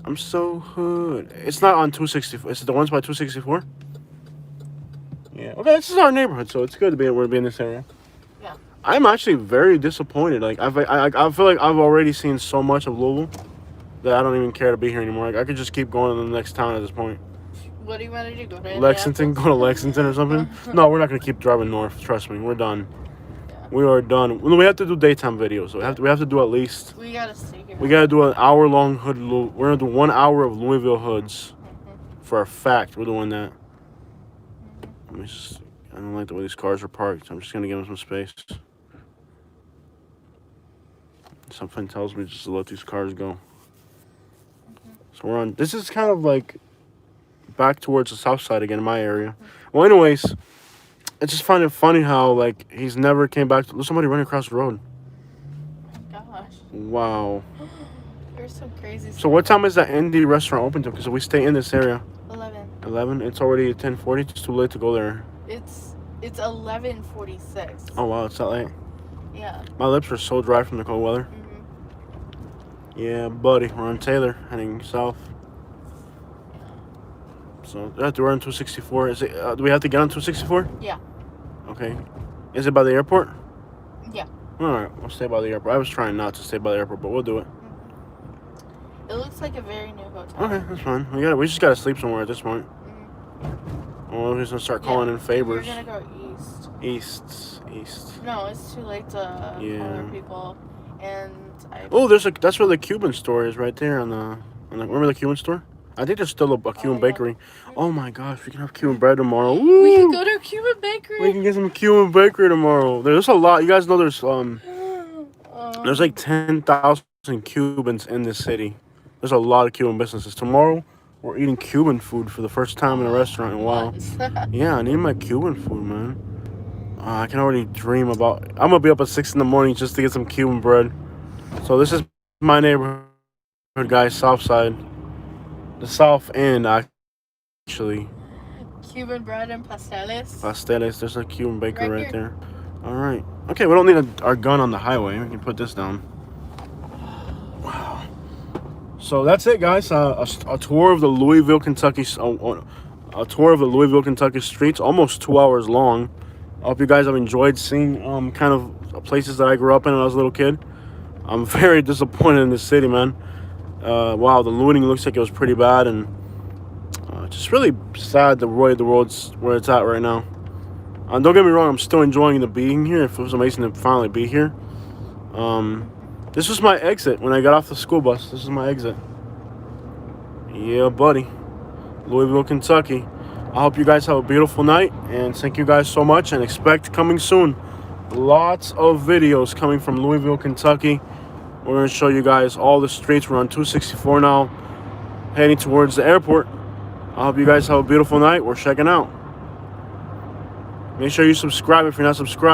I'm so hood. It's not on 264. Is it the ones by 264? Yeah. Okay, this is our neighborhood, so it's good to be able to be in this area. I'm actually very disappointed. Like I feel like I've already seen so much of Louisville that I don't even care to be here anymore. Like I could just keep going to the next town at this point. What do you want to do? Go to Lexington, go to Lexington or something. No, we're not gonna keep driving north. Trust me, we're done. Yeah. We are done. We have to do daytime videos. So we have to do at least. We gotta stay here. We gotta do an hour-long hood. We're gonna do 1 hour of Louisville hoods. For a fact, we're doing that. Let me just. I don't like the way these cars are parked. I'm just gonna give them some space. Something tells me just to let these cars go. So we're on. This is kind of like back towards the south side again in my area. Well, anyways, I just find it funny how like he's never came back. There's somebody running across the road. Oh my gosh. Wow. There's some crazy stuff. So what time is that indie restaurant open to? Because we stay in this area. 11. 11. It's already 10:40. It's too late to go there. It's 11:46. Oh wow, it's that late. Yeah. My lips are so dry from the cold weather. Yeah, buddy. We're on Taylor, heading south. So we're on 264. Is it? Do we have to get on 264? Yeah. Okay. Is it by the airport? Yeah. All right, we'll stay by the airport. I was trying not to stay by the airport, but we'll do it. It looks like a very new hotel. Okay, that's fine. We just gotta sleep somewhere at this point. Well, we're just gonna start calling in favors. We're gonna go east. East. No, it's too late to call other people. And that's where the Cuban store is, right there on the. Remember the Cuban store? I think there's still a Cuban bakery. Oh my gosh, we can have Cuban bread tomorrow. Woo! We can go to a Cuban bakery. We can get some Cuban bakery tomorrow. There's a lot. You guys know there's like 10,000 Cubans in this city. There's a lot of Cuban businesses. Tomorrow, we're eating Cuban food for the first time in a restaurant in a while. Yeah, I need my Cuban food, man. I can already dream about. I'm gonna be up at 6 in the morning just to get some Cuban bread. So this is my neighborhood, guys. South side, the south end, actually. Cuban bread and pasteles. Pasteles. There's a Cuban bakery right there. All right. Okay, we don't need our gun on the highway. We can put this down. Wow. So that's it, guys. A tour of the Louisville, Kentucky. A tour of the Louisville, Kentucky streets. Almost 2 hours long. I hope you guys have enjoyed seeing kind of places that I grew up in when I was a little kid. I'm very disappointed in this city, man. Wow, the looting looks like it was pretty bad, and just really sad the way the world's where it's at right now. Don't get me wrong, I'm still enjoying the being here. It was amazing to finally be here. This was my exit when I got off the school bus. This is my exit. Yeah, buddy. Louisville, Kentucky. I hope you guys have a beautiful night, and thank you guys so much, and expect coming soon. Lots of videos coming from Louisville, Kentucky. We're going to show you guys all the streets. We're on 264 now, heading towards the airport. I hope you guys have a beautiful night. We're checking out. Make sure you subscribe if you're not subscribed.